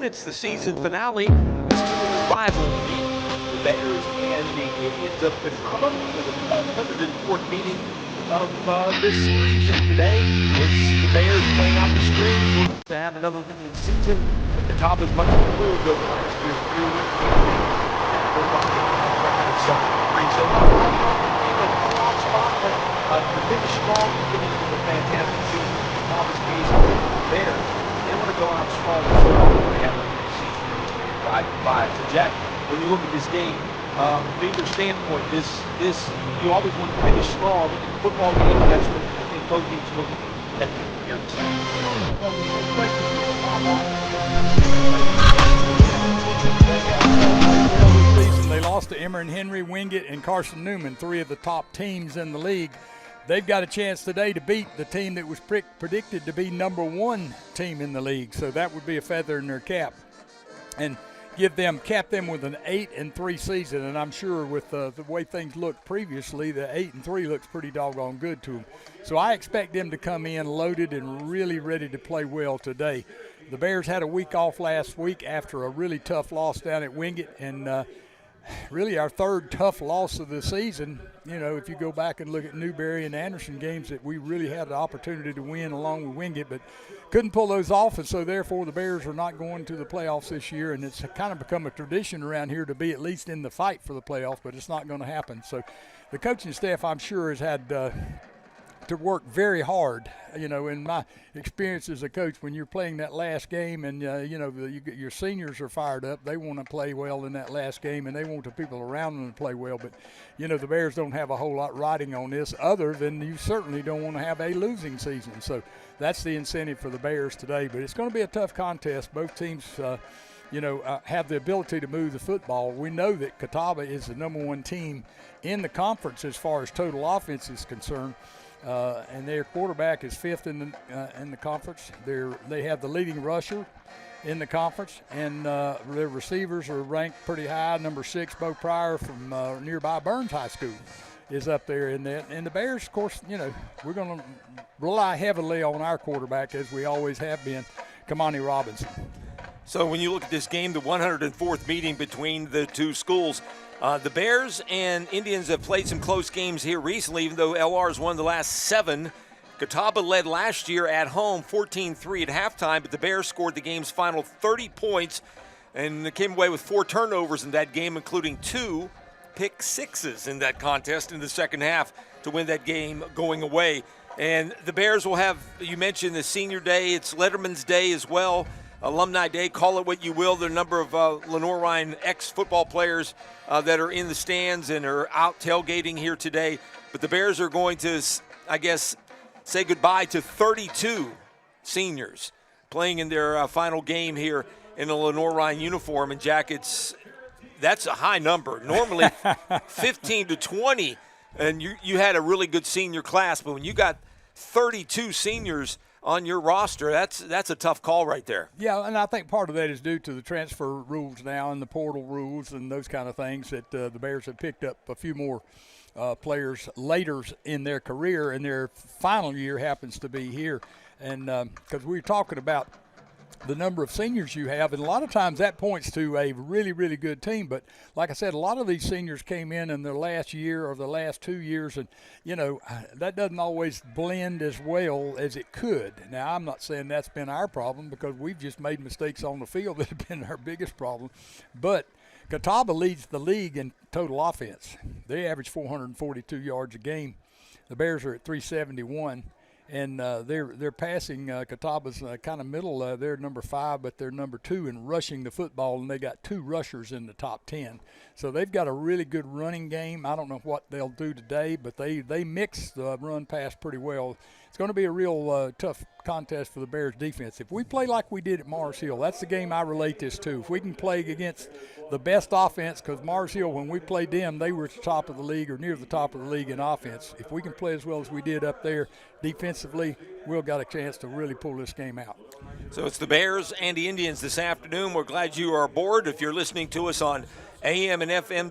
It's the season finale. Rivalry. The Bears and the Indians of Kickoff for the 104th meeting of this season. Today, it's the Bears playing out the string to have another winning season. At the top is much improved over last year's 3-win campaign. To finish strong, finish with a fantastic season. Thomas Case, Bears, they want to go out strong they have a season 5-5. So Jack, when you look at this game, from either standpoint, this you always want to finish strong in the football game. That's what I think both teams look at here. They lost to Emory and Henry, Wingate, and Carson Newman, three of the top teams in the league. They've got a chance today to beat the team that was predicted to be number one team in the league. So that would be a feather in their cap, and cap them with an 8-3 season. And I'm sure with the way things looked previously, the 8-3 looks pretty doggone good to them. So I expect them to come in loaded and really ready to play well today. The Bears had a week off last week after a really tough loss down at Wingate, and really our third tough loss of the season. You know, if you go back and look at Newberry and Anderson games that we really had the opportunity to win along with Wingate, but couldn't pull those off, and so therefore the Bears are not going to the playoffs this year, and it's kind of become a tradition around here to be at least in the fight for the playoffs, but it's not going to happen. So the coaching staff, I'm sure, has had to work very hard. You know, in my experience as a coach, when you're playing that last game and, your seniors are fired up, they want to play well in that last game, and they want the people around them to play well. But, you know, the Bears don't have a whole lot riding on this other than you certainly don't want to have a losing season. So that's the incentive for the Bears today. But it's going to be a tough contest. Both teams have the ability to move the football. We know that Catawba is the number one team in the conference as far as total offense is concerned. And their quarterback is fifth in the conference. They have the leading rusher in the conference, and their receivers are ranked pretty high. Number 6, Bo Pryor from nearby Burns High School is up there in that. And the Bears, of course, you know, we're going to rely heavily on our quarterback, as we always have been, Kamani Robinson. So when you look at this game, the 104th meeting between the two schools, the Bears and Indians have played some close games here recently, even though LR has won the last 7. Catawba led last year at home 14-3 at halftime, but the Bears scored the game's final 30 points and came away with 4 turnovers in that game, including 2 pick sixes in that contest in the second half to win that game going away. And the Bears will have, you mentioned the senior day, it's Letterman's Day as well. Alumni Day, call it what you will. There are a number of Lenore Ryan ex-football players that are in the stands and are out tailgating here today. But the Bears are going to, I guess, say goodbye to 32 seniors playing in their final game here in a Lenore Ryan uniform. And Jack, that's a high number. Normally 15 to 20, and you had a really good senior class. But when you got 32 seniors on your roster, that's a tough call right there. Yeah, and I think part of that is due to the transfer rules now and the portal rules and those kind of things that the Bears have picked up a few more players later in their career, and their final year happens to be here. And because we were talking about the number of seniors you have, and a lot of times that points to a really, really good team. But like I said, a lot of these seniors came in their last year or the last 2 years, and, you know, that doesn't always blend as well as it could. Now, I'm not saying that's been our problem, because we've just made mistakes on the field that have been our biggest problem. But Catawba leads the league in total offense. They average 442 yards a game. The Bears are at 371. And they're passing. Catawba's kind of middle. They're number 5, but they're number 2 in rushing the football, and they got 2 rushers in the top 10. So they've got a really good running game. I don't know what they'll do today, but they mix the run pass pretty well. It's going to be a real tough contest for the Bears defense. If we play like we did at Mars Hill, that's the game I relate this to. If we can play against the best offense, because Mars Hill, when we played them, they were at the top of the league or near the top of the league in offense. If we can play as well as we did up there defensively, we'll got a chance to really pull this game out. So it's the Bears and the Indians this afternoon. We're glad you are aboard. If you're listening to us on AM and FM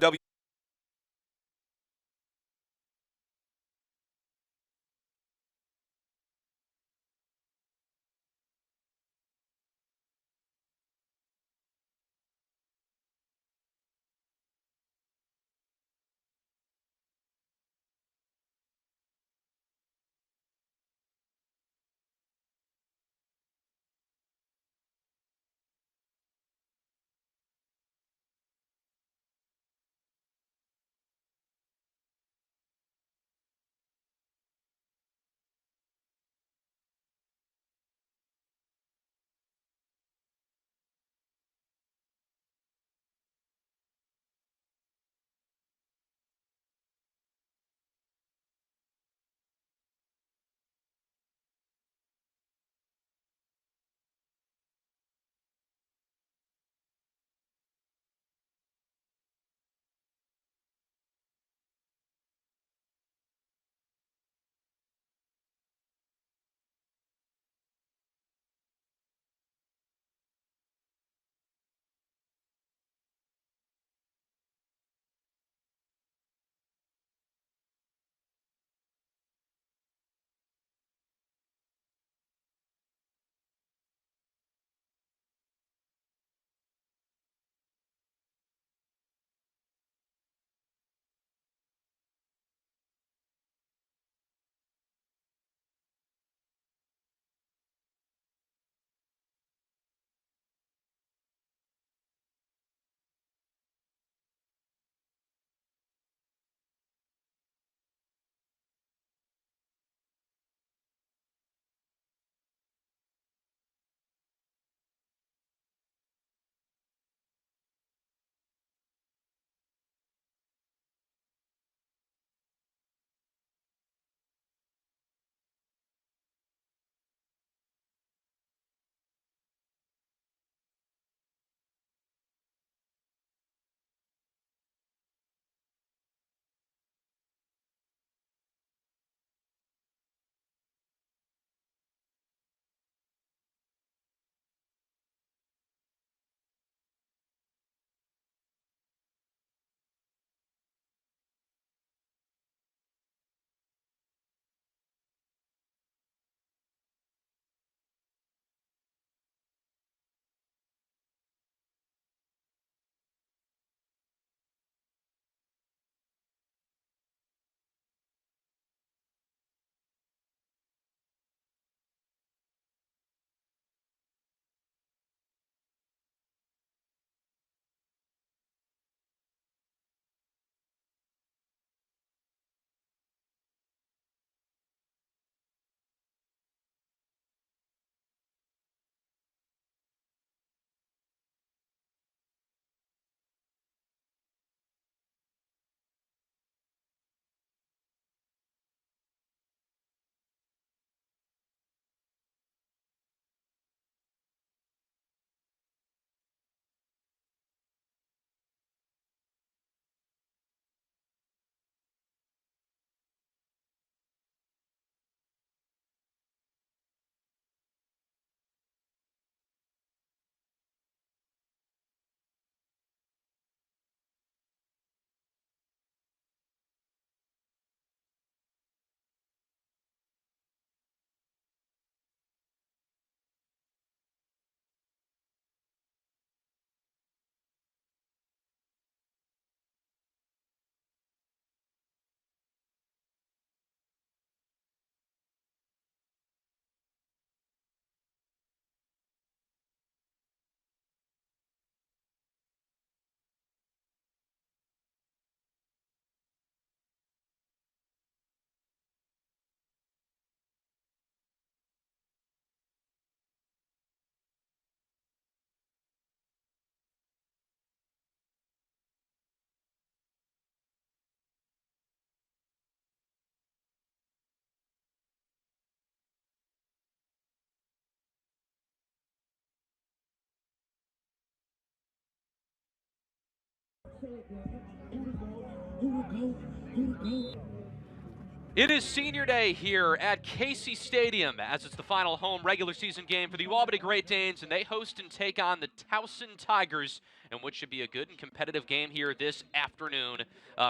It is senior day here at Casey Stadium as it's the final home regular season game for the UAlbany Great Danes, and they host and take on the Towson Tigers, in which should be a good and competitive game here this afternoon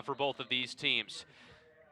for both of these teams.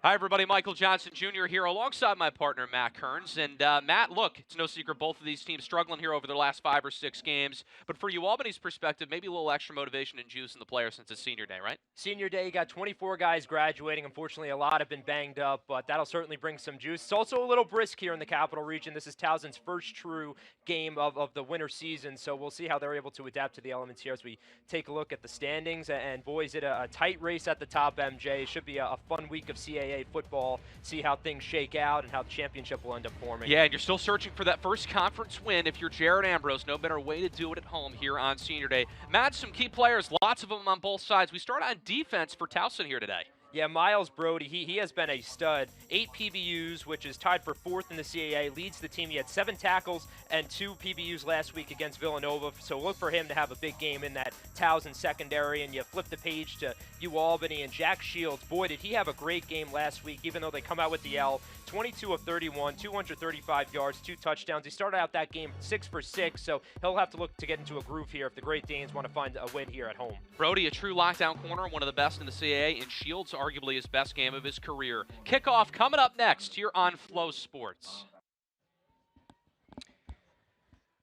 Hi, everybody. Michael Johnson Jr. here alongside my partner, Matt Kearns. And, Matt, look, it's no secret both of these teams struggling here over their last 5 or 6 games. But for UAlbany's perspective, maybe a little extra motivation and juice in the players since it's senior day, right? Senior day, you got 24 guys graduating. Unfortunately, a lot have been banged up, but that'll certainly bring some juice. It's also a little brisk here in the Capital Region. This is Towson's first true game of the winter season, so we'll see how they're able to adapt to the elements here as we take a look at the standings. And, boys, it's a tight race at the top, MJ. It should be a fun week of CAA football. See how things shake out and how the championship will end up forming. Yeah, and you're still searching for that first conference win. If you're Jared Ambrose, no better way to do it at home here on senior day. Matt, some key players, lots of them on both sides. We start on defense for Towson here today. Yeah, Miles Brody, he has been a stud. 8 PBUs, which is tied for 4th in the CAA, leads the team. He had 7 tackles and 2 PBUs last week against Villanova, so look for him to have a big game in that Towson secondary. And you flip the page to UAlbany and Jack Shields. Boy, did he have a great game last week, even though they come out with the L. 22 of 31, 235 yards, 2 touchdowns. He started out that game 6 for 6, so he'll have to look to get into a groove here if the Great Danes want to find a win here at home. Brody, a true lockdown corner, one of the best in the CAA, and Shields arguably his best game of his career. Kickoff coming up next here on Flow Sports.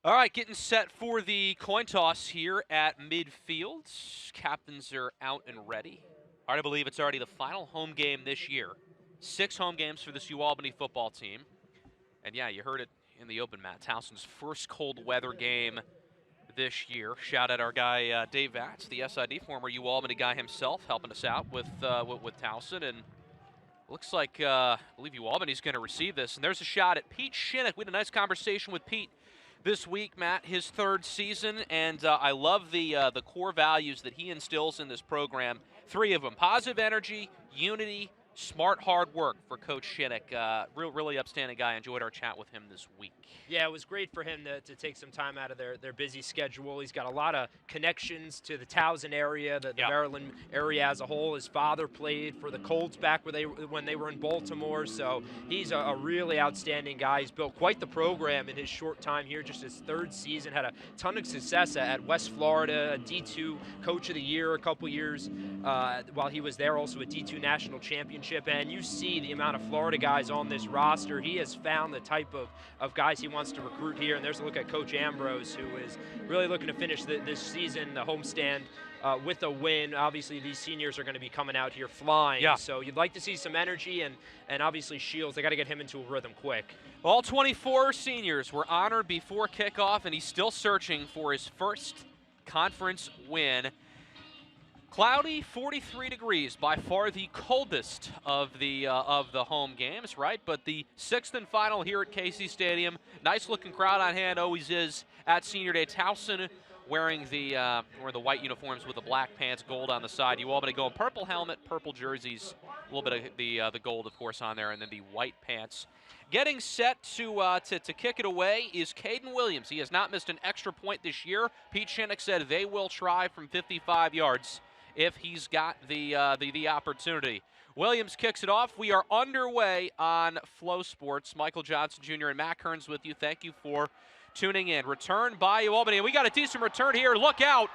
All right, getting set for the coin toss here at midfield. Captains are out and ready. Hard to believe it's already the final home game this year. 6 home games for this UAlbany football team. And yeah, you heard it in the open, Matt. Towson's first cold weather game this year. Shout out our guy Dave Vatz, the SID, former UAlbany guy himself, helping us out with Towson. And looks like I believe UAlbany's going to receive this. And there's a shot at Pete Shinnick. We had a nice conversation with Pete this week, Matt, his 3rd season, and I love the core values that he instills in this program. 3 of them: positive energy, unity, smart hard work for Coach Shinnick. Really upstanding guy. Enjoyed our chat with him this week. Yeah, it was great for him to take some time out of their busy schedule. He's got a lot of connections to the Towson area, the Maryland area as a whole. His father played for the Colts back when they were in Baltimore, so he's a really outstanding guy. He's built quite the program in his short time here, just his 3rd season. Had a ton of success at West Florida, a D2 Coach of the Year a couple years while he was there, also a D2 National Championship. And you see the amount of Florida guys on this roster. He has found the type of guys he wants to recruit here. And there's a look at Coach Ambrose, who is really looking to finish this season, the homestand, with a win. Obviously, these seniors are going to be coming out here flying. Yeah. So you'd like to see some energy, and obviously Shields, they got to get him into a rhythm quick. All 24 seniors were honored before kickoff, and he's still searching for his first conference win. Cloudy, 43 degrees, by far the coldest of the home games, right? But the 6th and final here at Casey Stadium. Nice looking crowd on hand, always is at senior day. Towson wearing the white uniforms with the black pants, gold on the side. UAlbany going purple helmet, purple jerseys, a little bit of the gold, of course, on there, and then the white pants. Getting set to kick it away is Caden Williams. He has not missed an extra point this year. Pete Shinnick said they will try from 55 yards. If he's got the opportunity. Williams kicks it off. We are underway on Flow Sports. Michael Johnson Jr. and Matt Kearns with you. Thank you for tuning in. Return by UAlbany. We got a decent return here. Look out.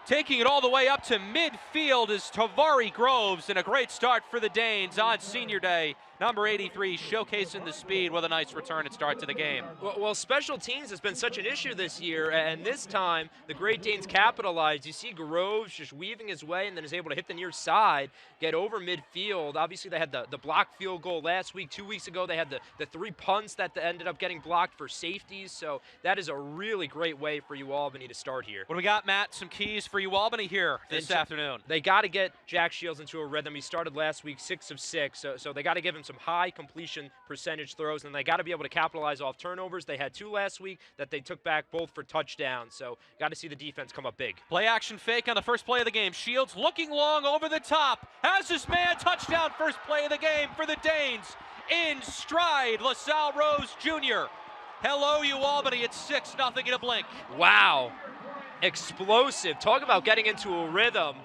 Taking it all the way up to midfield is Tavari Groves, and a great start for the Danes on senior day. Number 83 showcasing the speed with a nice return and start to the game. Well, special teams has been such an issue this year, and this time the Great Danes capitalized. You see Groves just weaving his way and then is able to hit the near side, get over midfield. Obviously, they had the blocked field goal last week. 2 weeks ago, they had the 3 punts that ended up getting blocked for safeties, so that is a really great way for UAlbany to start here. What do we got, Matt? Some keys for UAlbany here this afternoon. They got to get Jack Shields into a rhythm. He started last week 6 of 6, so they got to give him some high completion percentage throws, and they got to be able to capitalize off turnovers. They had 2 last week that they took back both for touchdowns, so got to see the defense come up big. Play action fake on the first play of the game. Shields looking long over the top. Has his man. Touchdown, first play of the game for the Danes. In stride, LaSalle Rose Jr. Hello, UAlbany. It's 6-0 in a blink. Wow. Explosive. Talk about getting into a rhythm.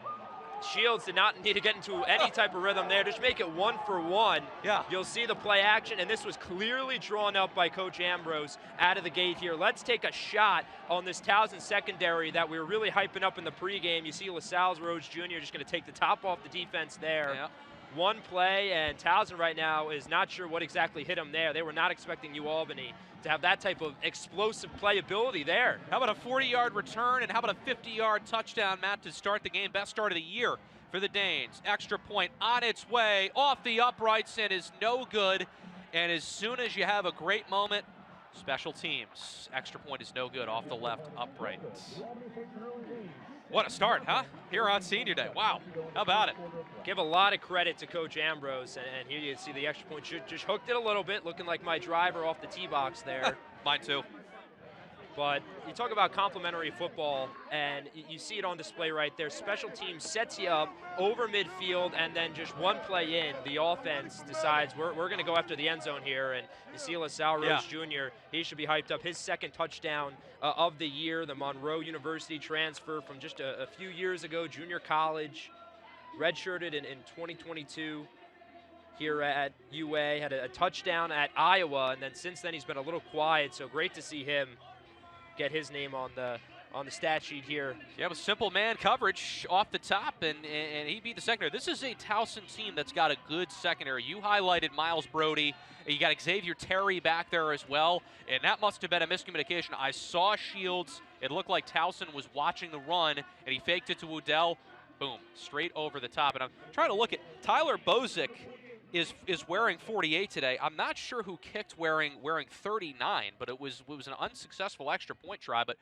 Shields did not need to get into any type of rhythm there. Just make it 1-for-1. Yeah. You'll see the play action, and this was clearly drawn up by Coach Ambrose out of the gate here. Let's take a shot on this Towson secondary that we were really hyping up in the pregame. You see LaSalle's Rhodes Jr. just going to take the top off the defense there. Yeah. One play, and Towson right now is not sure what exactly hit him there. They were not expecting UAlbany to have that type of explosive playability there. How about a 40-yard return, and how about a 50-yard touchdown, Matt, to start the game? Best start of the year for the Danes. Extra point on its way, off the uprights, and is no good. And as soon as you have a great moment, special teams. Extra point is no good off the left upright. What a start, huh? Here on Senior Day. Wow, how about it? Give a lot of credit to Coach Ambrose, and here you see the extra point. Just hooked it a little bit, looking like my driver off the tee box there. Mine too. But you talk about complimentary football, and you see it on display right there. Special teams sets you up over midfield, and then just one play in, the offense decides we're going to go after the end zone here. And you see LaSalle Rhodes Jr., he should be hyped up. His second touchdown of the year, the Monroe University transfer from just a few years ago, junior college, redshirted in 2022 here at UA, had a touchdown at Iowa, and then since then he's been a little quiet, so great to see him get his name on the stat sheet here. Yeah, with simple man coverage off the top, and he beat the secondary. This is a Towson team that's got a good secondary. You highlighted Miles Brody. You got Xavier Terry back there as well, and that must have been a miscommunication. I saw Shields. It looked like Towson was watching the run, and he faked it to Woodell. Boom, straight over the top. And I'm trying to look at Tyler Bozick is wearing 48 today. I'm not sure who kicked wearing 39, but it was an unsuccessful extra point try. But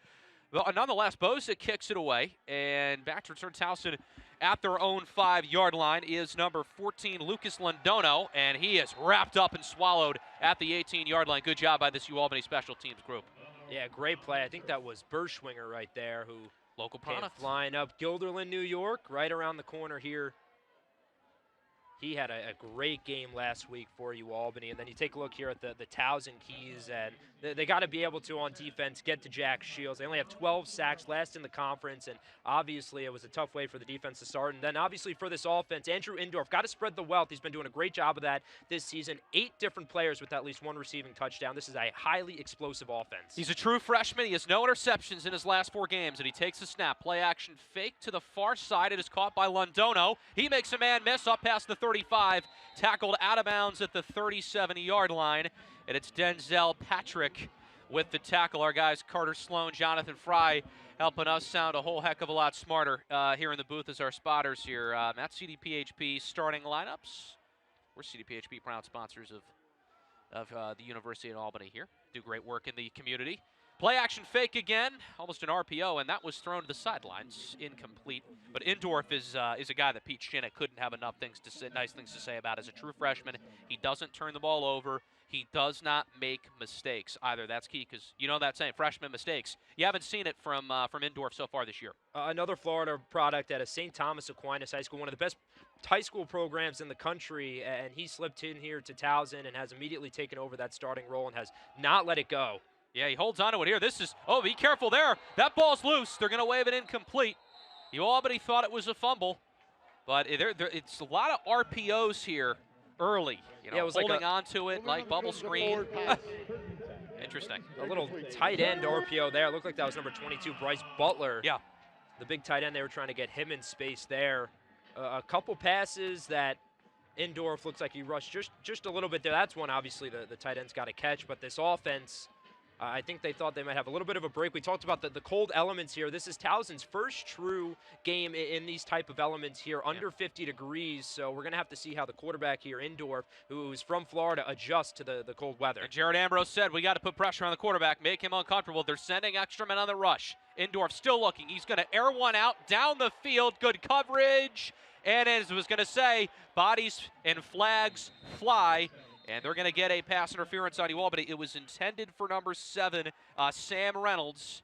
nonetheless, Bozick kicks it away, and back to return Towson at their own 5-yard line is number 14, Lucas Londono, and he is wrapped up and swallowed at the 18-yard line. Good job by this UAlbany special teams group. Yeah, great play. I think that was Berschwinger right there who local came product flying up. Guilderland, New York, right around the corner here. He had a great game last week for UAlbany. And then you take a look here at the Towson keys, and they got to be able to, on defense, get to Jack Shields. They only have 12 sacks, last in the conference, and obviously it was a tough way for the defense to start. And then obviously for this offense, Andrew Indorf got to spread the wealth. He's been doing a great job of that this season. 8 different players with at least 1 receiving touchdown. This is a highly explosive offense. He's a true freshman. He has no interceptions in his last 4 games, and he takes a snap. Play action fake to the far side. It is caught by Londono. He makes a man miss up past the 35. Tackled out of bounds at the 37-yard line. And it's Denzel Patrick with the tackle. Our guys Carter Sloan, Jonathan Fry helping us sound a whole heck of a lot smarter here in the booth as our spotters here. Matt, CDPHP starting lineups. We're CDPHP, proud sponsors of the University of Albany here. Do great work in the community. Play action fake again, almost an RPO, and that was thrown to the sidelines, incomplete. But Indorf is a guy that Pete Shinnick couldn't have enough nice things to say about. As a true freshman, he doesn't turn the ball over. He does not make mistakes either. That's key, because you know that saying, freshman mistakes. You haven't seen it from Indorf so far this year. Another Florida product at a St. Thomas Aquinas High School, one of the best high school programs in the country, and he slipped in here to Towson and has immediately taken over that starting role and has not let it go. Yeah, he holds on to it here. This is, oh, be careful there. That ball's loose. They're going to wave it incomplete. UAlbany thought it was a fumble, but it's a lot of RPOs here early. You know, yeah, it was holding on to it like bubble screen. Interesting. A little tight end RPO there. It looked like that was number 22, Bryce Butler. Yeah. The big tight end, they were trying to get him in space there. A couple passes that Indorf looks like he rushed just a little bit there. That's one, obviously, the tight end's got to catch, but this offense, I think they thought they might have a little bit of a break. We talked about the cold elements here. This is Towson's first true game in these type of elements here, under 50 degrees. So we're going to have to see how the quarterback here, Indorf, who is from Florida, adjusts to the cold weather. And Jared Ambrose said, we got to put pressure on the quarterback, make him uncomfortable. They're sending extra men on the rush. Indorf still looking. He's going to air one out down the field. Good coverage. And as I was going to say, bodies and flags fly. And they're going to get a pass interference on UAlbany. It was intended for number 7, Sam Reynolds.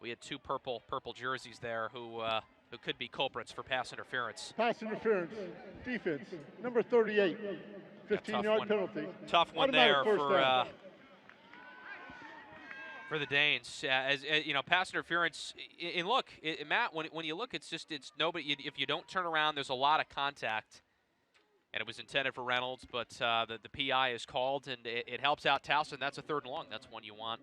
We had 2 purple jerseys there who could be culprits for pass interference. Pass interference, defense, number 38, 15-yard penalty. Tough one there for the Danes. As you know, pass interference. And look, Matt, when you look, it's nobody. If you don't turn around, there's a lot of contact. And it was intended for Reynolds, but the PI is called, and it helps out Towson. That's a 3rd and long. That's one you want.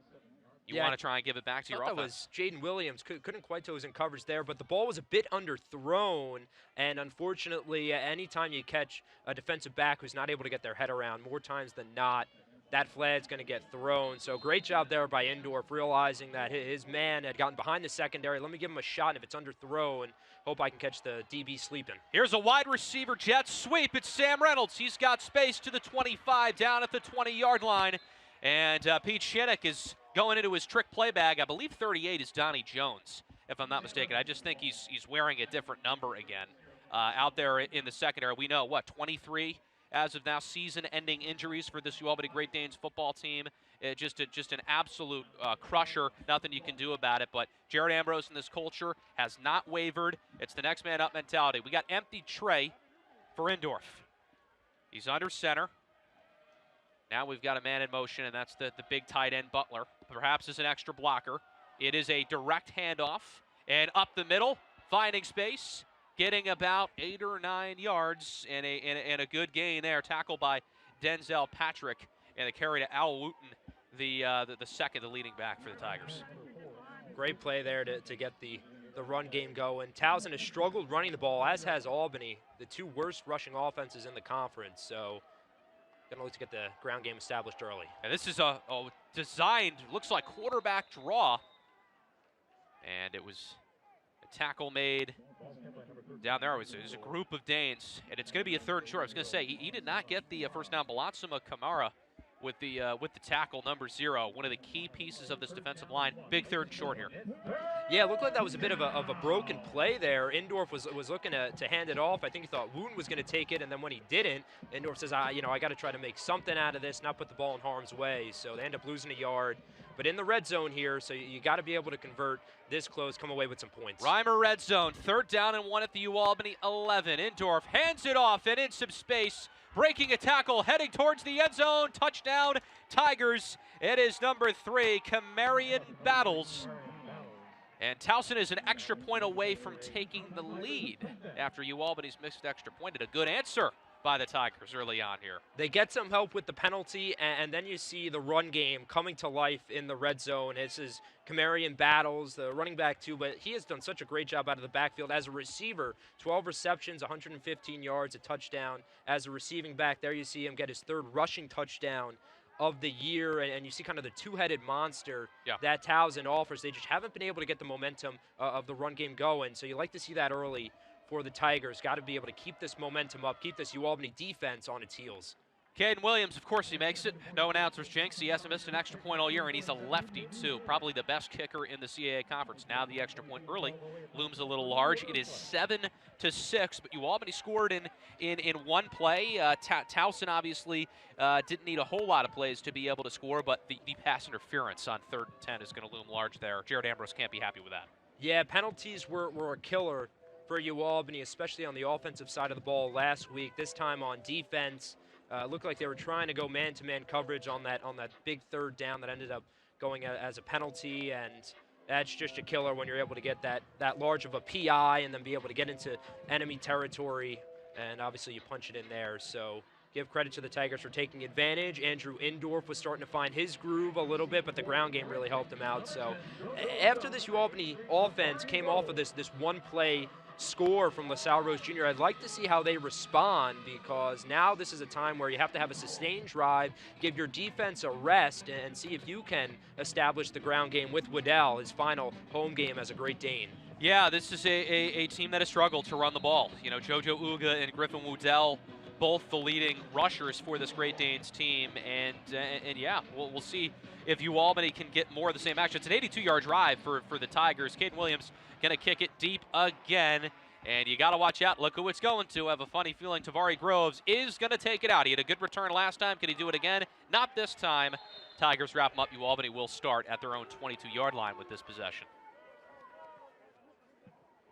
You want to try and give it back to your offense. That was Jaden Williams. Couldn't quite tell he was in coverage there, but the ball was a bit underthrown. And unfortunately, anytime you catch a defensive back who's not able to get their head around, more times than not, that flag's going to get thrown. So great job there by Indorf, realizing that his man had gotten behind the secondary. Let me give him a shot, and if it's underthrown, hope I can catch the DB sleeping. Here's a wide receiver jet sweep. It's Sam Reynolds. He's got space to the 25, down at the 20-yard line. And Pete Shinnick is going into his trick play bag. I believe 38 is Donnie Jones, if I'm not mistaken. I just think he's wearing a different number again out there in the secondary. We know, 23 as of now, season-ending injuries for this UAlbany Great Danes football team. Just an absolute crusher. Nothing you can do about it. But Jared Ambrose in this culture has not wavered. It's the next man up mentality. We got empty tray for Indorf. He's under center. Now we've got a man in motion, and that's the big tight end Butler. Perhaps as an extra blocker. It is a direct handoff, and up the middle, finding space, getting about 8 or 9 yards, and a good gain there. Tackled by Denzel Patrick, and a carry to Al Wooten, the second, the leading back for the Tigers. Great play there to get the run game going. Towson has struggled running the ball, as has Albany, the 2 worst rushing offenses in the conference. So gonna look to get the ground game established early. And this is a designed, looks like quarterback draw. And it was a tackle made down there. It was a group of Danes, and it's going to be a 3rd and short. I was going to say, he did not get the first down. Balatsima Kamara with the tackle, number 0, one of the key pieces of this defensive line. Big 3rd and short here. Yeah, it looked like that was a bit of a broken play there. Indorf was looking to hand it off. I think he thought Woon was going to take it, and then when he didn't, Indorf says, I got to try to make something out of this, not put the ball in harm's way. So they end up losing a yard. But in the red zone here, so you got to be able to convert this close, come away with some points. Reimer red zone, 3rd down and 1 at the UAlbany 11. Indorf hands it off and in some space, breaking a tackle, heading towards the end zone. Touchdown, Tigers. It is number 3, Camarion Battles. And Towson is an extra point away from taking the lead after UAlbany's missed extra point. And a good answer by the Tigers early on here. They get some help with the penalty, and then you see the run game coming to life in the red zone. This is Camarion Battles, the running back too, but he has done such a great job out of the backfield as a receiver. 12 receptions, 115 yards, a touchdown. As a receiving back, there you see him get his 3rd rushing touchdown of the year, and you see kind of the 2-headed monster that Towson offers. They just haven't been able to get the momentum of the run game going, so you like to see that early for the Tigers. Got to be able to keep this momentum up, keep this UAlbany defense on its heels. Caden Williams, of course, he makes it. No announcer's jinx. He hasn't missed an extra point all year, and he's a lefty, too. Probably the best kicker in the CAA conference. Now the extra point early looms a little large. It is 7-6, but UAlbany scored in one play. Towson obviously didn't need a whole lot of plays to be able to score, but the pass interference on 3rd and 10 is going to loom large there. Jared Ambrose can't be happy with that. Yeah, penalties were a killer for UAlbany, especially on the offensive side of the ball last week. This time on defense, looked like they were trying to go man-to-man coverage on that big 3rd down that ended up going as a penalty, and that's just a killer when you're able to get that large of a PI and then be able to get into enemy territory, and obviously you punch it in there. So give credit to the Tigers for taking advantage. Andrew Indorf was starting to find his groove a little bit, but the ground game really helped him out. So after this UAlbany offense came off of this one-play score from LaSalle Rose Jr., I'd like to see how they respond, because now this is a time where you have to have a sustained drive, give your defense a rest, and see if you can establish the ground game with Waddell, his final home game as a Great Dane. Yeah, this is a team that has struggled to run the ball. You know, JoJo Uga and Griffin Waddell, both the leading rushers for this Great Danes team, and yeah, we'll see if UAlbany can get more of the same action. It's an 82-yard drive for the Tigers. Caden Williams going to kick it deep again, and you got to watch out. Look who it's going to. I have a funny feeling Tavari Groves is going to take it out. He had a good return last time. Can he do it again? Not this time. Tigers wrap them up. UAlbany will start at their own 22-yard line with this possession.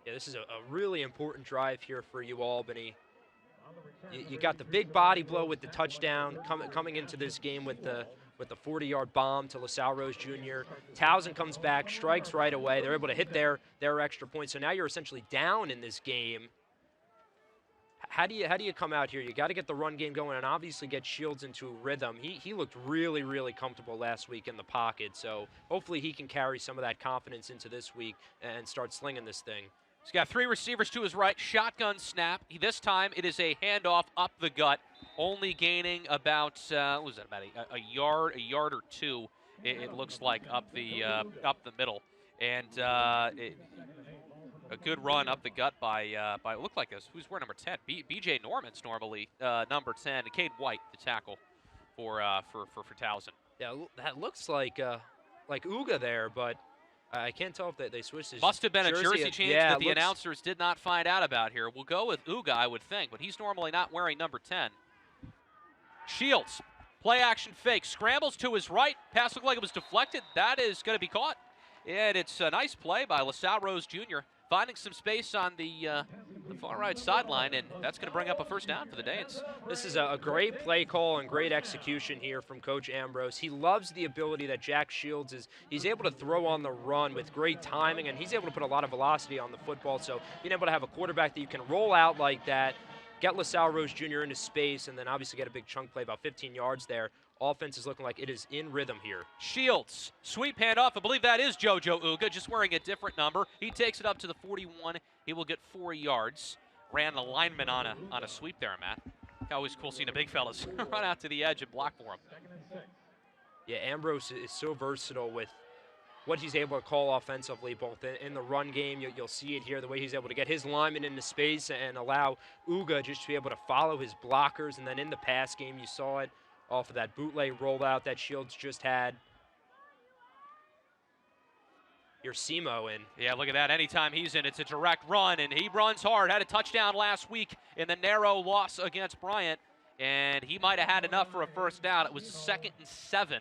Yeah, this is a really important drive here for UAlbany. You got the big body blow with the touchdown coming into this game with the with the 40-yard bomb to LaSalle Rose Jr. Towson comes back, strikes right away. They're able to hit their extra point. So now you're essentially down in this game. How do you come out here? You got to get the run game going and obviously get Shields into rhythm. He looked really, really comfortable last week in the pocket. So hopefully he can carry some of that confidence into this week and start slinging this thing. He's got 3 receivers to his right, shotgun snap. This time it is a handoff up the gut, only gaining about what was that, about a yard or two. It looks like up the middle, and a good run up the gut by it looked like who's wearing number 10? B.J. Norman's normally number 10. And Cade White, the tackle for Towson. Yeah, that looks like Uga there, but. I can't tell if they switched his Must have been jersey. A jersey change that the announcers did not find out about here. We'll go with Uga, I would think, but he's normally not wearing number 10. Shields, play action fake, scrambles to his right. Pass looked like it was deflected. That is going to be caught. And it's a nice play by LaSalle Rose Jr., finding some space on the far right sideline, and that's going to bring up a first down for the Danes. This is a great play call and great execution here from Coach Ambrose. He loves the ability that Jack Shields is. He's able to throw on the run with great timing, and he's able to put a lot of velocity on the football. So being able to have a quarterback that you can roll out like that, get LaSalle Rose Jr. into space, and then obviously get a big chunk play, about 15 yards there. Offense is looking like it is in rhythm here. Shields, sweep handoff. I believe that is JoJo Uga, just wearing a different number. He takes it up to the 41. He will get 4 yards. Ran the lineman on a sweep there, Matt. Always cool seeing the big fellas run out to the edge and block for him. Yeah, Ambrose is so versatile with what he's able to call offensively, both in the run game. You'll see it here, the way he's able to get his lineman into space and allow Uga just to be able to follow his blockers. And then in the pass game, you saw it off of that bootleg rollout that Shields just had. Your Simo in. Yeah, look at that. Anytime he's in, it's a direct run, and he runs hard. Had a touchdown last week in the narrow loss against Bryant, and he might have had enough for a first down. It was 2nd and 7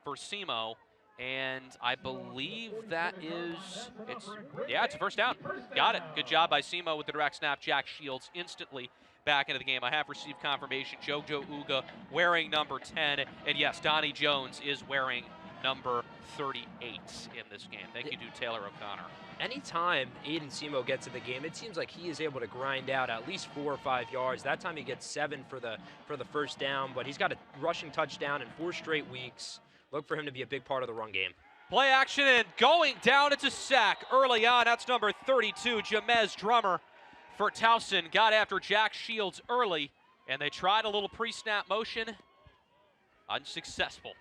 for Simo, and I believe it's a first down. Got it. Good job by Simo with the direct snap. Jack Shields instantly back into the game. I have received confirmation. JoJo Uga wearing number 10. And yes, Donnie Jones is wearing number 38 in this game. Thank you to Taylor O'Connor. Anytime Aiden Simo gets in the game, it seems like he is able to grind out at least 4 or 5 yards. That time he gets 7 for the first down, but he's got a rushing touchdown in 4 straight weeks. Look for him to be a big part of the run game. Play action and going down. It's a sack early on. That's number 32, Jamez Drummer for Towson. Got after Jack Shields early, and they tried a little pre-snap motion. Unsuccessful.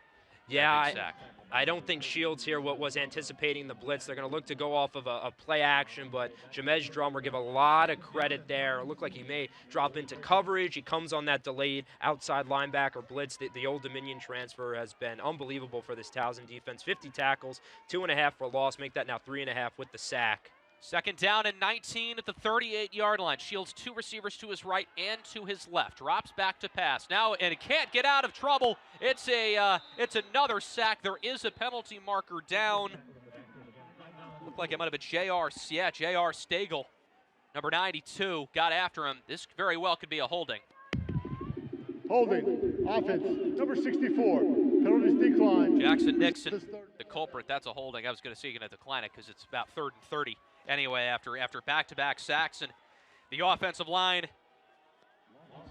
Yeah, I don't think Shields here was anticipating the blitz. They're going to look to go off of a play action, but Jamez Drummer, give a lot of credit there. It looked like he may drop into coverage. He comes on that delayed outside linebacker blitz. The Old Dominion transfer has been unbelievable for this Towson defense. 50 tackles, 2.5 for loss. Make that now 3.5 with the sack. 2nd down and 19 at the 38-yard line. Shields 2 receivers to his right and to his left. Drops back to pass. Now, and it can't get out of trouble. It's another sack. There is a penalty marker down. Looked like it might have been J.R. Stagel. Number 92 got after him. This very well could be a holding. Holding. Offense. Number 64. Penalties decline. Jackson Nixon, the culprit. That's a holding. I was going to say you're going to decline it because it's about 3rd and 30. Anyway, after back-to-back sacks, and the offensive line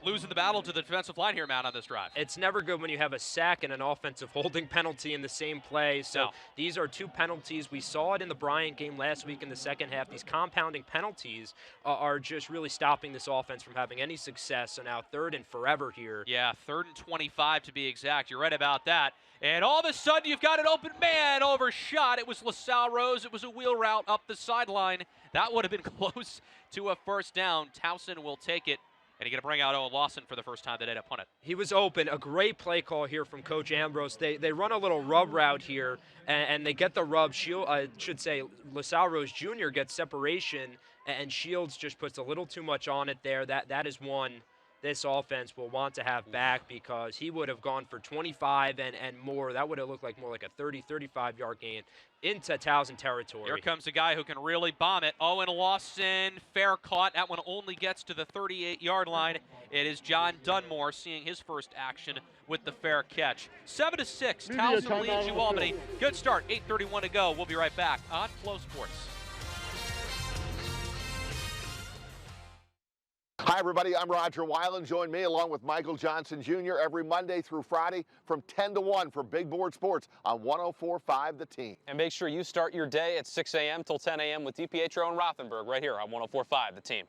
losing the battle to the defensive line here, Matt, on this drive. It's never good when you have a sack and an offensive holding penalty in the same play. So These are 2 penalties. We saw it in the Bryant game last week in the second half. These compounding penalties are just really stopping this offense from having any success. So now 3rd and forever here. Yeah, 3rd and 25 to be exact. You're right about that. And all of a sudden, you've got an open man overshot. It was LaSalle Rose. It was a wheel route up the sideline. That would have been close to a first down. Towson will take it. And he's going to bring out Owen Lawson for the first time today to punt it. He was open. A great play call here from Coach Ambrose. They run a little rub route here, and they get the rub. LaSalle Rose Jr. gets separation, and Shields just puts a little too much on it there. That is one this offense will want to have back, because he would have gone for 25 and more. That would have looked like more like a 30, 35-yard gain into Towson territory. Here comes a guy who can really bomb it. Owen Lawson, fair caught. That one only gets to the 38-yard line. It is John Dunmore seeing his first action with the fair catch. 7-6, Media Towson timeout leads on the UAlbany. field. Good start, 8:31 to go. We'll be right back on Flow Sports. Hi, everybody. I'm Roger Weiland. Join me along with Michael Johnson Jr. every Monday through Friday from 10 to 1 for Big Board Sports on 104.5 The Team. And make sure you start your day at 6 a.m. till 10 a.m. with DiPietro and Rothenberg right here on 104.5 The Team.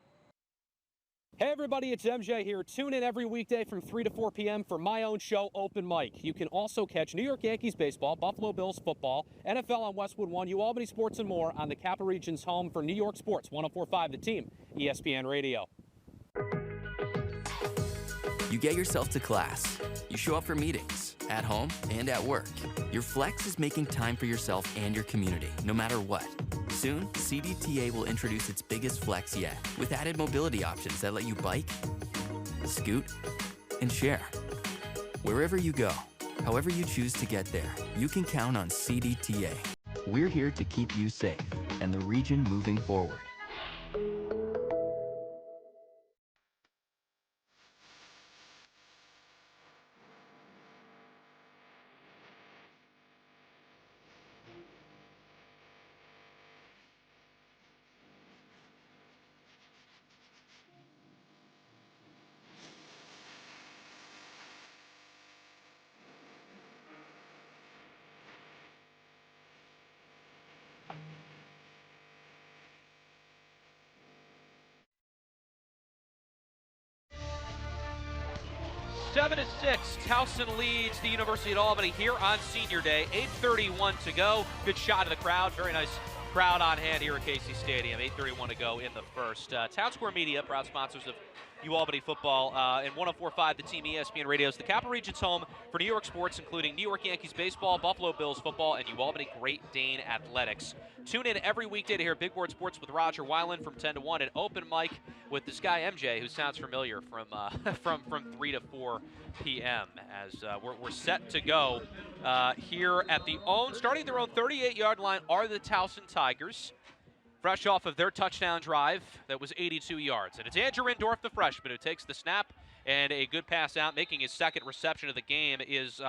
Hey everybody, it's MJ here. Tune in every weekday from 3 to 4 p.m. for my own show, Open Mic. You can also catch New York Yankees baseball, Buffalo Bills football, NFL on Westwood One, UAlbany Sports and more on the Capital Region's home for New York sports, 104.5 The Team, ESPN Radio. You get yourself to class. You show up for meetings, at home and at work. Your flex is making time for yourself and your community, no matter what. Soon, CDTA will introduce its biggest flex yet, with added mobility options that let you bike, scoot, and share. Wherever you go, however you choose to get there, you can count on CDTA. We're here to keep you safe and the region moving forward. Seven to 6, Towson leads the University of Albany here on Senior Day. 8:31 to go. Good shot of the crowd. Very nice crowd on hand here at Casey Stadium. 8:31 to go in the first. Town Square Media, proud sponsors of UAlbany Football, and 104.5 The Team ESPN Radios. The Capital Region's home for New York sports, including New York Yankees baseball, Buffalo Bills football, and UAlbany Great Dane athletics. Tune in every weekday to hear Big Board Sports with Roger Weiland from 10 to 1, and Open Mic with this guy MJ, who sounds familiar from from 3 to 4 p.m. As we're set to go here at the starting their own 38-yard line are the Towson Tigers. Fresh off of their touchdown drive that was 82 yards. And it's Andrew Indorf, the freshman, who takes the snap and a good pass out. Making his second reception of the game is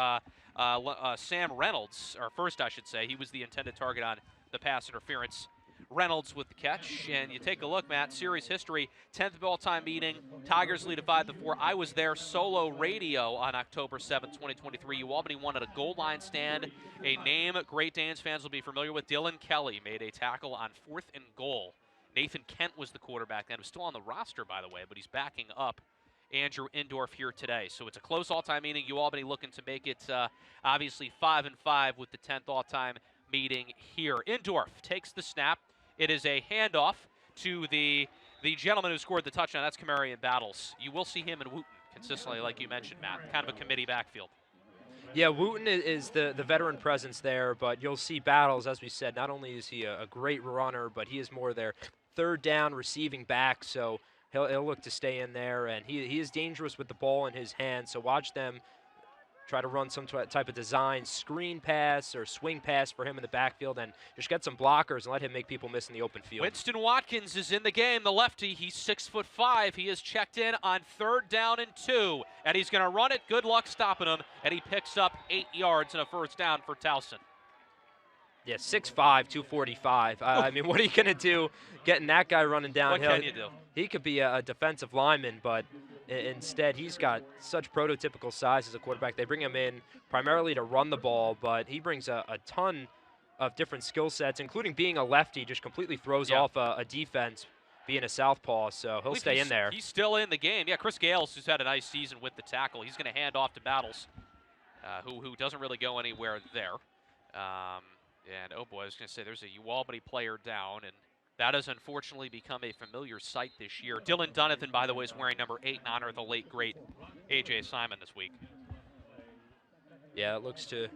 Sam Reynolds, or first I should say. He was the intended target on the pass interference. Reynolds with the catch. And you take a look, Matt, series history, 10th all-time meeting. Tigers lead at 5-4. I was there solo radio on October 7th, 2023. UAlbany won at a goal line stand. A name Great Danes fans will be familiar with. Dylan Kelly made a tackle on 4th and goal. Nathan Kent was the quarterback then. He was still on the roster, by the way, but he's backing up Andrew Indorf here today. So it's a close all-time meeting. UAlbany looking to make it obviously 5-5 with the 10th all-time meeting here. Indorf takes the snap. It is a handoff to the gentleman who scored the touchdown. That's Kamarian Battles. You will see him in Wooten consistently, like you mentioned, Matt. Kind of a committee backfield. Yeah, Wooten is the veteran presence there, but you'll see Battles, as we said. Not only is he a great runner, but he is more their third down receiving back, so he'll look to stay in there, and he is dangerous with the ball in his hand, so watch them try to run some type of design screen pass or swing pass for him in the backfield and just get some blockers and let him make people miss in the open field. Winston Watkins is in the game, the lefty. He's 6'5". He is checked in on 3rd down and 2, and he's going to run it. Good luck stopping him, and he picks up 8 yards and a first down for Towson. Yeah, 6'5", 245. I mean, what are you going to do getting that guy running downhill? What can you do? He could be a defensive lineman, but instead he's got such prototypical size as a quarterback. They bring him in primarily to run the ball, but he brings a ton of different skill sets, including being a lefty, just completely throws off a defense being a southpaw, so he'll stay in there. He's still in the game. Yeah, Chris Gales, who's had a nice season with the tackle, he's going to hand off to Battles, who doesn't really go anywhere there. And, oh boy, I was going to say there's a UAlbany player down, and that has unfortunately become a familiar sight this year. Dylan Dunathan, by the way, is wearing number 8 in honor of the late, great A.J. Simon this week. Yeah, it looks to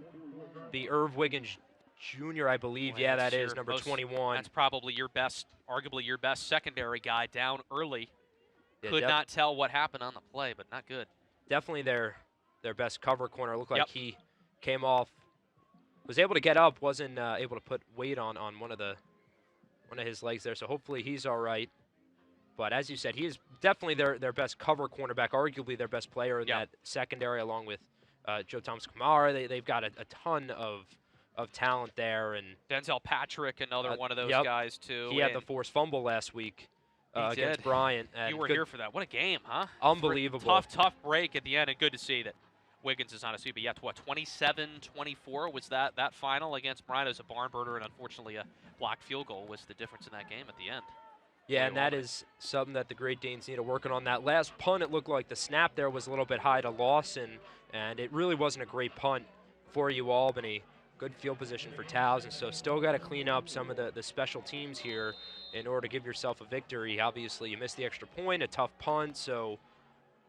be Irv Wiggins Jr., I believe. Well, yeah, that is number 21. That's probably your best, arguably your best secondary guy down early. Yeah, could not tell what happened on the play, but not good. Definitely their best cover corner. It looked like he came off, was able to get up, wasn't able to put weight on one of his legs there. So hopefully he's all right. But as you said, he is definitely their best cover cornerback, arguably their best player in that secondary, along with Joe Thomas Kamara. They've got a ton of talent there. And Denzel Patrick, another one of those guys, too. He had the forced fumble last week against Bryant. You were here for that. What a game, huh? Unbelievable. Tough break at the end, and good to see that Wiggins is on his feet. But yeah, what, 27-24 was that final against Bryant. It was a barn burner, and unfortunately a blocked field goal was the difference in that game at the end. Yeah, and that is something that the Great Danes need to work on that last punt. It looked like the snap there was a little bit high to Lawson, and it really wasn't a great punt for UAlbany. Good field position for Towson, so still got to clean up some of the special teams here in order to give yourself a victory. Obviously, you missed the extra point, a tough punt, so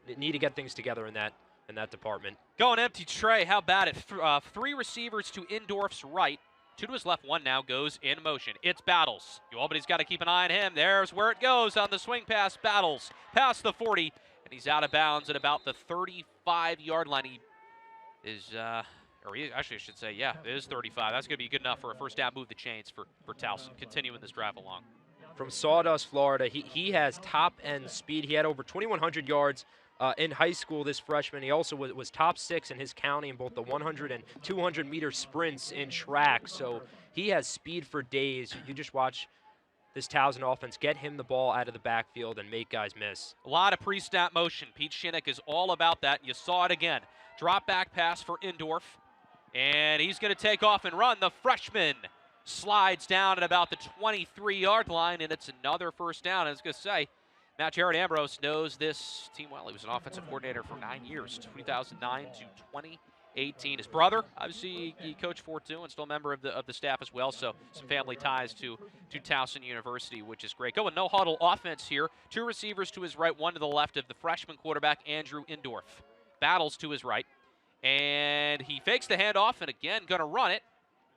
you need to get things together in that department. Going empty tray, how about it? 3 receivers to Indorf's right. 2 to his left, 1 now goes in motion. It's Battles. UAlbany's got to keep an eye on him. There's where it goes on the swing pass. Battles past the 40, and he's out of bounds at about the 35-yard line. He is, actually I should say, yeah, it is 35. That's going to be good enough for a first down, move the chains for Towson, continuing this drive along. From Sawdust, Florida, he has top-end speed. He had over 2,100 yards in high school, this freshman. He also was top 6 in his county in both the 100 and 200-meter sprints in track. So he has speed for days. You just watch this Towson offense get him the ball out of the backfield and make guys miss. A lot of pre-snap motion. Pete Shinnick is all about that. You saw it again. Drop back pass for Indorf, and he's going to take off and run. The freshman slides down at about the 23-yard line, and it's another first down. I was going to say, Matt Jared Ambrose knows this team well. He was an offensive coordinator for 9 years, 2009 to 2018. His brother, obviously, he coached for too, and still a member of the staff as well. So some family ties to Towson University, which is great. Going no huddle offense here. 2 receivers to his right, 1 to the left of the freshman quarterback Andrew Indorf. Battles to his right, and he fakes the handoff, and again going to run it.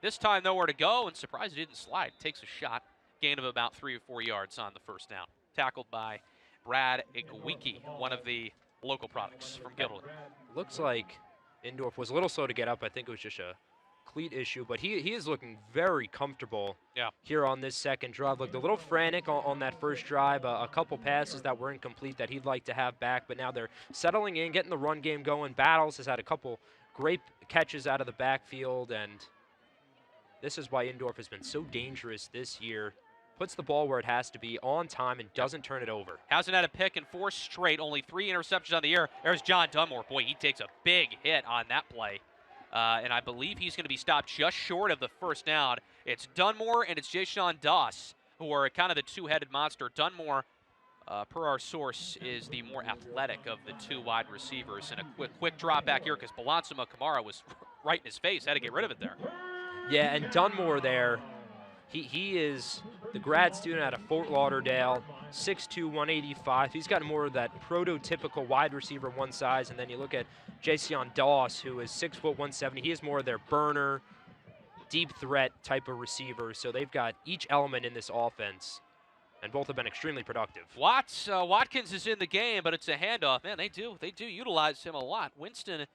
This time nowhere to go, and surprised he didn't slide. Takes a shot, gain of about 3 or 4 yards on the first down. Tackled by Brad Igwiki, one of the local products from Gilderland. Looks like Indorf was a little slow to get up. I think it was just a cleat issue, but he is looking very comfortable here on this second drive. Looked a little frantic on that first drive, a couple passes that were incomplete that he'd like to have back, but now they're settling in, getting the run game going. Battles has had a couple great catches out of the backfield, and this is why Indorf has been so dangerous this year. Puts the ball where it has to be, on time, and doesn't turn it over. Hasn't had a pick in 4 straight, only 3 interceptions on the year. There's John Dunmore. Boy, he takes a big hit on that play. And I believe he's going to be stopped just short of the first down. It's Dunmore and it's Jayshawn Doss, who are kind of the two-headed monster. Dunmore, per our source, is the more athletic of the 2 wide receivers. And a quick drop back here because Balansima Kamara was right in his face. Had to get rid of it there. Yeah, and Dunmore there, he is the grad student out of Fort Lauderdale, 6'2", 185. He's got more of that prototypical wide receiver one size, and then you look at Jason Doss, who is 6', 170. He is more of their burner, deep threat type of receiver. So they've got each element in this offense, and both have been extremely productive. Watkins is in the game, but it's a handoff. Man, they do utilize him a lot. Winston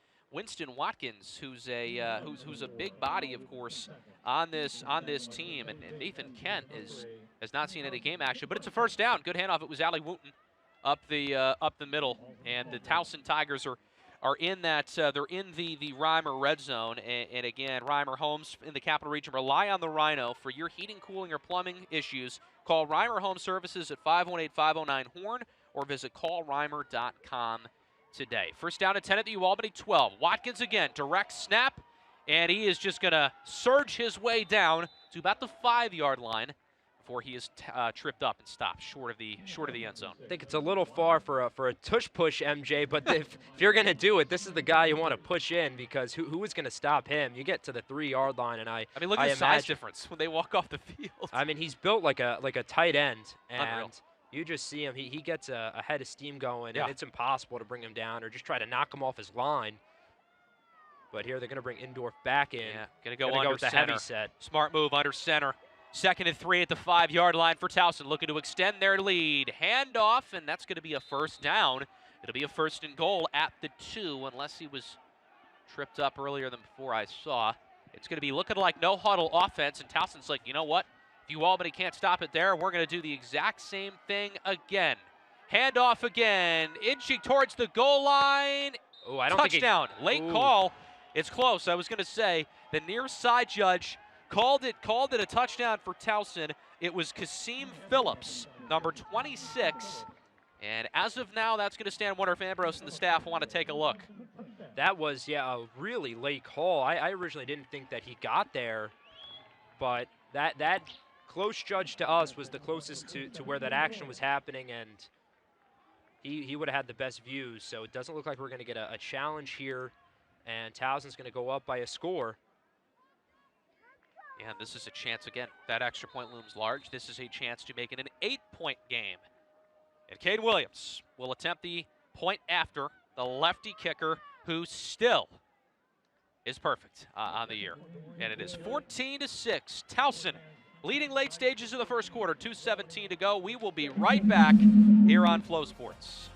Watkins, who's a big body, of course, on this team, and Nathan Kent has not seen any game action, but it's a first down. Good handoff. It was Allie Wooten up the middle, and the Towson Tigers are in that. They're in the Reimer red zone, and again, Reimer Homes in the Capital Region rely on the Rhino for your heating, cooling, or plumbing issues. Call Reimer Home Services at 518-509-HORN or visit callreimer.com. today. First down and 10 at the UAlbany 12. Watkins again, direct snap, and he is just going to surge his way down to about the 5-yard line before he is tripped up and stopped short of the end zone. I think it's a little far for a tush push, MJ, but if you're going to do it, this is the guy you want to push in, because who is going to stop him? You get to the 3-yard line, and I mean, look at the size difference when they walk off the field. I mean, he's built like a tight end, and Unreal. You just see him. He gets a head of steam going, and it's impossible to bring him down or just try to knock him off his line. But here they're going to bring Indorf back in. Yeah, going to go under with the center. Heavy set. Smart move under center. 2nd and 3 at the 5-yard line for Towson, looking to extend their lead. Handoff, and that's going to be a first down. It'll be a 1st and goal at the 2, unless he was tripped up earlier than before I saw. It's going to be looking like no huddle offense, and Towson's like, you know what? If UAlbany can't stop it there, we're going to do the exact same thing again. Handoff again, inching towards the goal line. Oh, I don't Touchdown. think Late call. It's close. I was going to say the near side judge called it a touchdown for Towson. It was Kasim Phillips, number 26. And as of now, that's going to stand. Wonder if Ambrose and the staff want to take a look. That was, a really late call. I originally didn't think that he got there, but that close judge to us was the closest to where that action was happening, and he would have had the best views. So it doesn't look like we're going to get a challenge here, and Towson's going to go up by a score. And this is a chance again. That extra point looms large. This is a chance to make it an 8-point game. And Cade Williams will attempt the point after, the lefty kicker, who still is perfect on the year. And it is 14-6. Towson leading late stages of the first quarter. 2:17 to go. We will be right back here on Flow Sports.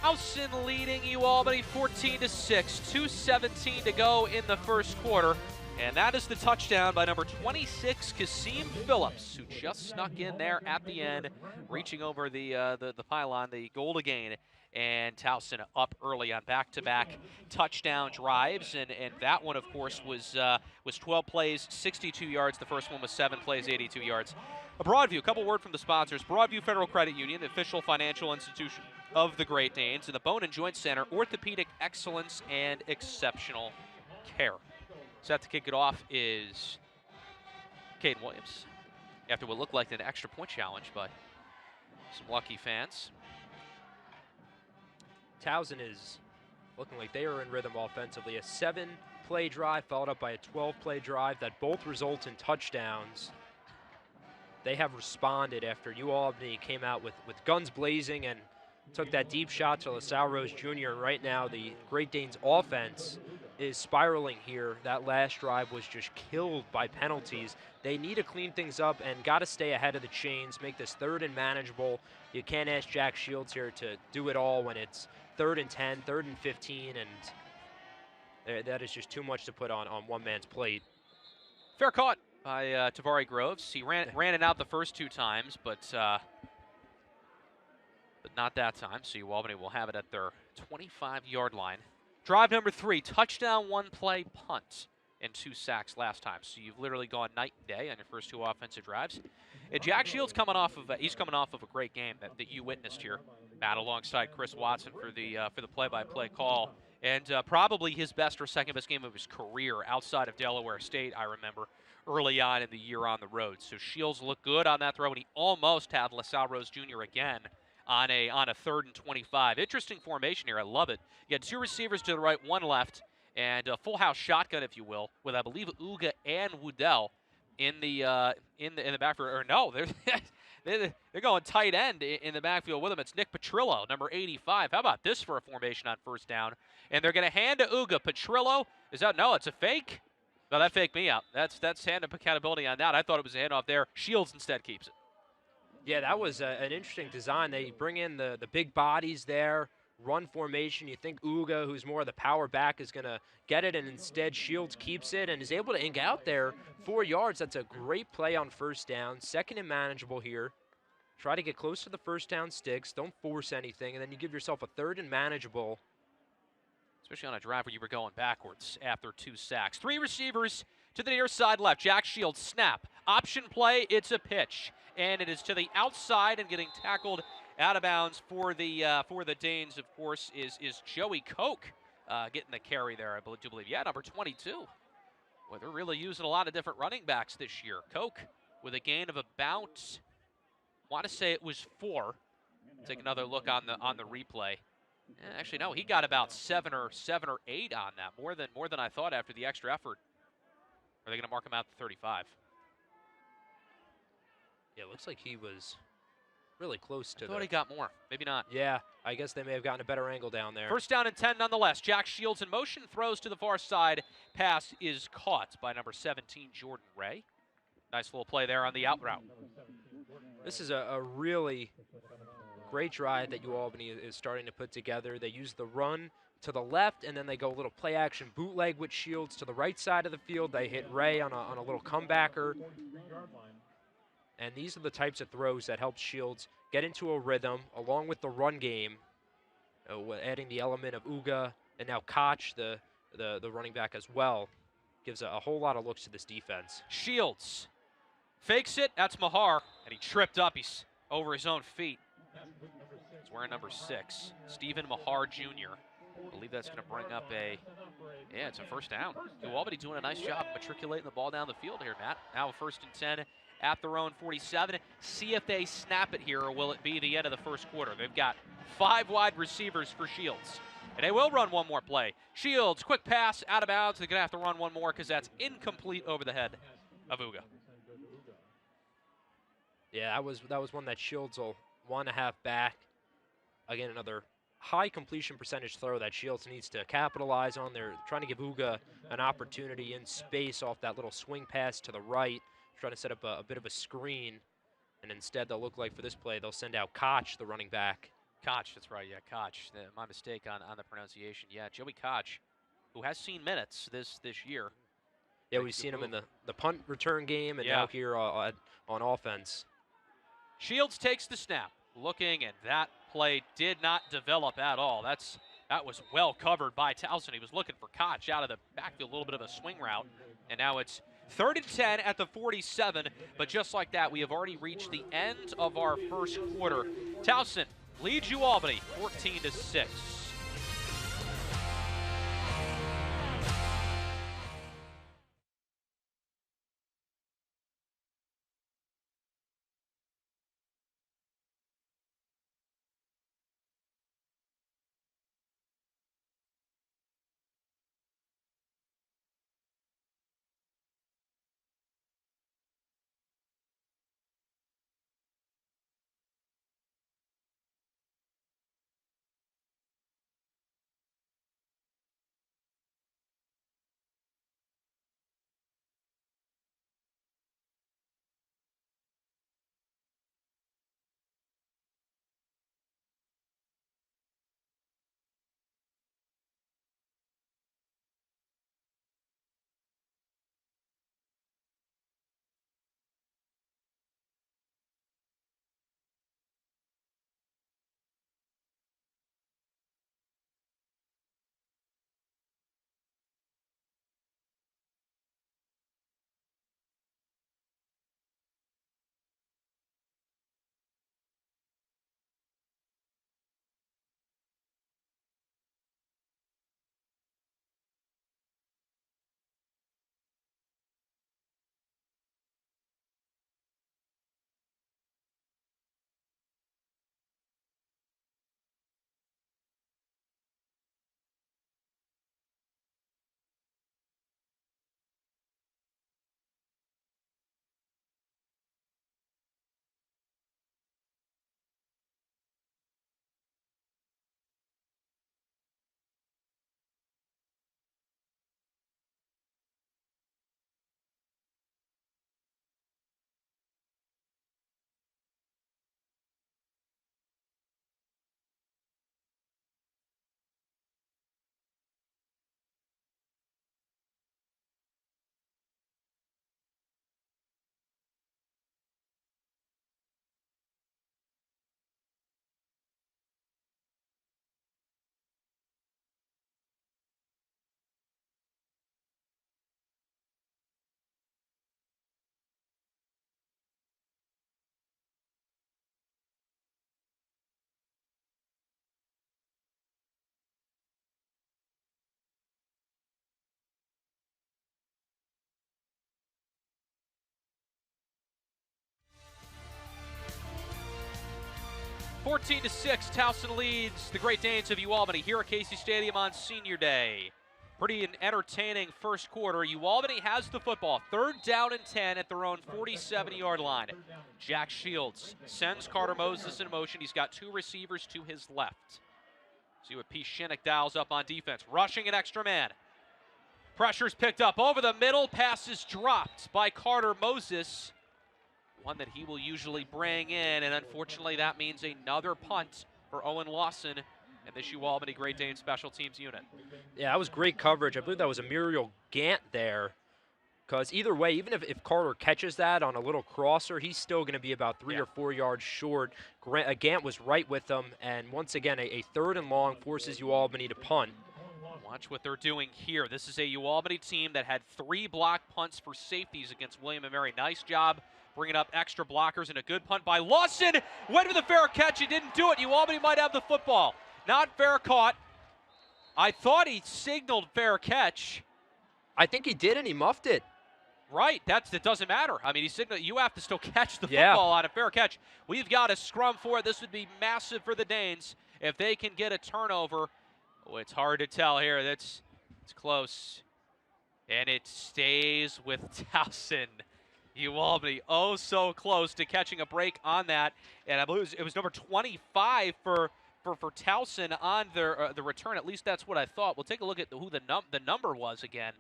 Towson leading UAlbany 14-6, 2:17 to go in the first quarter. And that is the touchdown by number 26, Kasim Phillips, who just snuck in there at the end, reaching over the pylon, the goal to gain. And Towson up early on back-to-back touchdown drives. And that one, of course, was 12 plays, 62 yards. The first one was 7 plays, 82 yards. A Broadview, a couple word from the sponsors. Broadview Federal Credit Union, the official financial institution of the Great Danes, and the Bone and Joint Center, orthopedic excellence and exceptional care. Set to kick it off is Cade Williams, after what looked like an extra point challenge by some lucky fans. Towson is looking like they are in rhythm offensively. A 7-play drive followed up by a 12-play drive that both result in touchdowns. They have responded after UAlbany came out with guns blazing and took that deep shot to LaSalle Rose Jr. And right now the Great Danes offense is spiraling here. That last drive was just killed by penalties. They need to clean things up and got to stay ahead of the chains, make this third and manageable. You can't ask Jack Shields here to do it all when it's 3rd and 10, 3rd and 15, and that is just too much to put on one man's plate. Fair caught by Tavari Groves. He ran it out the first 2 times, but not that time. So UAlbany will have it at their 25-yard line. Drive number 3, touchdown, 1-play punt, and 2 sacks last time. So you've literally gone night and day on your first 2 offensive drives. And Jack Shields coming off of a great game that you witnessed here, Matt, alongside Chris Watson for the play-by-play call, and probably his best or second best game of his career outside of Delaware State. I remember early on in the year on the road. So Shields looked good on that throw, and he almost had LaSalle Rose Jr. again on a 3rd and 25. Interesting formation here. I love it. You had 2 receivers to the right, 1 left, and a full house shotgun, if you will, with I believe Uga and Woodell in the backfield. Or no, They're going tight end in the backfield with him. It's Nick Petrillo, number 85. How about this for a formation on first down? And they're going to hand to Uga. Petrillo, no, it's a fake? No, that faked me out. That's hand-up accountability on that. I thought it was a handoff there. Shields instead keeps it. Yeah, that was an interesting design. They bring in the big bodies there, run formation. You think Uga, who's more of the power back, is going to get it, and instead Shields keeps it and is able to ink out there 4 yards. That's a great play on first down. Second and manageable here. Try to get close to the first down sticks. Don't force anything, and then you give yourself a third and manageable. Especially on a drive where you were going backwards after 2 sacks. 3 receivers to the near side left. Jack Shields, snap. Option play, it's a pitch. And it is to the outside, and getting tackled out of bounds for the Danes, of course, is Joey Koch getting the carry there, I do believe. Yeah, number 22. Well, they're really using a lot of different running backs this year. Koch with a gain of about, I want to say it was 4. Take another look on the replay. Actually, no, he got about 7 or 8 on that. More than I thought after the extra effort. Are they going to mark him out to 35? Yeah, it looks like he was really close to I thought he got more. Maybe not. Yeah, I guess they may have gotten a better angle down there. First down and 10 nonetheless. Jack Shields in motion, throws to the far side. Pass is caught by number 17, Jordan Ray. Nice little play there on the out route. This is a really great drive that UAlbany is starting to put together. They use the run to the left, and then they go a little play-action bootleg with Shields to the right side of the field. They hit Ray on a little comebacker. And these are the types of throws that help Shields get into a rhythm, along with the run game, adding the element of Uga and now Koch, the running back as well. Gives a whole lot of looks to this defense. Shields fakes it. That's Mahar, and he tripped up. He's over his own feet. He's wearing number 6, Stephen Mahar Jr. I believe that's going to bring up it's a first down. UAlbany doing a nice job matriculating the ball down the field here, Matt. Now a 1st and 10 at their own 47. See if they snap it here, or will it be the end of the first quarter? They've got 5 wide receivers for Shields. And they will run one more play. Shields, quick pass, out of bounds. They're going to have to run one more because that's incomplete over the head of Uga. Yeah, that was one that Shields will want to have back. Again, another high completion percentage throw that Shields needs to capitalize on. They're trying to give Uga an opportunity in space off that little swing pass to the right, trying to set up a bit of a screen. And instead, they'll look like for this play, they'll send out Koch, the running back. Koch, that's right, yeah, Koch. My mistake on the pronunciation. Yeah, Joey Koch, who has seen minutes this year. Yeah, we've seen him in the punt return game and now here on offense. Shields takes the snap, looking, and that play did not develop at all. That was well covered by Towson. He was looking for Koch out of the backfield, a little bit of a swing route, and now it's 3rd and 10 at the 47. But just like that, we have already reached the end of our first quarter. Towson leads UAlbany 14-6. 14-6, Towson leads the Great Danes of UAlbany here at Casey Stadium on Senior Day. Pretty an entertaining first quarter. UAlbany has the football. 3rd down and 10 at their own 47-yard line. Jack Shields sends Carter Moses in motion. He's got 2 receivers to his left. See what P. Shinnick dials up on defense. Rushing an extra man. Pressure's picked up over the middle. Pass is dropped by Carter Moses. One that he will usually bring in, and unfortunately that means another punt for Owen Lawson and this UAlbany Great Dane special teams unit. Yeah, that was great coverage. I believe that was a Muriel Gant there, because either way, even if Carter catches that on a little crosser, he's still going to be about 3 or 4 yards short. Gant was right with them, and once again, a 3rd and long forces UAlbany to punt. Watch what they're doing here. This is a UAlbany team that had 3 block punts for safeties against William & Mary. Nice job bringing up extra blockers, and a good punt by Lawson. Went with a fair catch. He didn't do it. UAlbany might have the football. Not fair caught. I thought he signaled fair catch. I think he did, and he muffed it. Right. It doesn't matter. I mean, he signaled. You have to still catch the football on a fair catch. We've got a scrum for it. This would be massive for the Danes if they can get a turnover. Oh, it's hard to tell here. It's close. And it stays with Towson. UAlbany oh so close to catching a break on that. And I believe it was number 25 for Towson on the return. At least that's what I thought. We'll take a look at who the number was again.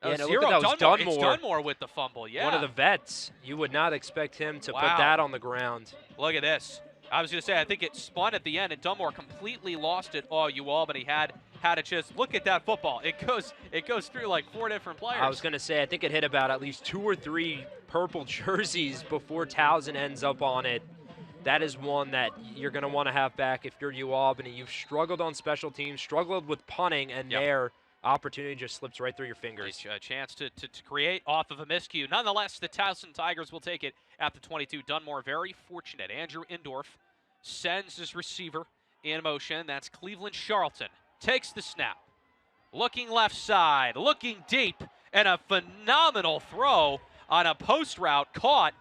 Yeah, no, look at that was Dunmore. It's Dunmore with the fumble, yeah. One of the vets. You would not expect him to put that on the ground. Look at this. I was going to say, I think it spun at the end, and Dunmore completely lost it. Oh, UAlbany had a chance. Look at that football. It goes through like 4 different players. I was going to say, I think it hit about at least 2 or 3 purple jerseys before Towson ends up on it. That is one that you're going to want to have back if you're UAlbany. You've struggled on special teams, struggled with punting, and their opportunity just slips right through your fingers. A chance to create off of a miscue. Nonetheless, the Towson Tigers will take it at the 22. Dunmore very fortunate. Andrew Indorf sends his receiver in motion. That's Cleveland Charlton. Takes the snap. Looking left side. Looking deep. And a phenomenal throw on a post route caught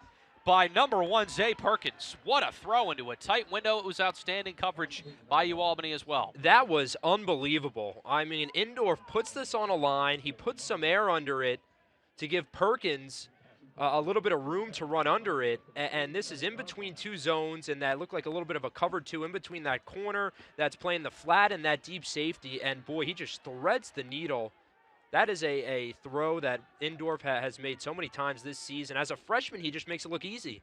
by number 1, Zay Perkins. What a throw into a tight window. It was outstanding coverage by UAlbany as well. That was unbelievable. I mean, Indorf puts this on a line. He puts some air under it to give Perkins a little bit of room to run under it. And this is in between 2 zones, and that looked like a little bit of a cover 2 in between that corner that's playing the flat and that deep safety. And, boy, he just threads the needle. That is a throw that Indorf has made so many times this season. As a freshman, he just makes it look easy.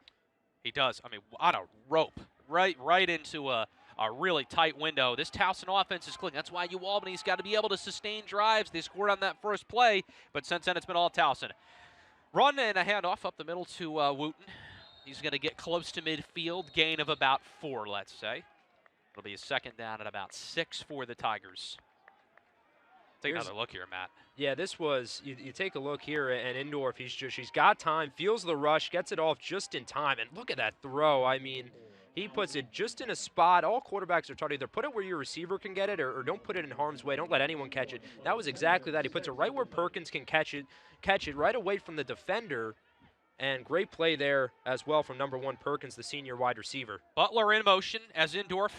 He does. I mean, on a rope, right into a really tight window. This Towson offense is clicking. That's why UAlbany's got to be able to sustain drives. They scored on that first play, but since then it's been all Towson. Run and a handoff up the middle to Wooten. He's going to get close to midfield, gain of about 4, let's say. It'll be a 2nd down at about 6 for the Tigers. Take another look here, Matt. Yeah, this was, you take a look here, and Indorf, he's got time, feels the rush, gets it off just in time, and look at that throw. I mean, he puts it just in a spot. All quarterbacks are taught either put it where your receiver can get it or don't put it in harm's way. Don't let anyone catch it. That was exactly that. He puts it right where Perkins can catch it right away from the defender, and great play there as well from number 1 Perkins, the senior wide receiver. Butler in motion as Indorf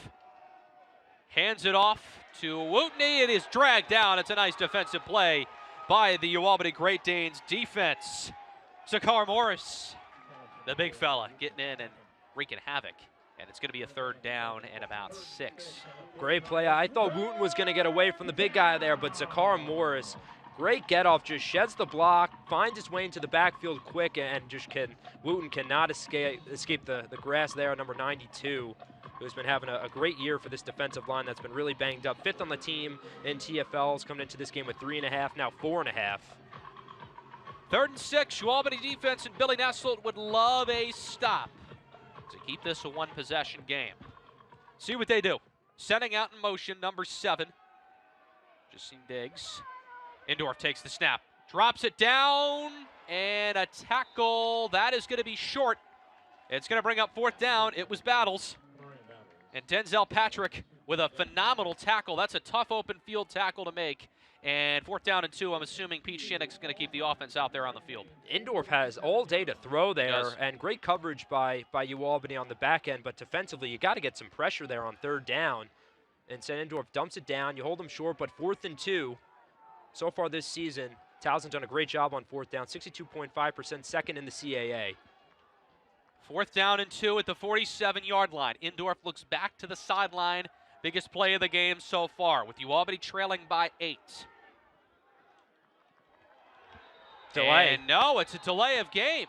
hands it off to Wootney. It is dragged down. It's a nice defensive play by the UAlbany Great Danes defense. Zakar Morris, the big fella, getting in and wreaking havoc. And it's going to be a 3rd down and about 6. Great play. I thought Wooten was going to get away from the big guy there, but Zakar Morris, great get-off, just sheds the block, finds his way into the backfield quick, and Wooten cannot escape the grass there, number 92. Who's been having a great year for this defensive line that's been really banged up. 5th on the team in TFLs, coming into this game with 3.5, now 4.5. 3rd and 6, UAlbany defense and Billy Nestlet would love a stop to keep this a 1-possession game. See what they do. Setting out in motion, number 7. Justine Diggs. Indorf takes the snap, drops it down, and a tackle. That is going to be short. It's going to bring up 4th down. It was Battles. And Denzel Patrick with a phenomenal tackle. That's a tough open field tackle to make. And 4th down and 2, I'm assuming Pete Shinnick's going to keep the offense out there on the field. Indorf has all day to throw there, and great coverage by UAlbany on the back end, but defensively you got to get some pressure there on 3rd down. Instead, Indorf dumps it down. You hold them short, but 4th and 2. So far this season, Towson's done a great job on 4th down, 62.5%, second in the CAA. 4th down and 2 at the 47-yard line. Indorf looks back to the sideline. Biggest play of the game so far, with UAlbany trailing by 8. Delay. And no, it's a delay of game.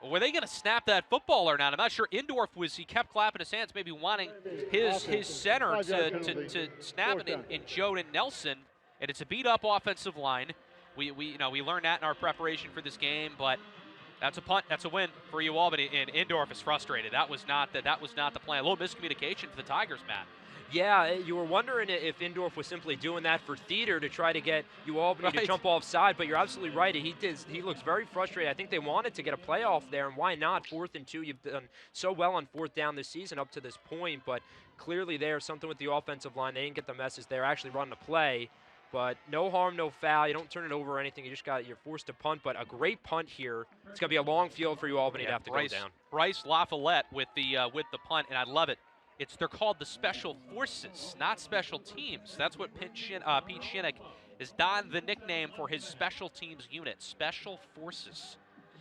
Were they going to snap that football or not? I'm not sure. Indorf he kept clapping his hands, maybe wanting his center to snap it in Joden Nelson. And it's a beat-up offensive line. We learned that in our preparation for this game, but that's a punt. That's a win for UAlbany, and Indorf is frustrated. That was not the plan. A little miscommunication for the Tigers, Matt. Yeah, you were wondering if Indorf was simply doing that for theater to try to get UAlbany to jump offside, but you're absolutely right. He looks very frustrated. I think they wanted to get a playoff there, and why not? 4th and 2. You've done so well on 4th down this season up to this point, but clearly there's something with the offensive line. They didn't get the message. They're actually running a play. But no harm, no foul. You don't turn it over or anything. You're forced to punt. But a great punt here. It's going to be a long field for UAlbany to have to go down. Bryce LaFollette with the punt, and I love it. They're called the Special Forces, not Special Teams. That's what Pete Shinnick is donned the nickname for his special teams unit, Special Forces.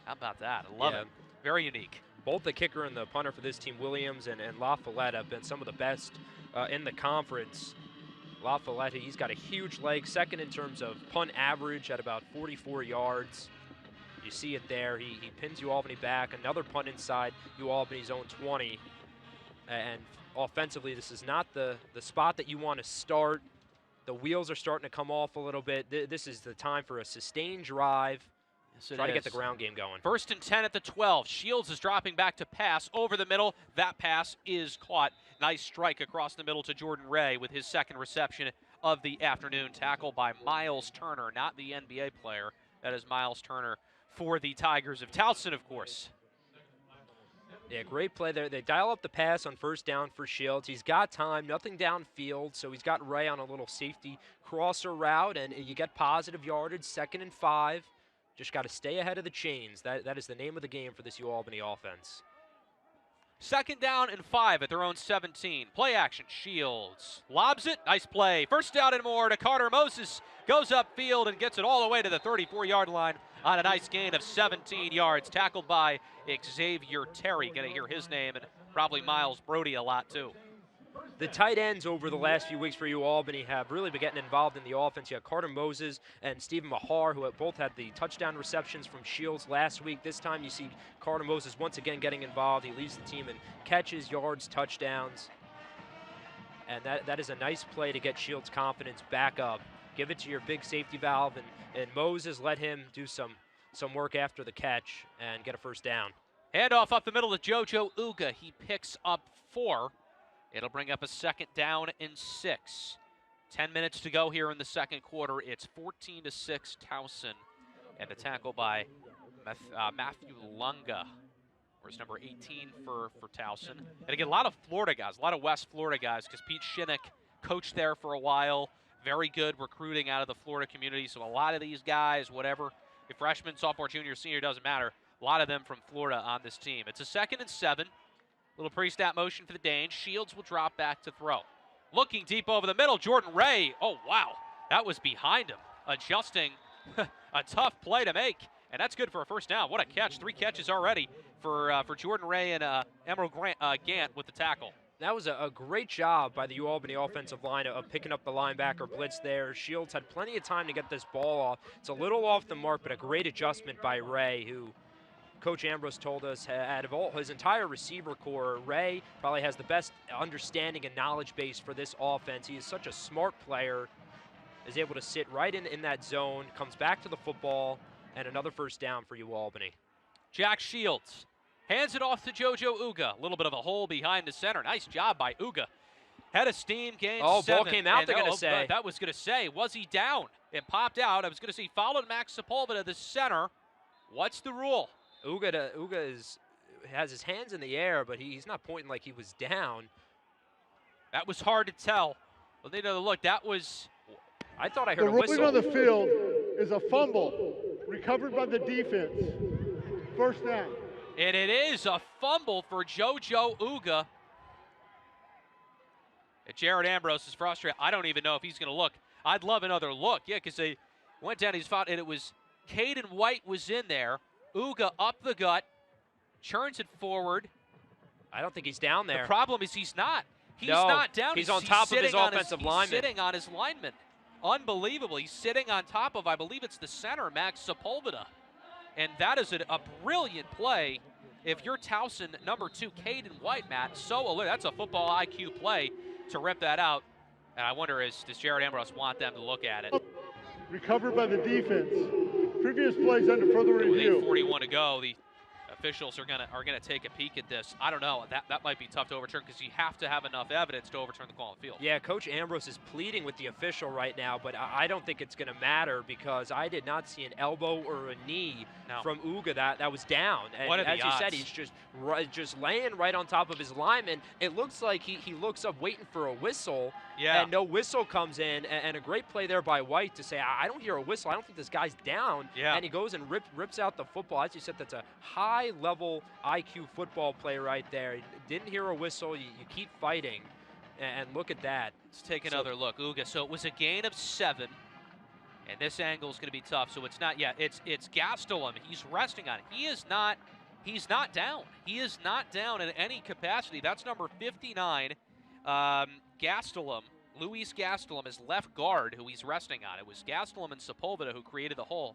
How about that? I love it. Very unique. Both the kicker and the punter for this team, Williams and LaFollette, have been some of the best in the conference. LaFollette, he's got a huge leg, second in terms of punt average at about 44 yards. You see it there. He pins UAlbany back. Another punt inside UAlbany's own 20. And offensively, this is not the spot that you want to start. The wheels are starting to come off a little bit. This is the time for a sustained drive. Try to get the ground game going. 1st and 10 at the 12. Shields is dropping back to pass over the middle. That pass is caught. Nice strike across the middle to Jordan Ray with his 2nd reception of the afternoon. Tackle by Miles Turner, not the NBA player. That is Miles Turner for the Tigers of Towson, of course. Yeah, great play there. They dial up the pass on 1st down for Shields. He's got time, nothing downfield, so he's got Ray on a little safety crosser route, and you get positive yardage, 2nd and 5. Just got to stay ahead of the chains. That is the name of the game for this UAlbany offense. 2nd down and 5 at their own 17. Play action, Shields lobs it. Nice play. 1st down and more to Carter Moses. Goes upfield and gets it all the way to the 34-yard line on a nice gain of 17 yards. Tackled by Xavier Terry. Going to hear his name and probably Miles Brody a lot too. The tight ends over the last few weeks for UAlbany have really been getting involved in the offense. You have Carter Moses and Stephen Mahar, who have both had the touchdown receptions from Shields last week. This time you see Carter Moses once again getting involved. He leads the team in catches, yards, touchdowns. And that is a nice play to get Shields' confidence back up. Give it to your big safety valve, and Moses, let him do some work after the catch and get a 1st down. Handoff up the middle to JoJo Uga. He picks up 4. It'll bring up a 2nd down and 6. 10 minutes to go here in the 2nd quarter. It's 14-6 Towson. And a tackle by Matthew Lunga, where's number 18 for Towson. And again, a lot of Florida guys, a lot of West Florida guys, because Pete Shinnick coached there for a while. Very good recruiting out of the Florida community. So a lot of these guys, whatever, if freshman, sophomore, junior, senior, doesn't matter. A lot of them from Florida on this team. It's a 2nd and 7. Little pre-snap motion for the Danes. Shields will drop back to throw. Looking deep over the middle, Jordan Ray. Oh, wow. That was behind him. Adjusting. A tough play to make. And that's good for a 1st down. What a catch. 3 catches already for Jordan Ray and Emerald Gant with the tackle. That was a great job by the UAlbany offensive line of picking up the linebacker blitz there. Shields had plenty of time to get this ball off. It's a little off the mark, but a great adjustment by Ray, who Coach Ambrose told us out of all his entire receiver core, Ray probably has the best understanding and knowledge base for this offense. He is such a smart player, is able to sit right in that zone, comes back to the football, and another 1st down for UAlbany. Jack Shields hands it off to JoJo Uga. A little bit of a hole behind the center. Nice job by Uga. Head of steam, gained 7. Ball came out, they're going to say. That was going to say, was he down? It popped out. I was going to say, followed Max Sepulveda to the center. What's the rule? Uga has his hands in the air, but he's not pointing like he was down. That was hard to tell. Well, they know, look, that was I thought I The heard a ruling whistle. on the field is a fumble recovered by the defense. First down. And it is a fumble for JoJo Uga. And Jared Ambrose is frustrated. I don't even know if he's going to look. I'd love another look. Yeah, because they went down, he's found, and it was Caden White was in there. Uga up the gut, churns it forward. I don't think he's down there. The problem is he's not. He's No, not down. he's on top of his offensive lineman. He's sitting on his lineman. Unbelievable. He's sitting on top of, I believe it's the center, Max Sepulveda. And that is a brilliant play. If you're Towson, number 2, Caden White, Matt, so alert. That's a football IQ play to rip that out. And I wonder, does Jared Ambrose want them to look at it? Recovered by the defense. Previous plays under further With review. 8:41 to go, the officials are gonna take a peek at this. I don't know. That might be tough to overturn because you have to have enough evidence to overturn the call on the field. Yeah, Coach Ambrose is pleading with the official right now, but I don't think it's going to matter because I did not see an elbow or a knee from Uga that was down. And What are the as you said, odds? he's just laying right on top of his lineman. It looks like he looks up waiting for a whistle, and no whistle comes in, and a great play there by White to say, I don't hear a whistle. I don't think this guy's down. Yeah. And he goes and rips out the football. As you said, that's a high-level IQ football play right there. You didn't hear a whistle. You keep fighting, and look at that. Let's take another look. Uga. So it was a gain of 7, and this angle is going to be tough. So it's not. Yeah, it's Gastelum. He's resting on it. He's not down. He is not down in any capacity. That's number 59. Gastelum, Luis Gastelum, is left guard, who he's resting on. It was Gastelum and Sepulveda who created the hole.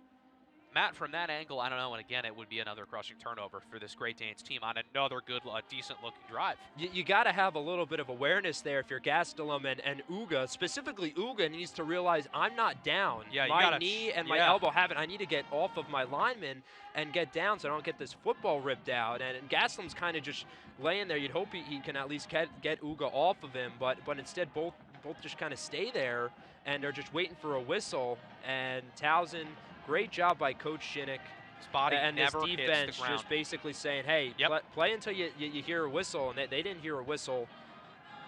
Matt, from that angle, I don't know, and again, it would be another crushing turnover for this Great Danes team on another good, decent-looking drive. You got to have a little bit of awareness there if you're Gastelum and Uga. Specifically, Uga needs to realize I'm not down. Yeah, my knee and my elbow haven't. I need to get off of my lineman and get down so I don't get this football ripped out. And Gastelum's kind of just laying there. You'd hope he can at least get Uga off of him, but instead both just kind of stay there, and they're just waiting for a whistle. And Towson, great job by Coach Shinnick. His body and never this hits defense the ground. just basically saying, hey, play until you hear a whistle, and they didn't hear a whistle.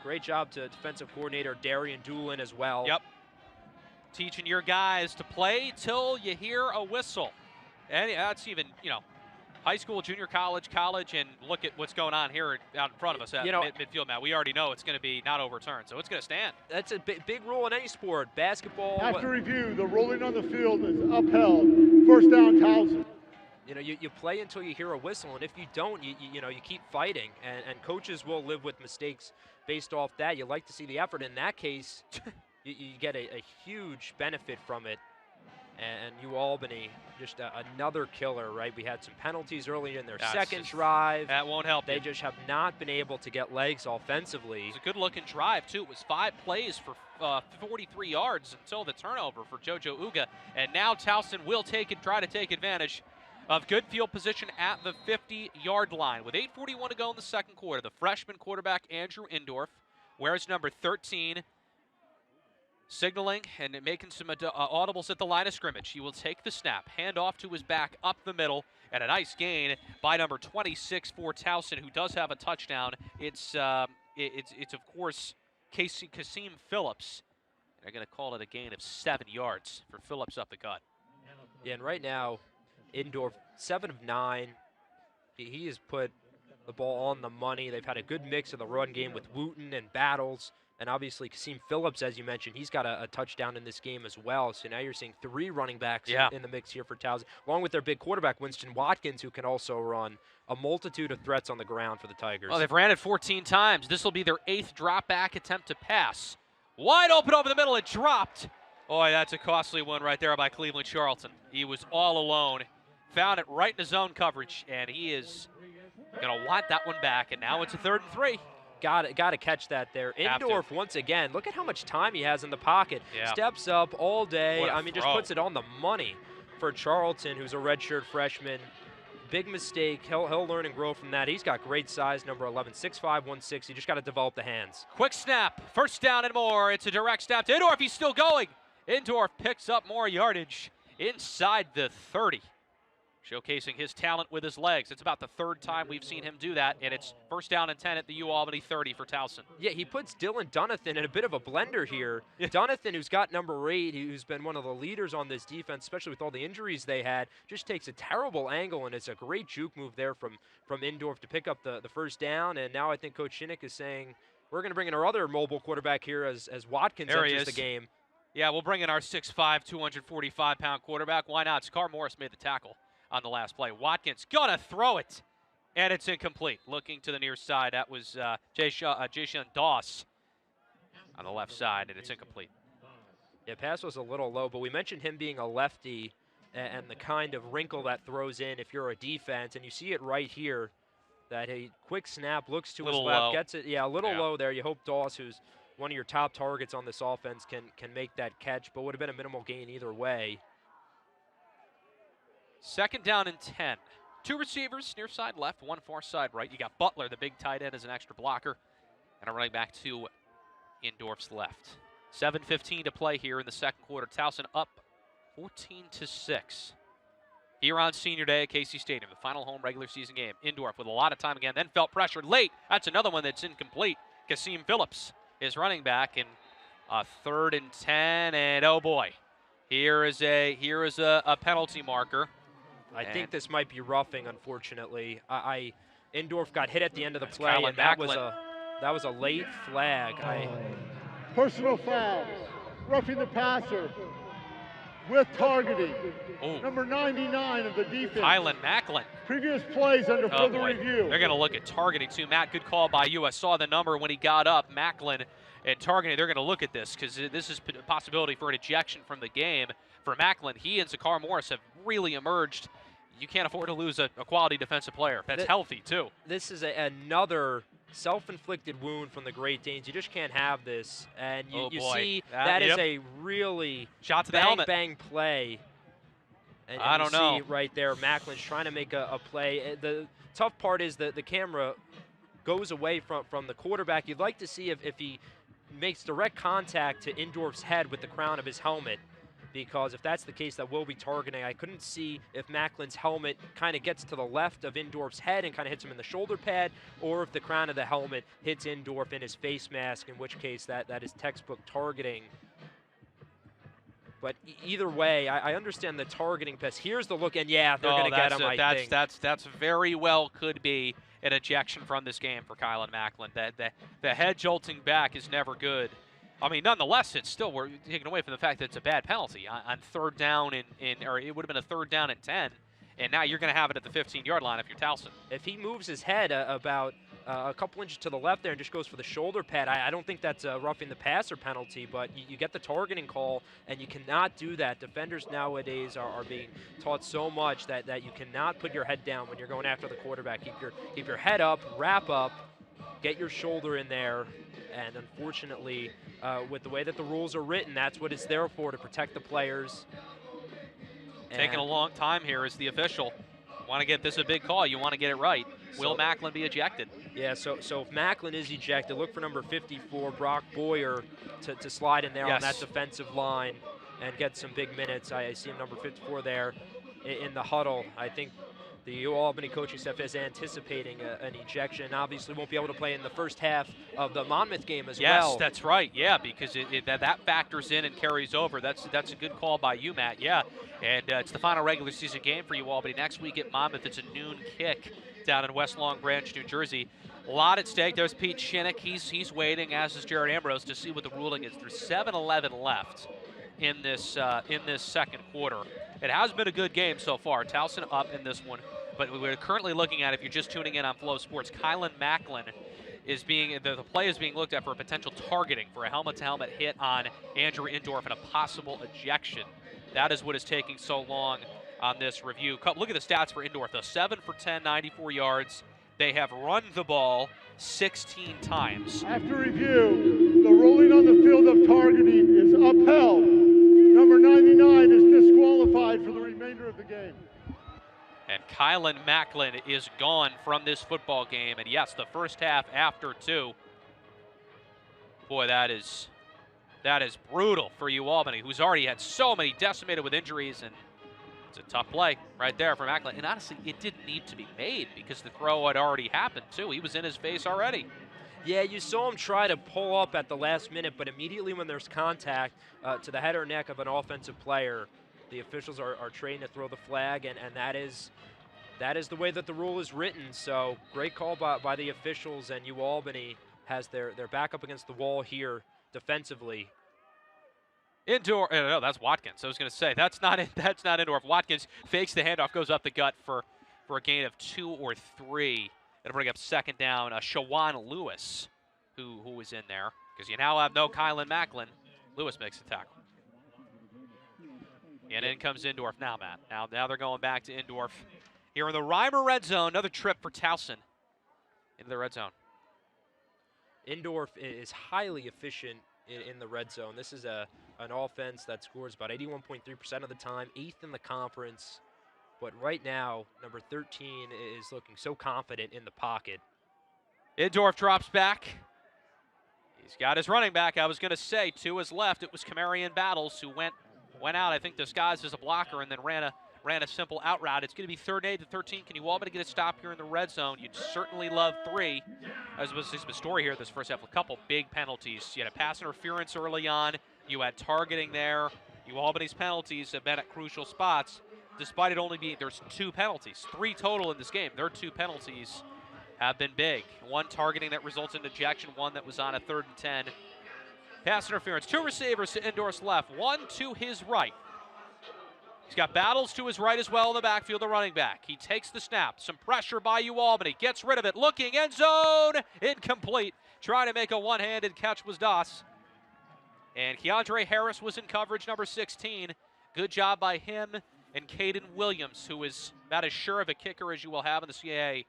Great job to defensive coordinator Darian Doolin as well. Yep. Teaching your guys to play till you hear a whistle. And that's even, high school, junior college, and look at what's going on here out in front of us at midfield, Matt. We already know it's going to be not overturned, so it's going to stand. That's a big rule in any sport. Basketball. After review, the ruling on the field is upheld. First down, Towson. You play until you hear a whistle, and if you don't, you keep fighting. And coaches will live with mistakes based off that. You like to see the effort. In that case, you get a huge benefit from it. And UAlbany, just another killer, right? We had some penalties early in their second drive. That won't help. They just have not been able to get legs offensively. It's a good-looking drive, too. It was 5 plays for 43 yards until the turnover for JoJo Uga. And now Towson will try to take advantage of good field position at the 50-yard line. With 8:41 to go in the second quarter, the freshman quarterback, Andrew Indorf, wears number 13, signaling and making some audibles at the line of scrimmage. He will take the snap, hand off to his back up the middle, and a nice gain by number 26 for Towson, who does have a touchdown. It's of course Kasim Phillips. They're going to call it a gain of 7 yards for Phillips up the gut. Yeah, and right now, Indorf 7 of 9. He has put the ball on the money. They've had a good mix of the run game with Wooten and Battles. And obviously, Kasim Phillips, as you mentioned, he's got a touchdown in this game as well. So now you're seeing 3 running backs in the mix here for Towson, along with their big quarterback, Winston Watkins, who can also run a multitude of threats on the ground for the Tigers. Well, they've ran it 14 times. This will be their 8th drop-back attempt to pass. Wide open over the middle, it dropped. Boy, that's a costly one right there by Cleveland Charlton. He was all alone, found it right in his zone coverage, and he is going to want that one back, and now it's a 3rd and 3. Got to catch that there. Indorf, once again, look at how much time he has in the pocket. Yeah. Steps up all day. I mean, just throw. puts it on the money for Charlton, who's a redshirt freshman. Big mistake. He'll learn and grow from that. He's got great size, number 11, 6'5", 160. Just got to develop the hands. Quick snap, first down and more. It's a direct snap to Indorf. He's still going. Indorf picks up more yardage inside the 30. showcasing his talent with his legs. It's about the third time we've seen him do that, and it's first down and 10 at the UAlbany 30 for Towson. Yeah, he puts Dylan Dunathan in a bit of a blender here. Yeah. Dunathan, who's got number 8, who's been one of the leaders on this defense, especially with all the injuries they had, just takes a terrible angle, and it's a great juke move there from Indorf to pick up the first down. And now I think Coach Shinnick is saying, we're going to bring in our other mobile quarterback here as Watkins enters the game. Yeah, we'll bring in our 6'5", 245-pound quarterback. Why not? Sakar Morris made the tackle on the last play. Watkins gonna throw it, and it's incomplete. Looking to the near side, that was Jason Doss on the left side, and it's incomplete. Yeah, pass was a little low, but we mentioned him being a lefty and the kind of wrinkle that throws in if you're a defense, and you see it right here, that a quick snap looks to his left, gets it, a little low there. You hope Doss, who's one of your top targets on this offense, can make that catch, but would have been a minimal gain either way. Second down and 10. 2 receivers, near side left, 1 far side right. You got Butler, the big tight end, as an extra blocker, and a running back to Indorf's left. 7:15 to play here in the second quarter. Towson up 14-6. Here on Senior Day at Casey Stadium, the final home regular season game. Indorf with a lot of time again, then felt pressured late. That's another one that's incomplete. Kasim Phillips is running back in 3rd and 10, and oh boy, here is a penalty marker. I think this might be roughing, unfortunately. Indorf got hit at the end of the play, and that was a late flag. Personal fouls, roughing the passer with targeting. Ooh. Number 99 of the defense. Kylan Macklin. Previous plays under further review. They're going to look at targeting too. Matt, good call by you. I saw the number when he got up, Macklin, and targeting. They're going to look at this because this is a possibility for an ejection from the game for Macklin. He and Sakar Morris have really emerged. You can't afford to lose a quality defensive player. That's healthy, too. This is another self-inflicted wound from the Great Danes. You just can't have this. And you see that is a really shot to the helmet. Bang play. And I don't know. See right there, Macklin's trying to make a play. The tough part is that the camera goes away from the quarterback. You'd like to see if he makes direct contact to Indorf's head with the crown of his helmet, because if that's the case, that will be targeting. I couldn't see if Macklin's helmet kind of gets to the left of Indorf's head and kind of hits him in the shoulder pad, or if the crown of the helmet hits Indorf in his face mask, in which case that is textbook targeting. But either way, I understand the targeting pass. Here's the look, and they're going to get him, I think. That's very well could be an ejection from this game for Kylan Macklin. The head jolting back is never good. I mean, nonetheless, it's still, we're taken away from the fact that it's a bad penalty on 3rd down or it would have been a 3rd down and 10, and now you're going to have it at the 15-yard line if you're Towson. If he moves his head about a couple inches to the left there and just goes for the shoulder pad, I don't think that's a roughing the passer penalty, but you get the targeting call, and you cannot do that. Defenders nowadays are being taught so much that you cannot put your head down when you're going after the quarterback. Keep your head up, wrap up, get your shoulder in there, and unfortunately, with the way that the rules are written, that's what it's there for, to protect the players. Taking a long time here as the official. Want to get this a big call. You want to get it right. Will Macklin be ejected? Yeah, so if Macklin is ejected, look for number 54, Brock Boyer, to slide in there on that defensive line and get some big minutes. I see him, number 54 there in the huddle. I think the UAlbany coaching staff is anticipating an ejection. Obviously won't be able to play in the first half of the Monmouth game as well. Yes, that's right. Yeah, because that factors in and carries over. That's a good call by you, Matt. Yeah, and it's the final regular season game for UAlbany. Next week at Monmouth, it's a noon kick down in West Long Branch, New Jersey. A lot at stake. There's Pete Shinnick. He's waiting, as is Jared Ambrose, to see what the ruling is. There's 7:11 left in this second quarter. It has been a good game so far. Towson up in this one. But we're currently looking at, if you're just tuning in on Flow Sports, Kylan Macklin is the play is being looked at for a potential targeting for a helmet-to-helmet hit on Andrew Indorf and a possible ejection. That is what is taking so long on this review. Look at the stats for Indorf, though. 7 for 10, 94 yards. They have run the ball 16 times. After review, the ruling on the field of targeting is upheld. Number 99 is disqualified for the remainder of the game. And Kylan Macklin is gone from this football game. And yes, the first half after 2. Boy, that is brutal for UAlbany, who's already had so many decimated with injuries, and It's a tough play right there from Macklin. And honestly, it didn't need to be made because the throw had already happened, too. He was in his face already. Yeah, you saw him try to pull up at the last minute, but immediately when there's contact to the head or neck of an offensive player, the officials are trained to throw the flag, and that is the way that the rule is written. So great call by the officials, and UAlbany has their back up against the wall here defensively. Indoor, no, that's Watkins. I was going to say, that's not Indoor. If Watkins fakes the handoff, goes up the gut for a gain of 2 or 3. It'll bring up second down. Shawan Lewis, who was in there, because you now have no Kylan Macklin. Lewis makes the tackle. And in comes Indorf now, Matt. Now they're going back to Indorf. Here in the Reimer red zone, another trip for Towson into the red zone. Indorf is highly efficient in the red zone. This is an offense that scores about 81.3% of the time, 8th in the conference. But right now, number 13 is looking so confident in the pocket. Indorf drops back. He's got his running back. I was going to say, to his left, it was Camarian Battles who went out, I think, disguised as a blocker and then ran a simple out route. It's going to be 3rd and 8 to 13. Can UAlbany get a stop here in the red zone? You'd certainly love 3. As was the story here this first half, a couple big penalties. You had a pass interference early on. You had targeting there. UAlbany's penalties have been at crucial spots, despite it only being, there's 2 penalties. 3 total in this game. Their 2 penalties have been big. 1 targeting that results in ejection, 1 that was on a 3rd and 10. Pass interference. 2 receivers to Indorf's left, 1 to his right. He's got Battles to his right as well in the backfield, the running back. He takes the snap. Some pressure by UAlbany. Gets rid of it. Looking, end zone. Incomplete. Trying to make a one-handed catch was Doss. And Keandre Harris was in coverage, number 16. Good job by him and Caden Williams, who is about as sure of a kicker as you will have in the CAA.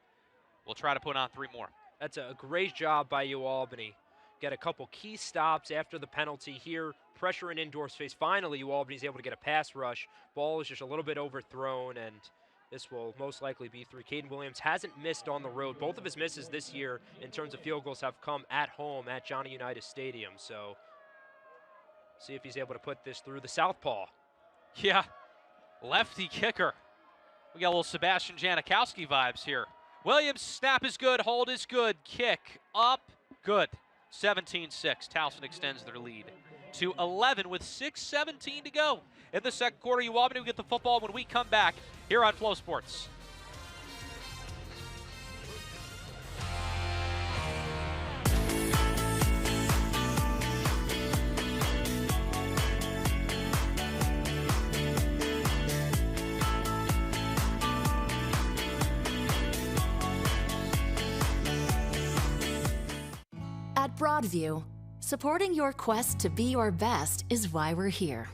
We'll try to put on 3 more. That's a great job by UAlbany. Get a couple key stops after the penalty here. Pressure in Indorf's face. Finally, UAlbany's able to get a pass rush. Ball is just a little bit overthrown, and this will most likely be 3. Caden Williams hasn't missed on the road. Both of his misses this year in terms of field goals have come at home at Johnny Unitas Stadium. So see if he's able to put this through the southpaw. Yeah, lefty kicker. We got a little Sebastian Janikowski vibes here. Williams, snap is good, hold is good, kick up, good. 17-6, Towson extends their lead to 11 with 6:17 to go. In the second quarter, UAlbany will get the football when we come back here on Flow Sports. At Broadview, supporting your quest to be your best is why we're here.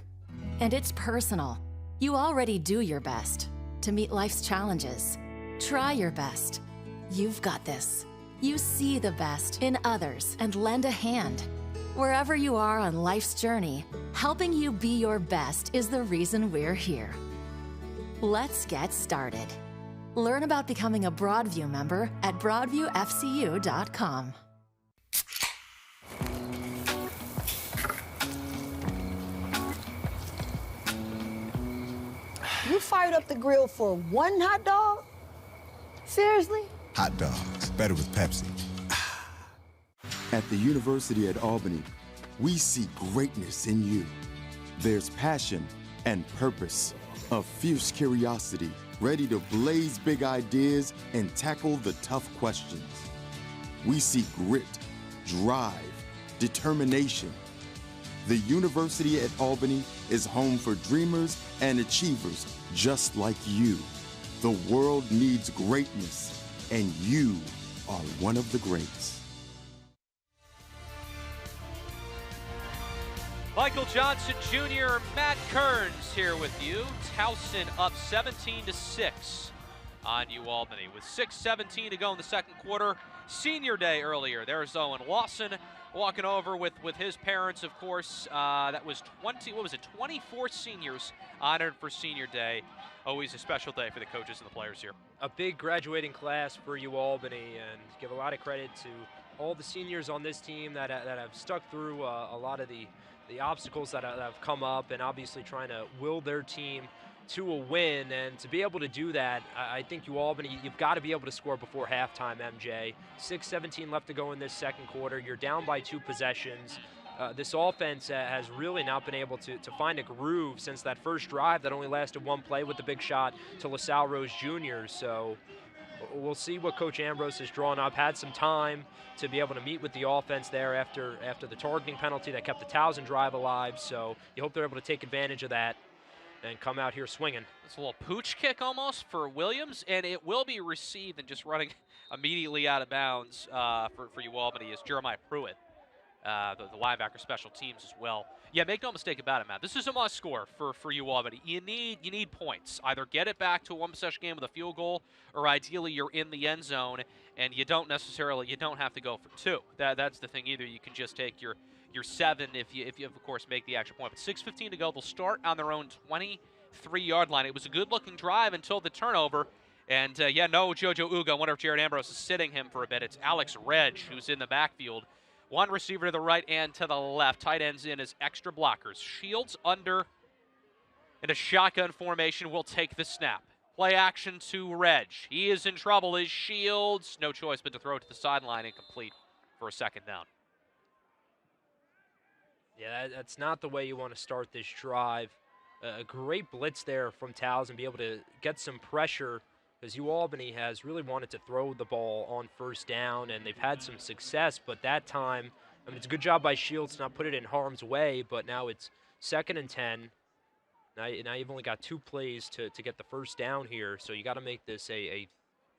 And it's personal. You already do your best to meet life's challenges. Try your best. You've got this. You see the best in others and lend a hand. Wherever you are on life's journey, helping you be your best is the reason we're here. Let's get started. Learn about becoming a Broadview member at broadviewfcu.com. You fired up the grill for 1 hot dog? Seriously? Hot dogs, better with Pepsi. At the University at Albany, we see greatness in you. There's passion and purpose, a fierce curiosity, ready to blaze big ideas and tackle the tough questions. We see grit, drive, determination. The University at Albany is home for dreamers and achievers just like you. The world needs greatness, and you are one of the greats. Michael Johnson Jr., Matt Kearns here with you. Towson up 17-6 on UAlbany with 6:17 to go in the second quarter. Senior day earlier. There's Owen Lawson walking over with his parents, of course. That was 24 seniors honored for senior day. Always a special day for the coaches and the players here. A big graduating class for UAlbany, and give a lot of credit to all the seniors on this team that have stuck through a lot of the obstacles that have come up, and obviously trying to will their team to a win, and to be able to do that, I think UAlbany, you've got to be able to score before halftime, MJ. 6:17 left to go in this second quarter. You're down by 2 possessions. This offense has really not been able to find a groove since that first drive that only lasted 1 play with the big shot to LaSalle Rose Jr. So we'll see what Coach Ambrose has drawn up. Had some time to be able to meet with the offense there after the targeting penalty that kept the Towson drive alive. So you hope they're able to take advantage of that and come out here swinging. It's a little pooch kick almost for Williams, and it will be received and just running immediately out of bounds for UAlbany is Jeremiah Pruitt, the linebacker special teams as well. Yeah, make no mistake about it, Matt. This is a must score for UAlbany. You need points. Either get it back to a 1-possession game with a field goal, or ideally you're in the end zone and you don't have to go for 2. That's the thing either. You can just take your 7 if you of course make the extra point. But 6:15 to go. They'll start on their own 23-yard line. It was a good-looking drive until the turnover. And no Jojo Uga. I wonder if Jared Ambrose is sitting him for a bit. It's Alex Reg who's in the backfield. 1 receiver to the right and to the left. Tight ends in as extra blockers. Shields under in a shotgun formation will take the snap. Play action to Reg. He is in trouble. Is Shields. No choice but to throw it to the sideline, incomplete for a second down. Yeah, that's not the way you want to start this drive. A great blitz there from Towson, be able to get some pressure, because UAlbany has really wanted to throw the ball on first down, and they've had some success, but that time, I mean, it's a good job by Shields to not put it in harm's way, but now it's 2nd and 10. Now you've only got 2 plays to get the first down here, so you got to make this a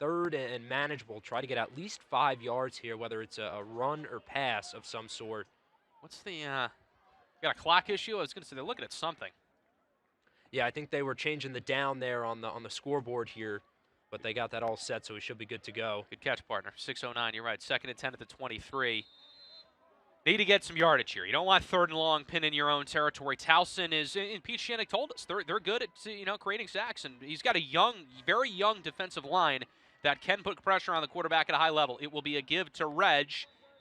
3rd and manageable. Try to get at least 5 yards here, whether it's a run or pass of some sort. What's the got a clock issue? I was going to say they're looking at something. Yeah, I think they were changing the down there on the scoreboard here, but they got that all set, so we should be good to go. Good catch, partner. 6:09, you're right. 2nd and 10 at the 23. Need to get some yardage here. You don't want 3rd and long, pin in your own territory. Towson is, and Pete Shannick told us, they're good at creating sacks, and he's got a very young defensive line that can put pressure on the quarterback at a high level. It will be a give to Reg,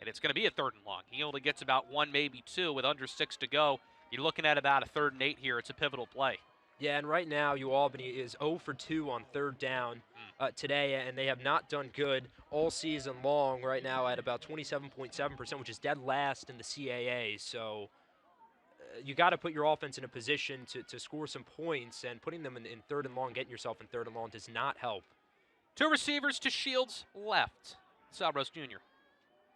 and it's going to be a 3rd and long. He only gets about 1, maybe 2 with under 6 to go. You're looking at about a 3rd and 8 here. It's a pivotal play. Yeah, and right now UAlbany is 0 for 2 on 3rd down today, and they have not done good all season long. Right now at about 27.7%, which is dead last in the CAA. So you got to put your offense in a position to score some points, and putting them in 3rd and long, getting yourself in 3rd and long does not help. 2 receivers to Shields left. Sabros Jr.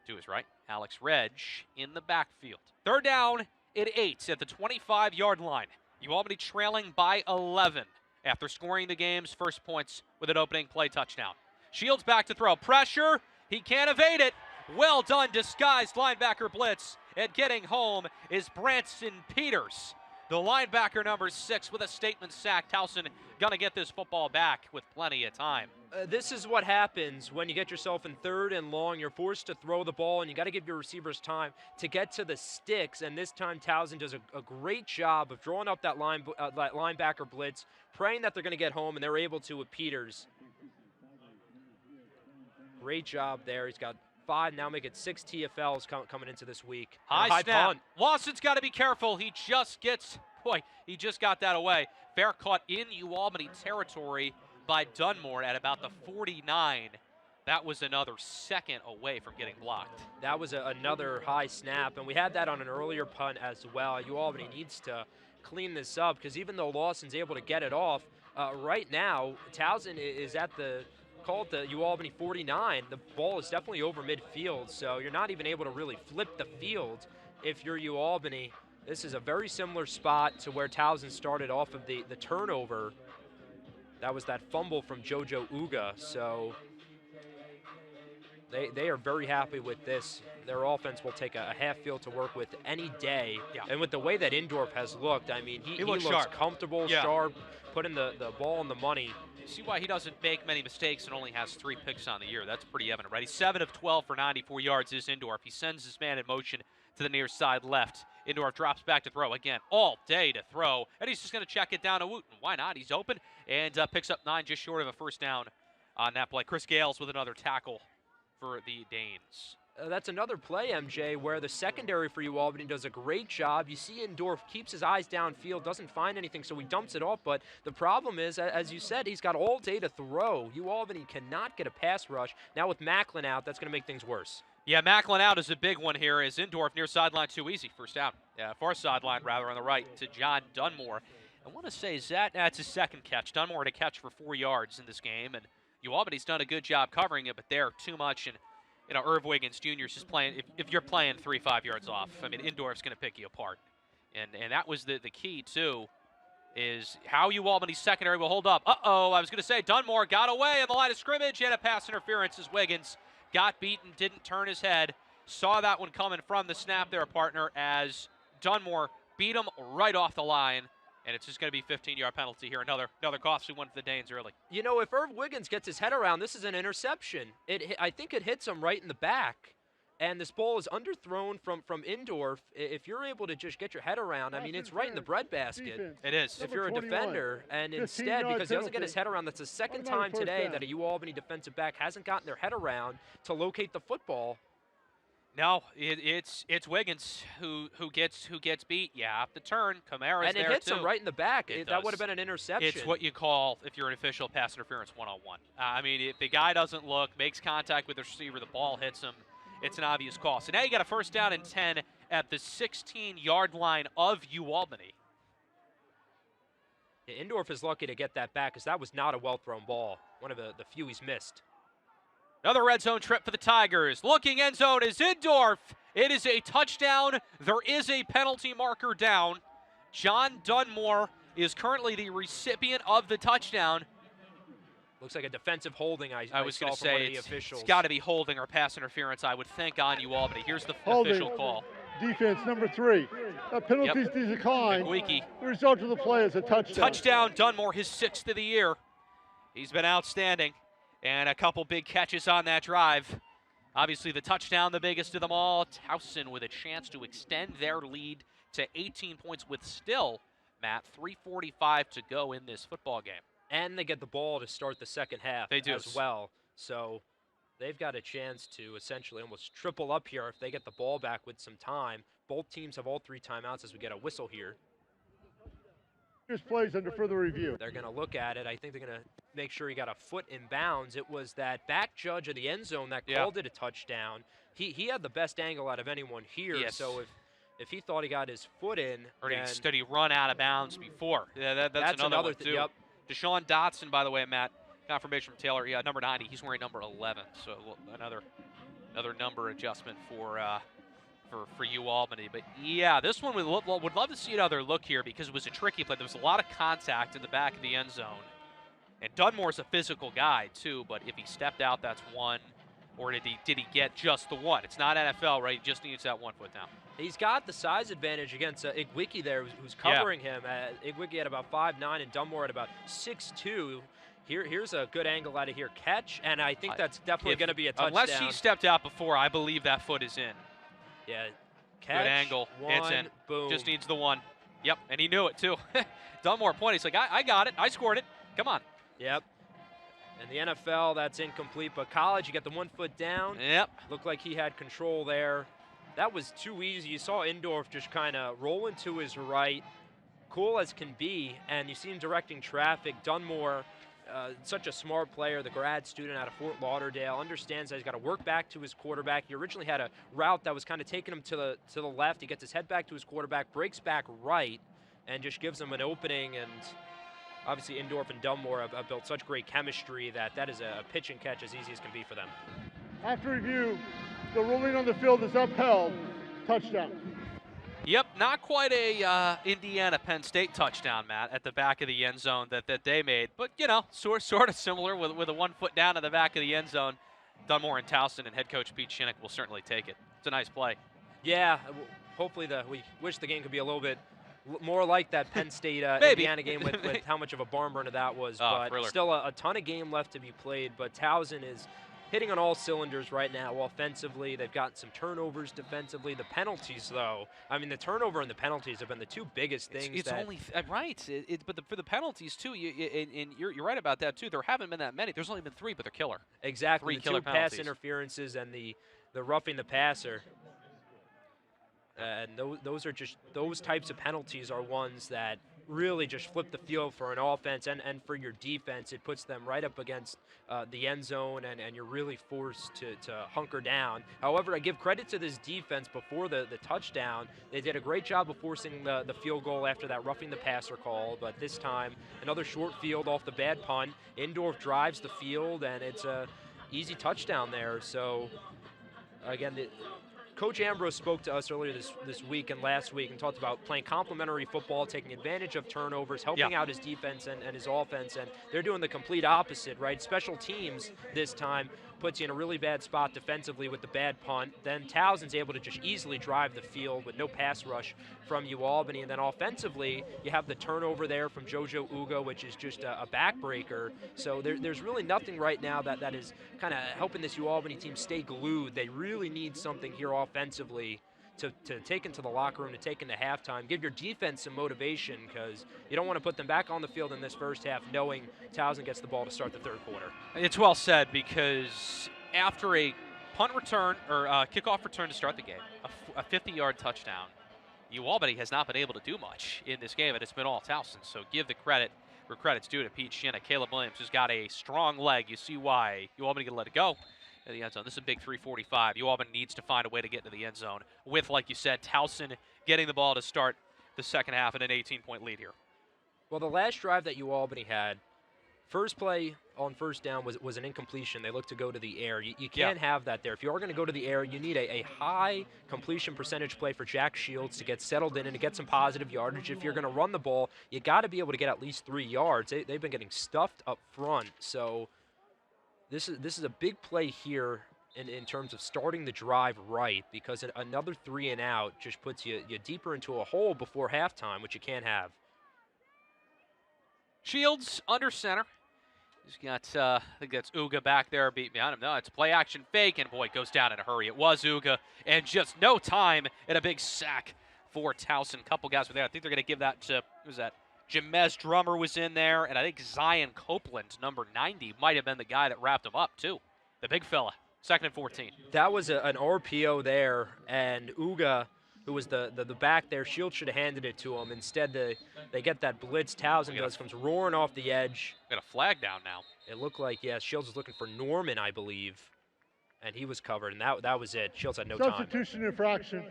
to his right. Alex Reg in the backfield. 3rd down at 8 at the 25-yard line. UAlbany trailing by 11 after scoring the game's first points with an opening play touchdown. Shields back to throw. Pressure. He can't evade it. Well done, disguised linebacker blitz. And getting home is Branson Peters, the linebacker number 6 with a statement sack. Towson going to get this football back with plenty of time. This is what happens when you get yourself in 3rd and long. You're forced to throw the ball, and you got to give your receivers time to get to the sticks. And this time, Towson does a great job of drawing up that linebacker blitz, praying that they're going to get home, and they're able to with Peters. Great job there. He's got 5, now make it 6 TFLs coming into this week. High snap. Punt. Lawson's got to be careful. He just got that away. Fair caught in UAlbany territory by Dunmore at about the 49. That was another second away from getting blocked. That was another high snap, and we had that on an earlier punt as well. UAlbany needs to clean this up, because even though Lawson's able to get it off, right now Towson is at the UAlbany 49. The ball is definitely over midfield, so you're not even able to really flip the field if you're UAlbany. This is a very similar spot to where Towson started off of the turnover. That was that fumble from Jojo Uga, so they are very happy with this. Their offense will take a half field to work with any day. Yeah. And with the way that Indorf has looked, I mean, he looks sharp. comfortable, Yeah. sharp, putting the ball on the money. You see why he doesn't make many mistakes and only has 3 picks on the year. That's pretty evident, right? He's 7 of 12 for 94 yards is Indorf. He sends his man in motion to the near side left. Indorf drops back to throw again, all day to throw, and he's just going to check it down to Wooten. Why not? He's open and picks up 9, just short of a first down on that play. Chris Gales with another tackle for the Danes. that's another play, MJ, where the secondary for UAlbany does a great job. You see Indorf keeps his eyes downfield, doesn't find anything, so he dumps it off. But the problem is, as you said, he's got all day to throw. UAlbany cannot get a pass rush. Now with Macklin out, that's going to make things worse. Yeah, Macklin out is a big one here. Is Indorf near sideline too easy? First down. Yeah, far sideline rather on the right to John Dunmore. I want to say that's his second catch. Dunmore had a catch for 4 yards in this game, and UAlbany's done a good job covering it, but they're too much. And Irv Wiggins Jr. is just playing. If you're playing 3-5 yards off, I mean, Indorf's going to pick you apart. And that was the key, too, is how UAlbany's secondary will hold up. Uh-oh, I was going to say Dunmore got away in the line of scrimmage, and a pass interference as Wiggins got beaten, didn't turn his head. Saw that one coming from the snap there, partner, as Dunmore beat him right off the line. And it's just going to be a 15-yard penalty here. Another costly one for the Danes early. You know, if Irv Wiggins gets his head around, this is an interception. I think it hits him right in the back. And this ball is underthrown from Indorf. If you're able to just get your head around, I mean, it's right in the breadbasket. Defense. It is. If you're a defender, and instead, because he doesn't get his head around, that's the second time today that a UAlbany defensive back hasn't gotten their head around to locate the football. No, it's Wiggins who gets beat. You have to turn. Kamara's and it there hits too. him right in the back. That would have does. been an interception. It's what you call, if you're an official, pass interference 101. I mean, if the guy doesn't look, makes contact with the receiver, the ball hits him, it's an obvious call. So now you got a first down and 10 at the 16-yard line of UAlbany. Yeah, Indorf is lucky to get that back because that was not a well-thrown ball. One of the few he's missed. Another red zone trip for the Tigers. Looking end zone is Indorf. It is a touchdown. There is a penalty marker down. John Dunmore is currently the recipient of the touchdown. Looks like a defensive holding. I was saw going to from one say of the officials. It's got to be holding or pass interference, I would think, on UAlbany. Here's the Holding. official call. Defense number 3. Penalties declined. McWeeky. The result of the play is a touchdown. Touchdown, Dunmore, his 6th of the year. He's been outstanding. And a couple big catches on that drive. Obviously, the touchdown, the biggest of them all. Towson with a chance to extend their lead to 18 points with still, Matt, 3:45 to go in this football game. And they get the ball to start the second half as well. So they've got a chance to essentially almost triple up here if they get the ball back with some time. Both teams have all 3 timeouts as we get a whistle here. This plays under further review. They're going to look at it. I think they're going to make sure he got a foot in bounds. It was that back judge of the end zone that called it a touchdown. He had the best angle out of anyone here. Yes. So if he thought he got his foot in, or did he run out of bounds before? Yeah, that's another one, too. Yep. Deshaun Dotson, by the way, Matt, confirmation from Taylor. Yeah, number 90. He's wearing number 11. So another number adjustment for UAlbany. But yeah, this one would love to see another look here because it was a tricky play. There was a lot of contact in the back of the end zone. And Dunmore's a physical guy too, but if he stepped out, that's one. Or did he get just the one? It's not NFL, right? He just needs that 1 foot down. He's got the size advantage against Igwiki there, who's covering him. Igwiki at about 5'9", and Dunmore at about 6'2". Here's a good angle out of here. Catch, and I think that's definitely going to be a touchdown. Unless he stepped out before, I believe that foot is in. Yeah, catch, good angle. It's in. Boom. Just needs the one. Yep, and he knew it too. Dunmore pointed. He's like, I got it. I scored it. Come on. Yep. And the NFL, that's incomplete. But college, you get the 1 foot down. Yep. Looked like he had control there. That was too easy. You saw Indorf just kind of rolling to his right, cool as can be, and you see him directing traffic. Dunmore, such a smart player, the grad student out of Fort Lauderdale, understands that he's got to work back to his quarterback. He originally had a route that was kind of taking him to the left. He gets his head back to his quarterback, breaks back right, and just gives him an opening. And obviously Indorf and Dunmore have built such great chemistry that is a pitch and catch as easy as can be for them. After review, the ruling on the field is upheld. Touchdown. Yep, not quite a Indiana-Penn State touchdown, Matt, at the back of the end zone that they made. But, you know, sort of similar with a 1 foot down at the back of the end zone. Dunmore and Towson and head coach Pete Shinnick will certainly take it. It's a nice play. Yeah, hopefully we wish the game could be a little bit more like that Penn State Indiana game with how much of a barn burner that was. But thriller. Still a ton of game left to be played. But Towson is hitting on all cylinders right now offensively. They've gotten some turnovers defensively. The penalties, though, I mean, the turnover and the penalties have been the 2 biggest things. It's only right. But for the penalties, too, and you're right about that, too. There haven't been that many. There's only been 3, but they're killer. Exactly. 3 killer the 2 pass penalties. interferences and the the roughing the passer. And those are just, those types of penalties are ones that really just flip the field for an offense and for your defense. It puts them right up against the end zone, and you're really forced to hunker down. However, I give credit to this defense before the touchdown. They did a great job of forcing the field goal after that roughing the passer call, but this time another short field off the bad punt. Indorf drives the field, and it's a easy touchdown there. So again, Coach Ambrose spoke to us earlier this week and last week and talked about playing complementary football, taking advantage of turnovers, helping out his defense and his offense, and they're doing the complete opposite, right? Special teams this time puts you in a really bad spot defensively with the bad punt. Then Towson's able to just easily drive the field with no pass rush from UAlbany. And then offensively, you have the turnover there from Jojo Uga, which is just a backbreaker. So there's really nothing right now that is kind of helping this UAlbany team stay glued. They really need something here offensively to take into the locker room, to take into halftime, give your defense some motivation, because you don't want to put them back on the field in this first half knowing Towson gets the ball to start the third quarter. It's well said, because after a punt return or kickoff return to start the game, a 50-yard touchdown, UAlbany has not been able to do much in this game, and it's been all Towson. So give the credit where credit's due to Pete Shinnick. Caleb Williams has got a strong leg. You see why UAlbany can let it go in the end zone. This is a big 345. UAlbany needs to find a way to get into the end zone with, like you said, Towson getting the ball to start the second half and an 18-point lead here. Well, the last drive that UAlbany had, first play on first down was an incompletion. They looked to go to the air. You can't have that there. If you are going to go to the air, you need a high completion percentage play for Jack Shields to get settled in and to get some positive yardage. If you're going to run the ball, you got to be able to get at least 3 yards. They've been getting stuffed up front. So this is a big play here in terms of starting the drive right, because another 3 and out just puts you deeper into a hole before halftime, which you can't have. Shields under center. He's got, I think that's Uga back there beating behind him. No, it's a play action fake, and boy, it goes down in a hurry. It was Uga, and just no time, and a big sack for Towson. Couple guys were there. I think they're going to give that to, who was that? Jamez Drummer was in there, and I think Zion Copeland, number 90, might have been the guy that wrapped him up, too. The big fella. 2nd and 14. That was an RPO there, and Uga, who was the back there, Shields should have handed it to him. Instead, they get that blitz. Towson comes roaring off the edge. Got a flag down now. It looked like, yeah, Shields was looking for Norman, I believe, and he was covered, and that was it. Shields had no time. Substitution infraction.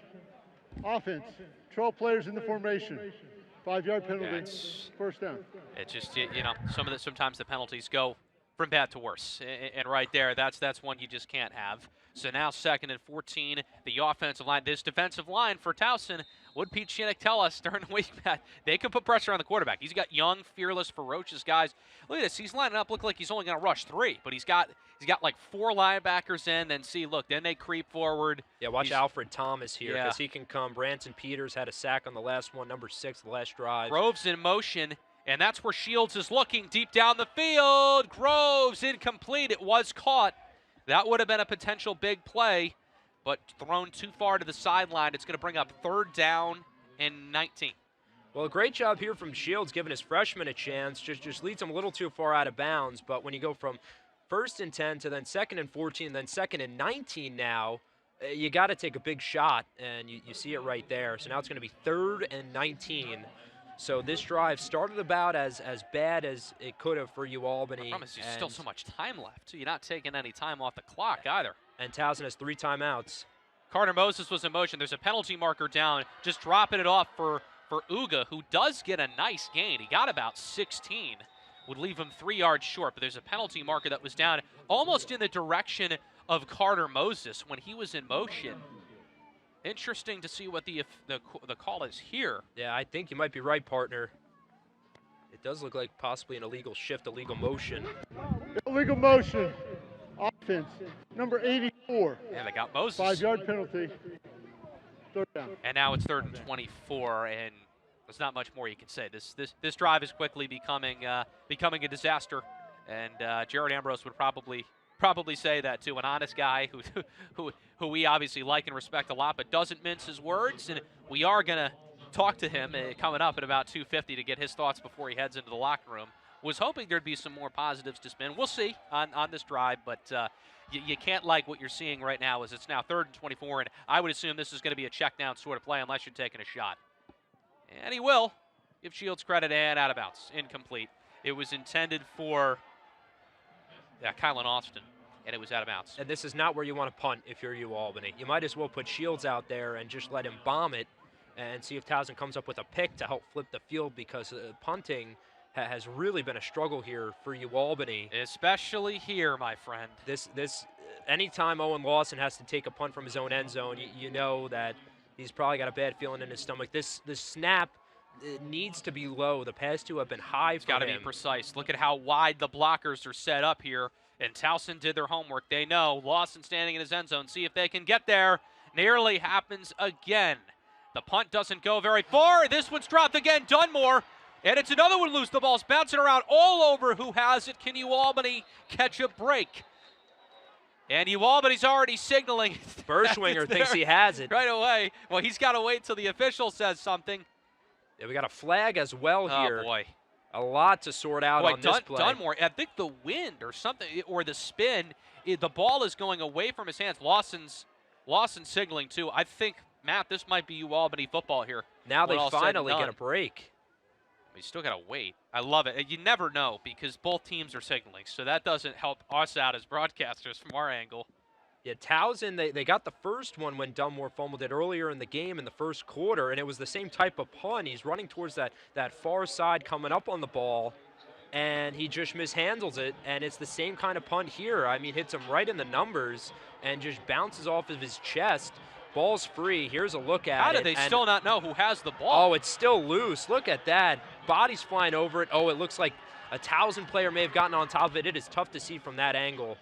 Offense. 12 players in the formation. 5-yard penalty. First down. It's just, you know, sometimes the penalties go from bad to worse, and right there, that's one you just can't have. So now 2nd and 14, the offensive line, this defensive line for Towson, what Pete Shinnick tell us during the week, Matt, they can put pressure on the quarterback. He's got young, fearless, ferocious guys. Look at this, he's lining up, look like he's only going to rush 3, but he's got like 4 linebackers in, then they creep forward. Yeah, watch Alfred Thomas here, because he can come. Branson Peters had a sack on the last one, number 6, the last drive. Groves in motion. And that's where Shields is looking deep down the field. Groves incomplete. It was caught. That would have been a potential big play, but thrown too far to the sideline. It's going to bring up 3rd down and 19. Well, a great job here from Shields, giving his freshman a chance. Just leads him a little too far out of bounds. But when you go from 1st and 10 to then 2nd and 14, then 2nd and 19 now, you got to take a big shot, and you see it right there. So now it's going to be 3rd and 19. So this drive started about as bad as it could have for UAlbany. I promise there's still so much time left. You're not taking any time off the clock either. And Towson has 3 timeouts. Carter Moses was in motion. There's a penalty marker down, just dropping it off for Uga, who does get a nice gain. He got about 16. Would leave him 3 yards short, but there's a penalty marker that was down almost in the direction of Carter Moses when he was in motion. Interesting to see what the call is here. Yeah, I think you might be right, partner. It does look like possibly an illegal shift, illegal motion. Illegal motion. Offense. Number 84. Yeah, they got Moses. 5-yard penalty. 3rd down. And now it's 3rd and 24, and there's not much more you can say. This drive is quickly becoming a disaster, and Jared Ambrose would probably say that too. An honest guy who we obviously like and respect a lot, but doesn't mince his words. And we are going to talk to him coming up at about 2:50 to get his thoughts before he heads into the locker room. Was hoping there'd be some more positives to spin. We'll see on this drive, but you can't like what you're seeing right now as it's now 3rd and 24, and I would assume this is going to be a check down sort of play unless you're taking a shot. And he will. Give Shields credit, and out of bounds. Incomplete. It was intended for Kylan Austin, and it was out of bounds. And this is not where you want to punt if you're UAlbany. You might as well put Shields out there and just let him bomb it and see if Towson comes up with a pick to help flip the field, because punting has really been a struggle here for UAlbany. Especially here, my friend. Anytime Owen Lawson has to take a punt from his own end zone, you know that he's probably got a bad feeling in his stomach. This snap needs to be low. The past two have been high for him. It's got to be precise. Look at how wide the blockers are set up here. And Towson did their homework. They know Lawson standing in his end zone. See if they can get there. Nearly happens again. The punt doesn't go very far. This one's dropped again. Dunmore. And it's another one loose. The ball's bouncing around all over. Who has it? Can UAlbany catch a break? And UAlbany's already signaling. Berschwinger thinks he has it. Right away. Well, he's got to wait till the official says something. Yeah, we got a flag as well here. Oh, boy. A lot to sort out on this play. Dunmore, I think the wind or something, or the spin, the ball is going away from his hands. Lawson's signaling, too. I think, Matt, this might be UAlbany football here. Now they finally get a break. We still got to wait. I love it. You never know because both teams are signaling, so that doesn't help us out as broadcasters from our angle. Yeah, Towson, they got the first one when Dunmore fumbled it earlier in the game in the first quarter, and it was the same type of punt. He's running towards that far side coming up on the ball, and he just mishandles it, and it's the same kind of punt here. I mean, hits him right in the numbers and just bounces off of his chest. Ball's free. Here's a look at it. How do they still not know who has the ball? Oh, it's still loose. Look at that. Body's flying over it. Oh, it looks like a Towson player may have gotten on top of it. It is tough to see from that angle.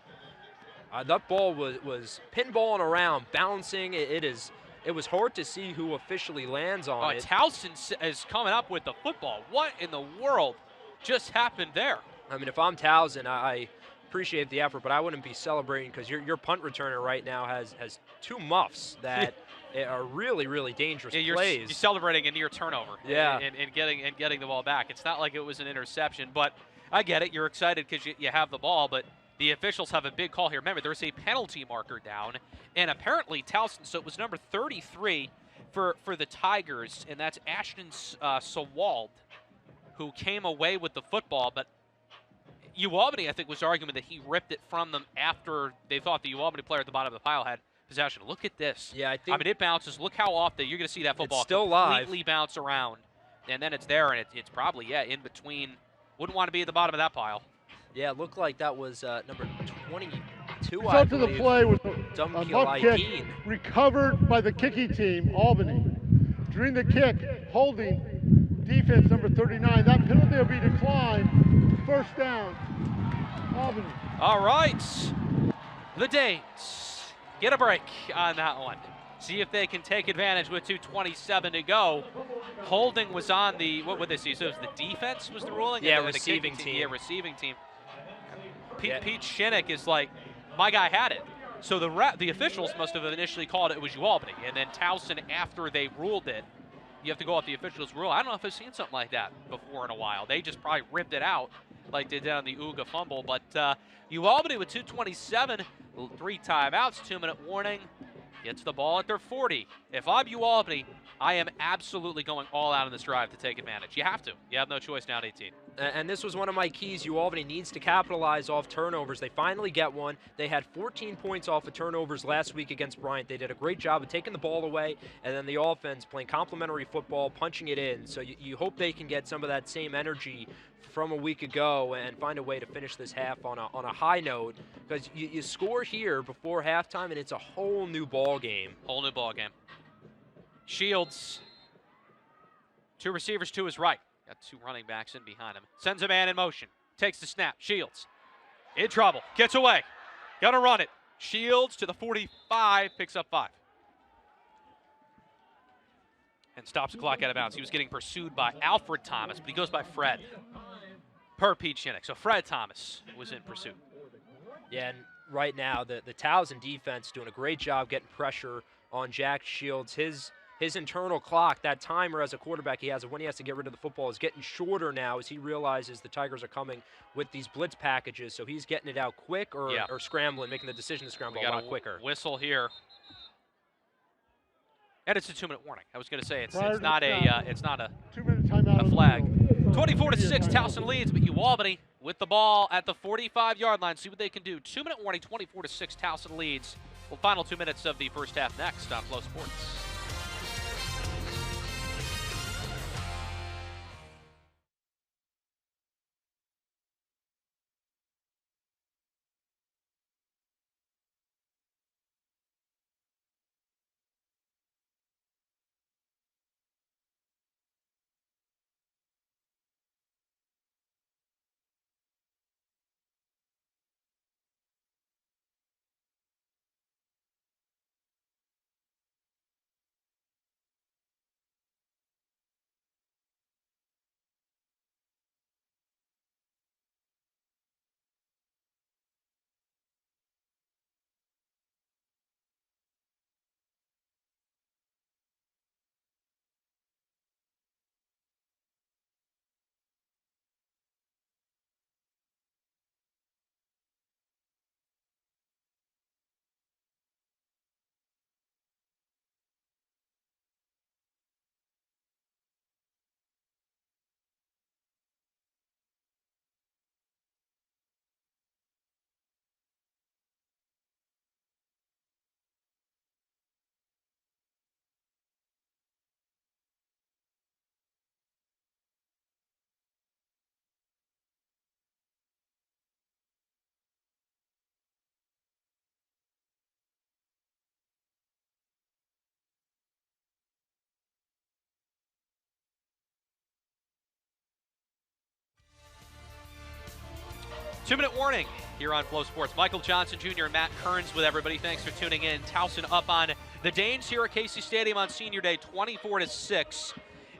That ball was pinballing around, bouncing. It was hard to see who officially lands on it. Towson is coming up with the football. What in the world just happened there? I mean, if I'm Towson, I appreciate the effort, but I wouldn't be celebrating because your punt returner right now has two muffs that are really, really dangerous plays. You're celebrating a near turnover. Yeah. And getting the ball back. It's not like it was an interception, but I get it. You're excited because you have the ball, but the officials have a big call here. Remember, there's a penalty marker down, and apparently Towson, so it was number 33 for the Tigers, and that's Ashton Sawald, who came away with the football, but UAlbany, I think, was arguing that he ripped it from them after they thought the UAlbany player at the bottom of the pile had possession. Look at this. Yeah, I mean, it bounces. Look how often you're going to see that football still completely live. Bounce around, and then it's there, and it's probably, in between. Wouldn't want to be at the bottom of that pile. Yeah, it looked like that was number 22, Result of the play was a muff kick recovered by the kicking team, Albany. During the kick, holding defense number 39. That penalty will be declined. First down, Albany. All right, the Danes get a break on that one. See if they can take advantage with 2:27 to go. Holding was on the, what would they see? So it was the defense was the ruling? Yeah, the receiving team. Yeah, receiving team. Pete Shinnick is like, my guy had it. So the officials must have initially called it was UAlbany. And then Towson, after they ruled it, you have to go off the officials' rule. I don't know if I've seen something like that before in a while. They just probably ripped it out like they did on the Uga fumble. But UAlbany with 2:27, 3 timeouts, 2-minute warning. Gets the ball at their 40. If I'm UAlbany, I am absolutely going all out on this drive to take advantage. You have to. You have no choice now at 18. And this was one of my keys. UAlbany needs to capitalize off turnovers. They finally get one. They had 14 points off of turnovers last week against Bryant. They did a great job of taking the ball away, and then the offense playing complementary football, punching it in. So you hope they can get some of that same energy from a week ago and find a way to finish this half on a high note, because you score here before halftime, and it's a whole new ball game. Whole new ball game. Shields, 2 receivers to his right. Got 2 running backs in behind him. Sends a man in motion. Takes the snap. Shields in trouble. Gets away. Gonna run it. Shields to the 45. Picks up 5. And stops the clock out of bounds. He was getting pursued by Alfred Thomas, but he goes by Fred. Per Pete Shinnick. So Fred Thomas was in pursuit. Yeah, and right now the Towson defense doing a great job getting pressure on Jack Shields. His his internal clock, that timer as a quarterback he has of when he has to get rid of the football, is getting shorter now as he realizes the Tigers are coming with these blitz packages. So he's getting it out quick or scrambling, making the decision to scramble a lot quicker. Whistle here. And it's a 2-minute warning. I was going to say it's not a 2-minute timeout flag. 24-6, Towson leads, but UAlbany with the ball at the 45-yard line. See what they can do. 2-minute warning, 24-6, Towson leads. Well, final 2 minutes of the first half next on Flow Sports. Two-minute warning here on Flow Sports. Michael Johnson Jr. and Matt Kearns with everybody. Thanks for tuning in. Towson up on the Danes here at Casey Stadium on Senior Day, 24-6.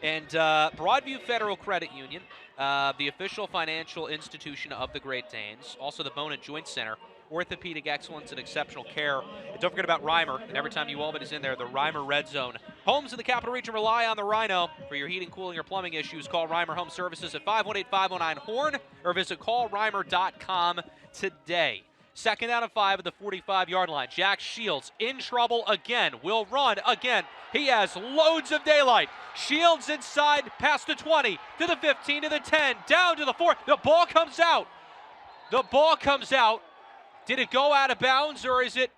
And Broadview Federal Credit Union, the official financial institution of the Great Danes, also the Bone and Joint Center, orthopedic excellence and exceptional care. And don't forget about Reimer. And every time UAlbany is in there, the Reimer Red Zone. Homes in the Capital Region rely on the Rhino. For your heating, cooling, or plumbing issues, call Reimer Home Services at 518-509-HORN or visit callreimer.com today. Second down and 5 at the 45-yard line. Jack Shields in trouble again. Will run again. He has loads of daylight. Shields inside, past the 20, to the 15, to the 10, down to the 4. The ball comes out. The ball comes out. Did it go out of bounds, or is it?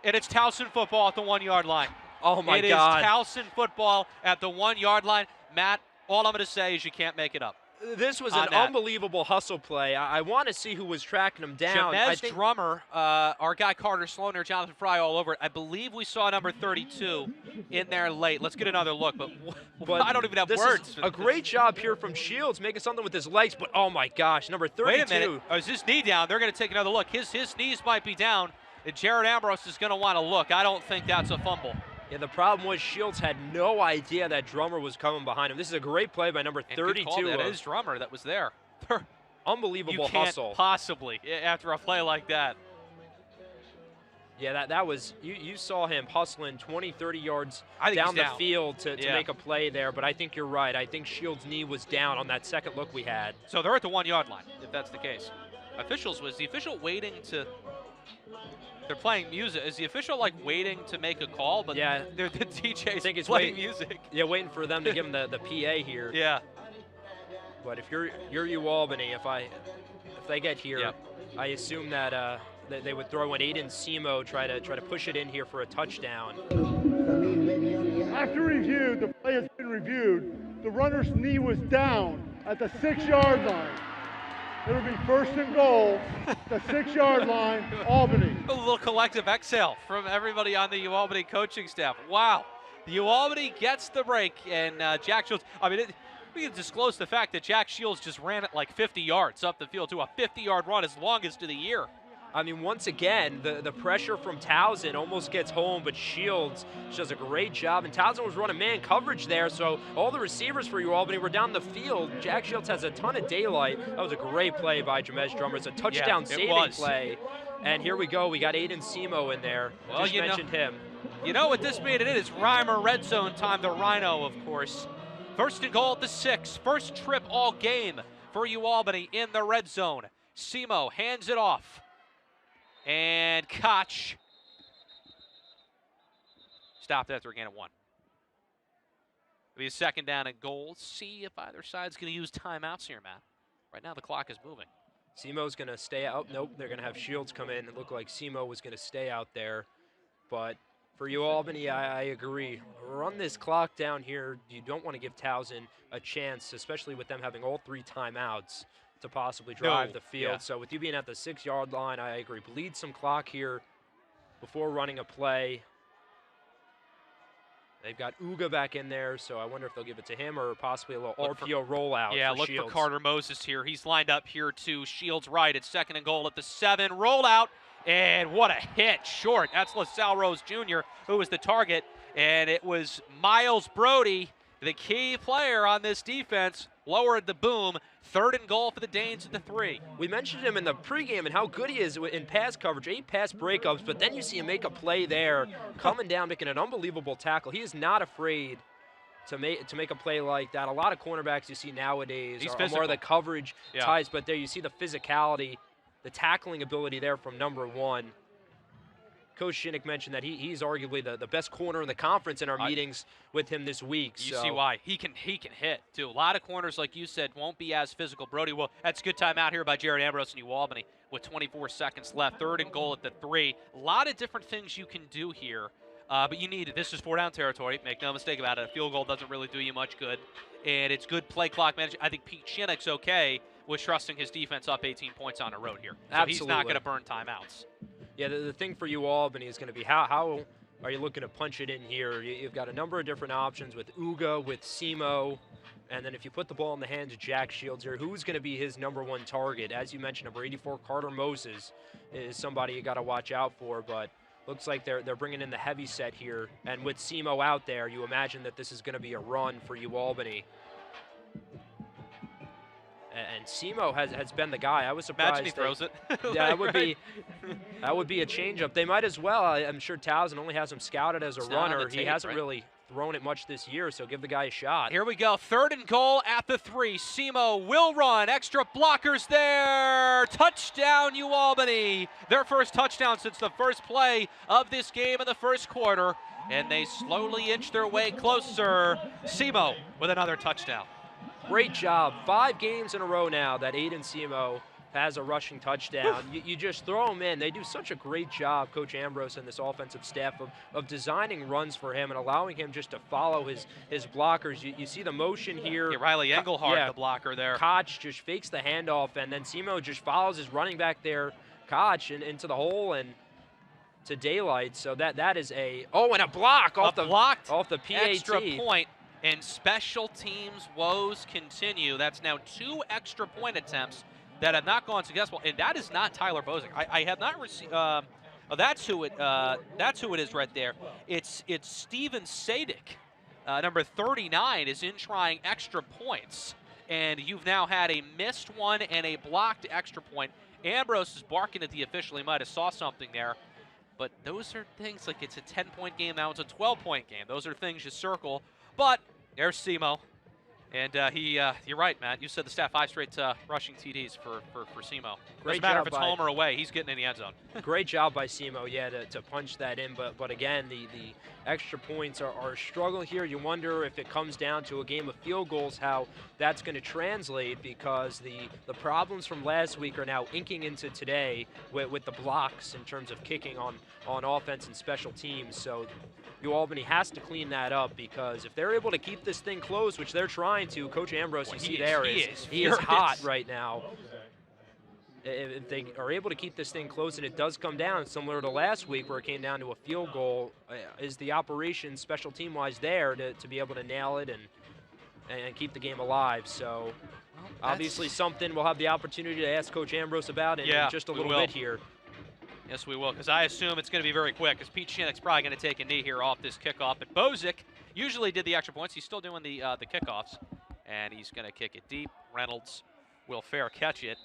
And it's Towson football at the 1-yard line. Oh, my God. It is Towson football at the 1-yard line. Matt, all I'm going to say is you can't make it up. This was an unbelievable hustle play. I want to see who was tracking him down. Jamez Drummer, our guy Carter Sloaner, Jonathan Fry all over it. I believe we saw number 32 in there late. Let's get another look, but I don't even have words. A great job here from Shields, making something with his legs, but oh my gosh, number 32. Wait a minute. Is his knee down? They're going to take another look. His knees might be down, and Jared Ambrose is going to want to look. I don't think that's a fumble. Yeah, the problem was Shields had no idea that Drummer was coming behind him. This is a great play by number 32. That is Drummer that was there. Unbelievable hustle. You can't possibly, after a play like that. Yeah, that was, you saw him hustling 20, 30 yards down the field to make a play there, but I think you're right. I think Shields' knee was down on that second look we had. So they're at the 1-yard line, if that's the case. Was the official waiting to... They're playing music. Is the official like waiting to make a call? But yeah, the DJ's think it's playing music. Yeah, waiting for them to give him the PA here. Yeah. But if you're UAlbany, if they get here, I assume that they would throw an Aiden Simo, try to push it in here for a touchdown. After review, the play has been reviewed. The runner's knee was down at the 6-yard line. It'll be first and goal, the 6-yard line, Albany. A little collective exhale from everybody on the UAlbany coaching staff. Wow. The UAlbany gets the break, and Jack Shields, we can disclose the fact that Jack Shields just ran it like 50 yards up the field to a 50-yard run, his longest of the year. I mean, once again, the pressure from Towson almost gets home, but Shields does a great job. And Towson was running man coverage there, so all the receivers for UAlbany were down the field. Jack Shields has a ton of daylight. That was a great play by Jamez Drummer. It's a touchdown saving play. And here we go. We got Aiden Simo in there. Well, Just mentioned him. You know what this means? It is Reimer red zone time, the Rhino, of course. First and goal at the 6. First trip all game for UAlbany in the red zone. Simo hands it off. And Koch stopped after a gain of 1. It'll be a second down and goal. See if either side's going to use timeouts here, Matt. Right now the clock is moving. Simo's going to stay out. Nope, they're going to have Shields come in. It looked like Simo was going to stay out there. But for UAlbany, I agree. Run this clock down here. You don't want to give Towson a chance, especially with them having all 3 timeouts to possibly drive the field. Yeah. So with you being at the 6-yard line, I agree. Bleed some clock here before running a play. They've got Uga back in there, so I wonder if they'll give it to him or possibly a little RPO rollout. Yeah, for look Shields. for Carter Moses here. He's lined up here to Shields right. It's second and goal at the 7. Rollout, and what a hit. Short. That's LaSalle Rose Jr., who was the target, and it was Miles Brody, the key player on this defense, lowered the boom. Third and goal for the Danes at the 3. We mentioned him in the pregame and how good he is in pass coverage, 8 pass breakups, but then you see him make a play there, coming down, making an unbelievable tackle. He is not afraid to make a play like that. A lot of cornerbacks you see nowadays are more of the coverage types, but there you see the physicality, the tackling ability there from number 1. Coach Shinnick mentioned that he's arguably the best corner in the conference in our meetings with him this week. You see why. He can hit, too. A lot of corners, like you said, won't be as physical. Brody, well, that's a good time out here by Jared Ambrose and UAlbany with 24 seconds left. Third and goal at the 3. A lot of different things you can do here, but you need it. This is 4-down territory. Make no mistake about it. A field goal doesn't really do you much good, and it's good play clock management. I think Pete Shinnick's okay with trusting his defense up 18 points on the road here. So he's not going to burn timeouts. Yeah, the thing for UAlbany is going to be how are you looking to punch it in here? You've got a number of different options with Uga, with Simo, and then if you put the ball in the hands of Jack Shields here, who's going to be his number 1 target? As you mentioned, number 84, Carter Moses, is somebody you got to watch out for, but looks like they're bringing in the heavy set here, and with Simo out there, you imagine that this is going to be a run for UAlbany. And Simo has been the guy. I was surprised. Imagine he throws it. Yeah, that would be a changeup. They might as well. I'm sure Towson only has him scouted as a runner. He hasn't really thrown it much this year, so give the guy a shot. Here we go. Third and goal at the 3. Simo will run. Extra blockers there. Touchdown, UAlbany. Their first touchdown since the first play of this game in the first quarter. And they slowly inch their way closer. Simo with another touchdown. Great job. 5 games in a row now that Aiden Simo has a rushing touchdown. You just throw him in. They do such a great job, Coach Ambrose and this offensive staff, of designing runs for him and allowing him just to follow his blockers. You see the motion here. Yeah, Riley Engelhardt, the blocker there. Koch just fakes the handoff, and then Simo just follows his running back there, Koch, into the hole and to daylight. So that is and a block off the PAT. Extra point. And special teams woes continue. That's now 2 extra point attempts that have not gone successful, and that is not Tyler Bozek. I have not received. That's who it is right there. It's Steven Sadik, number 39, is in trying extra points, and you've now had a missed one and a blocked extra point. Ambrose is barking at the official. He might have saw something there, but those are things like it's a 10-point game now. It's a 12-point game. Those are things you circle. But there's Simo, and you're right, Matt. You said the stat 5 straight rushing TDs for Simo. Doesn't matter if it's home or away, he's getting in the end zone. Great job by Simo, to punch that in. But again, the extra points are a struggle here. You wonder if it comes down to a game of field goals, how that's going to translate, because the problems from last week are now inking into today with the blocks in terms of kicking on offense and special teams. So UAlbany has to clean that up, because if they're able to keep this thing close, which they're trying to, Coach Ambrose, he is hot right now. If they are able to keep this thing close, and it does come down, similar to last week where it came down to a field goal, is the operation special team-wise there to be able to nail it and keep the game alive. So obviously something we'll have the opportunity to ask Coach Ambrose about in just a little bit here. Yes, we will, because I assume it's going to be very quick, because Pete Shinnick's probably going to take a knee here off this kickoff. But Bozek usually did the extra points. He's still doing the kickoffs, and he's going to kick it deep. Reynolds will fair catch it.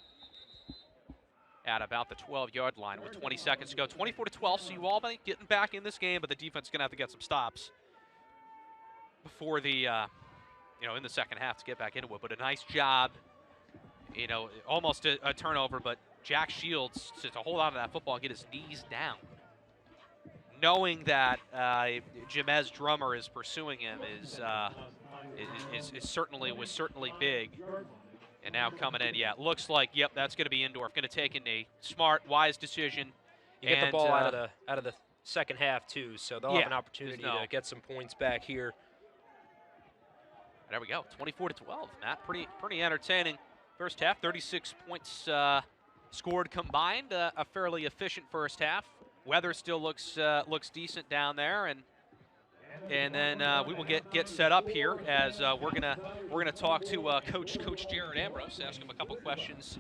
at about the 12-yard line with 20 seconds to go. 24-12, so UAlbany getting back in this game, but the defense is going to have to get some stops before the, in the second half to get back into it. But a nice job, almost a turnover, but Jack Shields to hold on to that football and get his knees down. Knowing that Jamez Drummer is pursuing him was certainly big. And now coming in, it looks like, that's going to be Indorf. Going to take in a smart, wise decision. You get the ball out of the second half too, so they'll have an opportunity to get some points back here. There we go, 24-12. Matt, pretty entertaining first half. 36 points scored combined. A fairly efficient first half. Weather still looks decent down there, and then we will get set up here as we're gonna talk to Coach Jared Ambrose, ask him a couple questions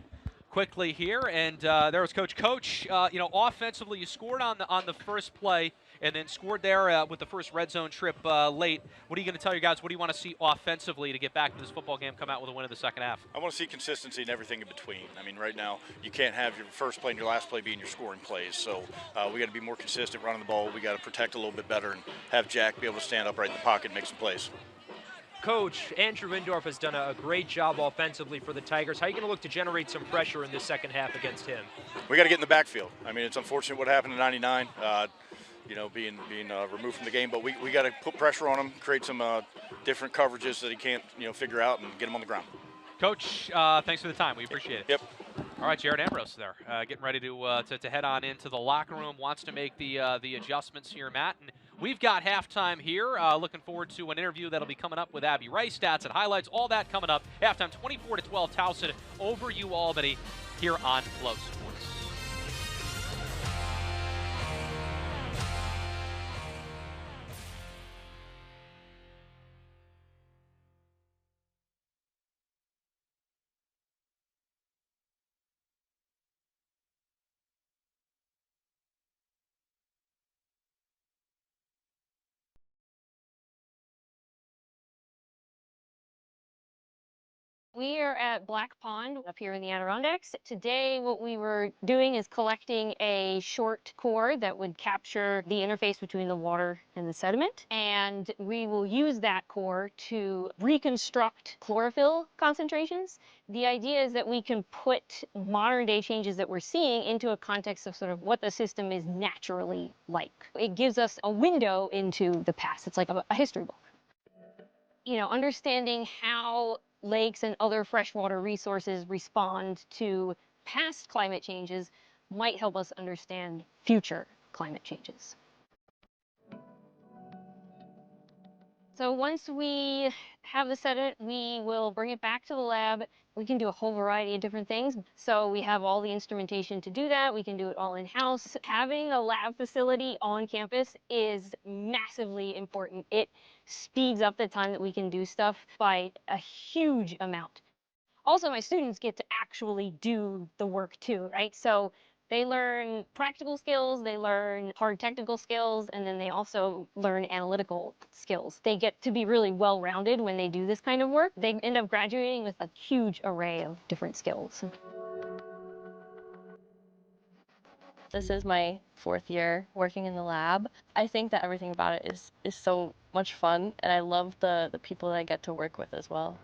quickly here. And there was Coach. Offensively, you scored on the first play, and then scored there with the first red zone trip late. What are you going to tell your guys? What do you want to see offensively to get back to this football game, come out with a win in the second half? I want to see consistency in everything in between. I mean, right now, you can't have your first play and your last play being your scoring plays. So we got to be more consistent running the ball. We got to protect a little bit better and have Jack be able to stand up right in the pocket and make some plays. Coach, Andrew Indorf has done a great job offensively for the Tigers. How are you going to look to generate some pressure in this second half against him? We got to get in the backfield. I mean, it's unfortunate what happened in '99. Being removed from the game, but we got to put pressure on him, create some different coverages that he can't, figure out, and get him on the ground. Coach, thanks for the time. We appreciate it. Yep. All right, Jared Ambrose there, getting ready to head on into the locker room. Wants to make the adjustments here, Matt. And we've got halftime here. Looking forward to an interview that'll be coming up with Abby Rice, stats and highlights, all that coming up. Halftime, 24-12, Towson over UAlbany here on Flow Sports. We are at Black Pond up here in the Adirondacks. Today what we were doing is collecting a short core that would capture the interface between the water and the sediment. And we will use that core to reconstruct chlorophyll concentrations. The idea is that we can put modern day changes that we're seeing into a context of sort of what the system is naturally like. It gives us a window into the past. It's like a history book. Understanding how lakes and other freshwater resources respond to past climate changes might help us understand future climate changes. So once we have the sediment, we will bring it back to the lab. We can do a whole variety of different things. So we have all the instrumentation to do that. We can do it all in-house. Having a lab facility on campus is massively important. It speeds up the time that we can do stuff by a huge amount. Also, my students get to actually do the work too, right? So they learn practical skills, they learn hard technical skills, and then they also learn analytical skills. They get to be really well-rounded when they do this kind of work. They end up graduating with a huge array of different skills. This is my 4th year working in the lab. I think that everything about it is so much fun, and I love the people that I get to work with as well.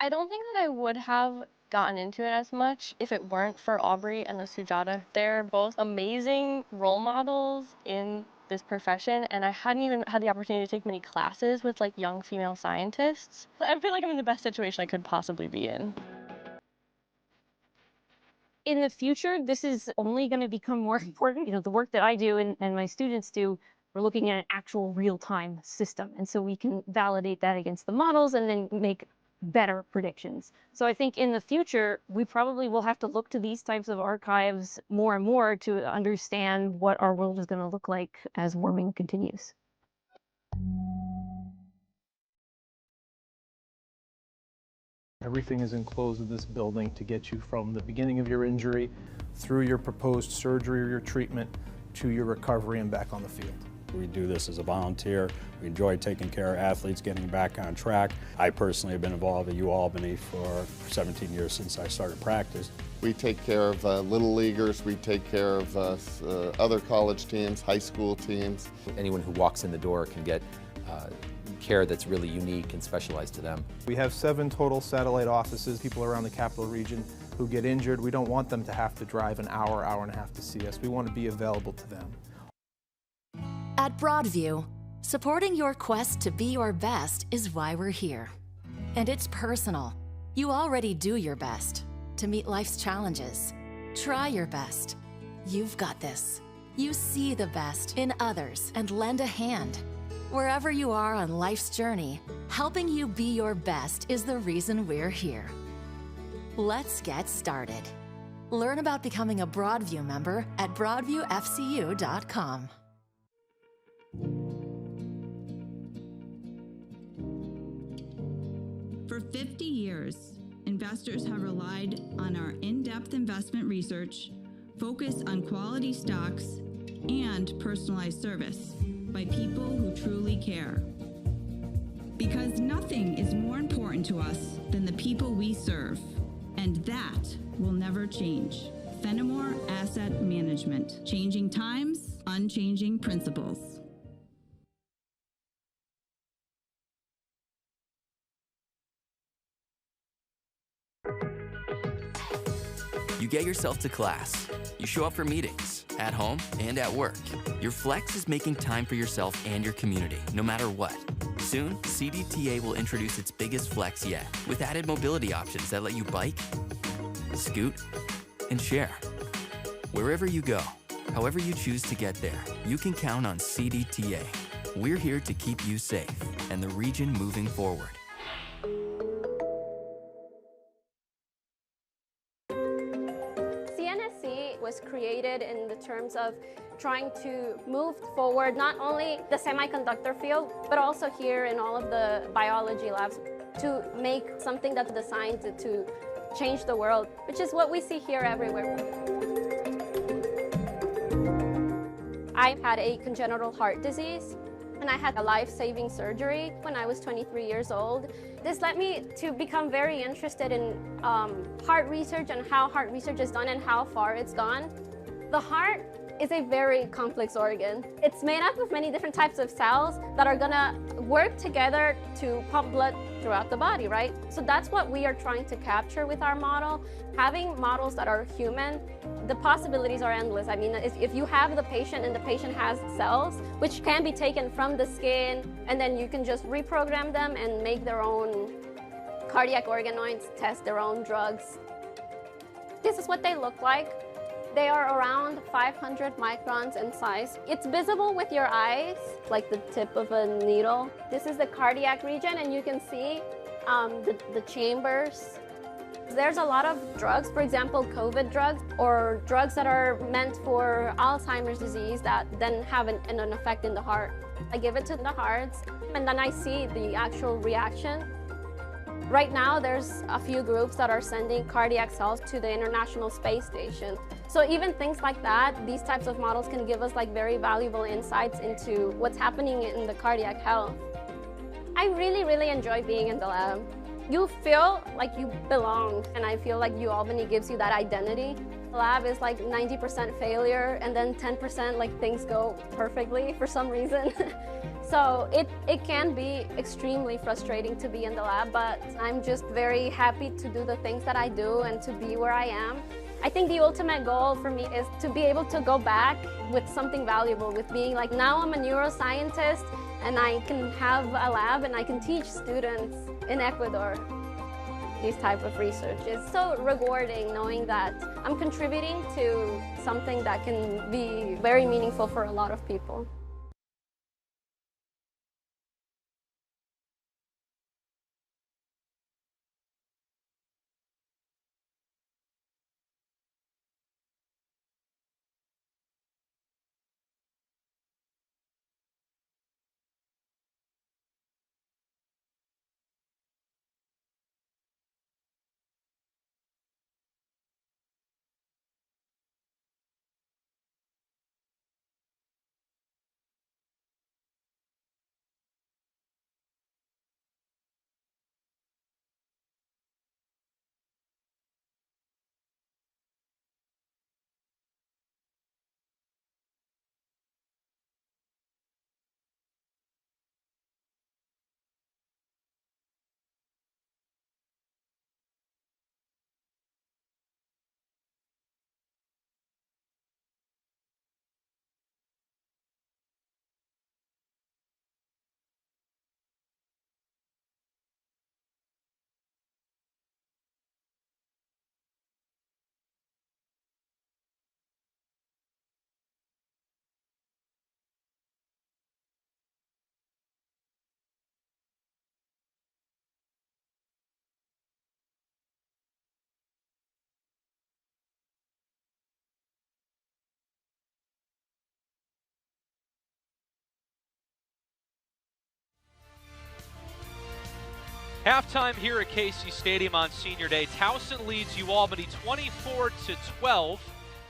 I don't think that I would have gotten into it as much if it weren't for Aubrey and the Sujata. They're both amazing role models in this profession, and I hadn't even had the opportunity to take many classes with young female scientists. I feel like I'm in the best situation I could possibly be in. In the future, this is only going to become more important. The work that I do and my students do, we're looking at an actual real-time system, and so we can validate that against the models and then make better predictions. So I think in the future, we probably will have to look to these types of archives more and more to understand what our world is going to look like as warming continues. Everything is enclosed in this building to get you from the beginning of your injury through your proposed surgery or your treatment to your recovery and back on the field. We do this as a volunteer. We enjoy taking care of athletes, getting back on track. I personally have been involved at UAlbany for 17 years since I started practice. We take care of little leaguers, we take care of other college teams, high school teams. Anyone who walks in the door can get care that's really unique and specialized to them. We have 7 total satellite offices, people around the capital region who get injured. We don't want them to have to drive an hour, hour and a half to see us. We want to be available to them. At Broadview, supporting your quest to be your best is why we're here. And it's personal. You already do your best to meet life's challenges. Try your best. You've got this. You see the best in others and lend a hand. Wherever you are on life's journey, helping you be your best is the reason we're here. Let's get started. Learn about becoming a Broadview member at broadviewfcu.com. For 50 years, investors have relied on our in-depth investment research, focus on quality stocks, and personalized service by people who truly care. Because nothing is more important to us than the people we serve, and that will never change. Fenimore Asset Management, changing times, unchanging principles. You get yourself to class. You show up for meetings, at home and at work. Your flex is making time for yourself and your community, no matter what. Soon, CDTA will introduce its biggest flex yet, with added mobility options that let you bike, scoot, and share. Wherever you go, however you choose to get there, you can count on CDTA. We're here to keep you safe and the region moving forward. Was created in the terms of trying to move forward not only the semiconductor field, but also here in all of the biology labs to make something that's designed to change the world, which is what we see here everywhere. I had a congenital heart disease, and I had a life-saving surgery when I was 23 years old. This led me to become very interested in heart research and how heart research is done and how far it's gone. The heart is a very complex organ. It's made up of many different types of cells that are gonna work together to pump blood throughout the body, right? So that's what we are trying to capture with our model. Having models that are human, the possibilities are endless. I mean, if you have the patient and the patient has cells, which can be taken from the skin, and then you can just reprogram them and make their own cardiac organoids, test their own drugs. This is what they look like. They are around 500 microns in size. It's visible with your eyes, like the tip of a needle. This is the cardiac region, and you can see the chambers. There's a lot of drugs, for example, COVID drugs, or drugs that are meant for Alzheimer's disease that then have an effect in the heart. I give it to the hearts, and then I see the actual reaction. Right now, there's a few groups that are sending cardiac cells to the International Space Station. So even things like that, these types of models can give us like very valuable insights into what's happening in the cardiac health. I really, really enjoy being in the lab. You feel like you belong, and I feel like UAlbany gives you that identity. The lab is like 90% failure, and then 10% like things go perfectly for some reason. So it can be extremely frustrating to be in the lab, but I'm just very happy to do the things that I do and to be where I am. I think the ultimate goal for me is to be able to go back with something valuable, with being like, now I'm a neuroscientist and I can have a lab and I can teach students in Ecuador this type of research. It's so rewarding knowing that I'm contributing to something that can be very meaningful for a lot of people. Halftime here at Casey Stadium on Senior Day. Towson leads UAlbany 24-12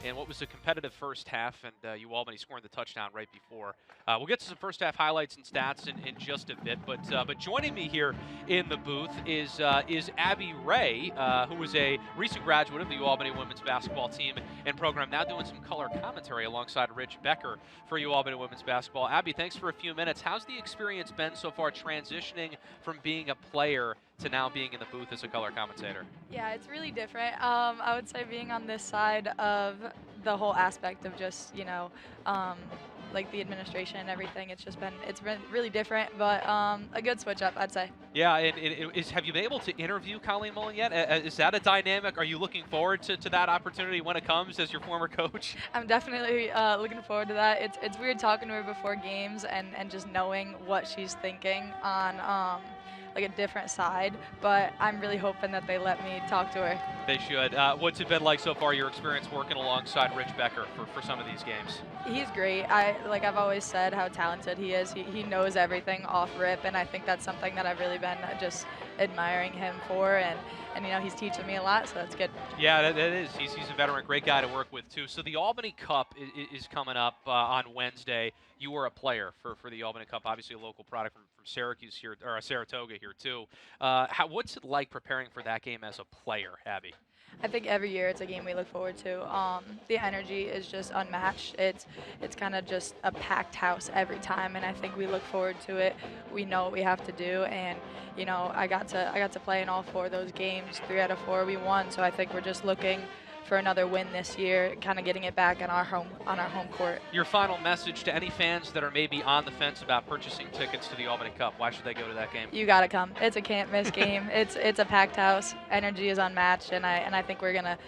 in what was a competitive first half, and UAlbany scoring the touchdown right before. We'll get to some first half highlights and stats in just a bit, but joining me here in the booth is Abby Ray, who is a recent graduate of the UAlbany women's basketball team and program, now doing some color commentary alongside Rich Becker for UAlbany women's basketball. Abby, thanks for a few minutes. How's the experience been so far transitioning from being a player to now being in the booth as a color commentator? Yeah, it's really different. I would say being on this side of the whole aspect of just, like the administration and everything, it's been really different, but a good switch up, I'd say. Yeah, and have you been able to interview Colleen Mullen yet? Is that a dynamic? Are you looking forward to that opportunity when it comes as your former coach? I'm definitely looking forward to that. It's weird talking to her before games and just knowing what she's thinking on like a different side, but I'm really hoping that they let me talk to her. They should. What's it been like so far, your experience working alongside Rich Becker for some of these games? He's great. I've always said how talented he is. He knows everything off rip, and I think that's something that I've really been just admiring him for, and he's teaching me a lot, so that's good. Yeah, that is. He's a veteran, great guy to work with too. So the Albany Cup is coming up on Wednesday. You were a player for the Albany Cup, obviously a local product from Syracuse here, or Saratoga here too. What's it like preparing for that game as a player, Abby? I think every year it's a game we look forward to. The energy is just unmatched. It's kind of just a packed house every time, and I think we look forward to it. We know what we have to do, and I got to play in all 4 of those games. 3 out of 4 we won, so I think we're just looking for another win this year, kind of getting it back on our home court. Your final message to any fans that are maybe on the fence about purchasing tickets to the Albany Cup, why should they go to that game? You gotta come. It's a can't miss game. It's a packed house. Energy is unmatched, and I think we're gonna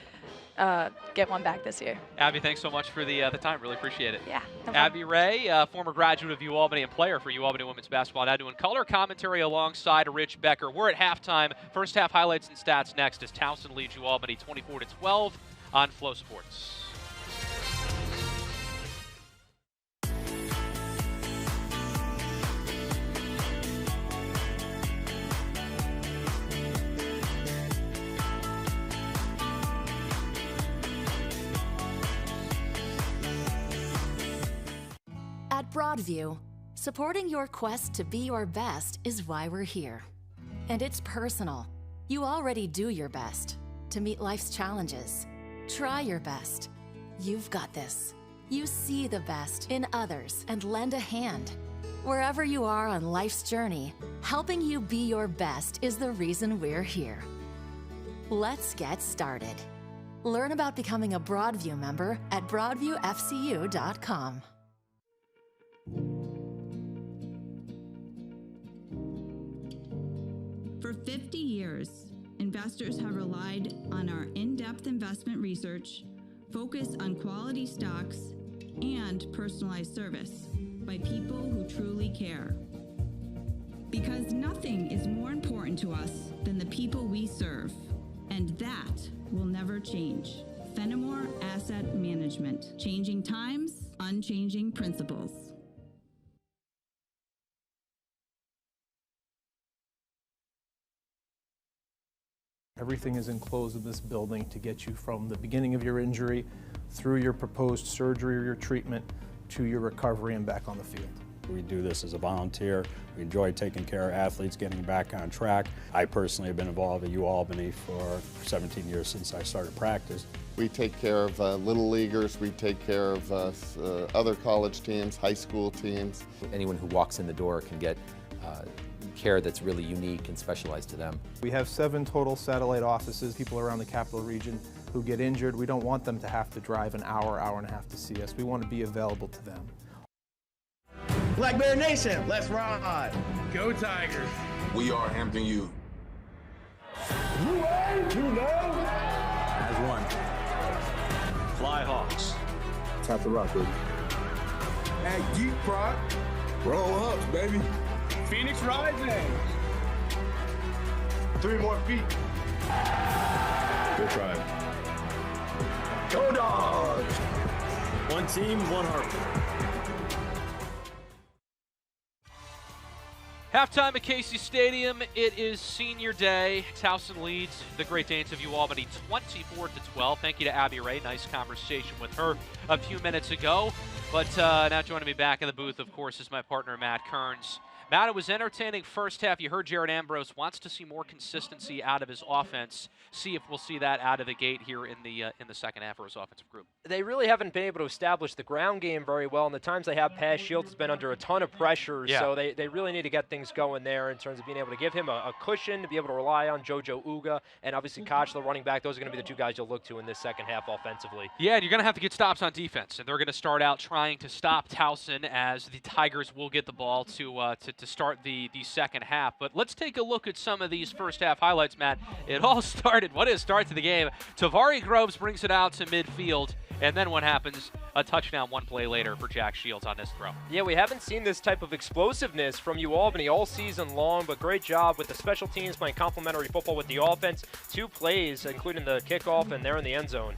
get one back this year. Abby, thanks so much for the time. Really appreciate it. Yeah. No Abby Ray, former graduate of UAlbany and player for UAlbany women's basketball, now doing color commentary alongside Rich Becker. We're at halftime. First half highlights and stats next as Towson leads UAlbany 24-12 on Flo Sports. At Broadview, supporting your quest to be your best is why we're here. And it's personal. You already do your best to meet life's challenges. Try your best. You've got this. You see the best in others and lend a hand. Wherever you are on life's journey, helping you be your best is the reason we're here. Let's get started. Learn about becoming a Broadview member at broadviewfcu.com. For 50 years, investors have relied on our in-depth investment research, focus on quality stocks, and personalized service by people who truly care. Because nothing is more important to us than the people we serve, and that will never change. Fenimore Asset Management. Changing times, unchanging principles. Everything is enclosed in this building to get you from the beginning of your injury through your proposed surgery or your treatment to your recovery and back on the field. We do this as a volunteer. We enjoy taking care of athletes getting back on track. I personally have been involved at UAlbany for 17 years since I started practice. We take care of little leaguers, we take care of other college teams, high school teams. Anyone who walks in the door can get care that's really unique and specialized to them. We have 7 total satellite offices, people around the capital region who get injured. We don't want them to have to drive an hour, hour and a half to see us. We want to be available to them. Black Bear Nation, let's ride. Go Tigers. We are Hampton U. You know. As one. Fly Hawks. Top the rock, baby. At Geek Prod. Roll Hawks, baby. Phoenix Rising. 3 more feet. Go Tribe. Go Dogs. One team, one heart. Halftime at Casey Stadium. It is senior day. Towson leads the Great Danes of UAlbany 24-12. Thank you to Abby Ray. Nice conversation with her a few minutes ago. But now joining me back in the booth, of course, is my partner, Matt Kearns. Matt, it was entertaining first half. You heard Jared Ambrose wants to see more consistency out of his offense. See if we'll see that out of the gate here in the second half for his offensive group. They really haven't been able to establish the ground game very well, and the times they have passed, Shields has been under a ton of pressure, so they really need to get things going there in terms of being able to give him a cushion to be able to rely on JoJo Uga, and obviously Koch, the running back. Those are going to be the two guys you'll look to in this second half offensively. Yeah, and you're going to have to get stops on defense, and they're going to start out trying to stop Towson as the Tigers will get the ball to start the second half. But let's take a look at some of these first half highlights, Matt. It all started, what a start to the game. Tavari Groves brings it out to midfield, and then what happens? A touchdown one play later for Jack Shields on this throw. Yeah, we haven't seen this type of explosiveness from UAlbany all season long, but great job with the special teams playing complementary football with the offense. 2 plays, including the kickoff, and they're in the end zone.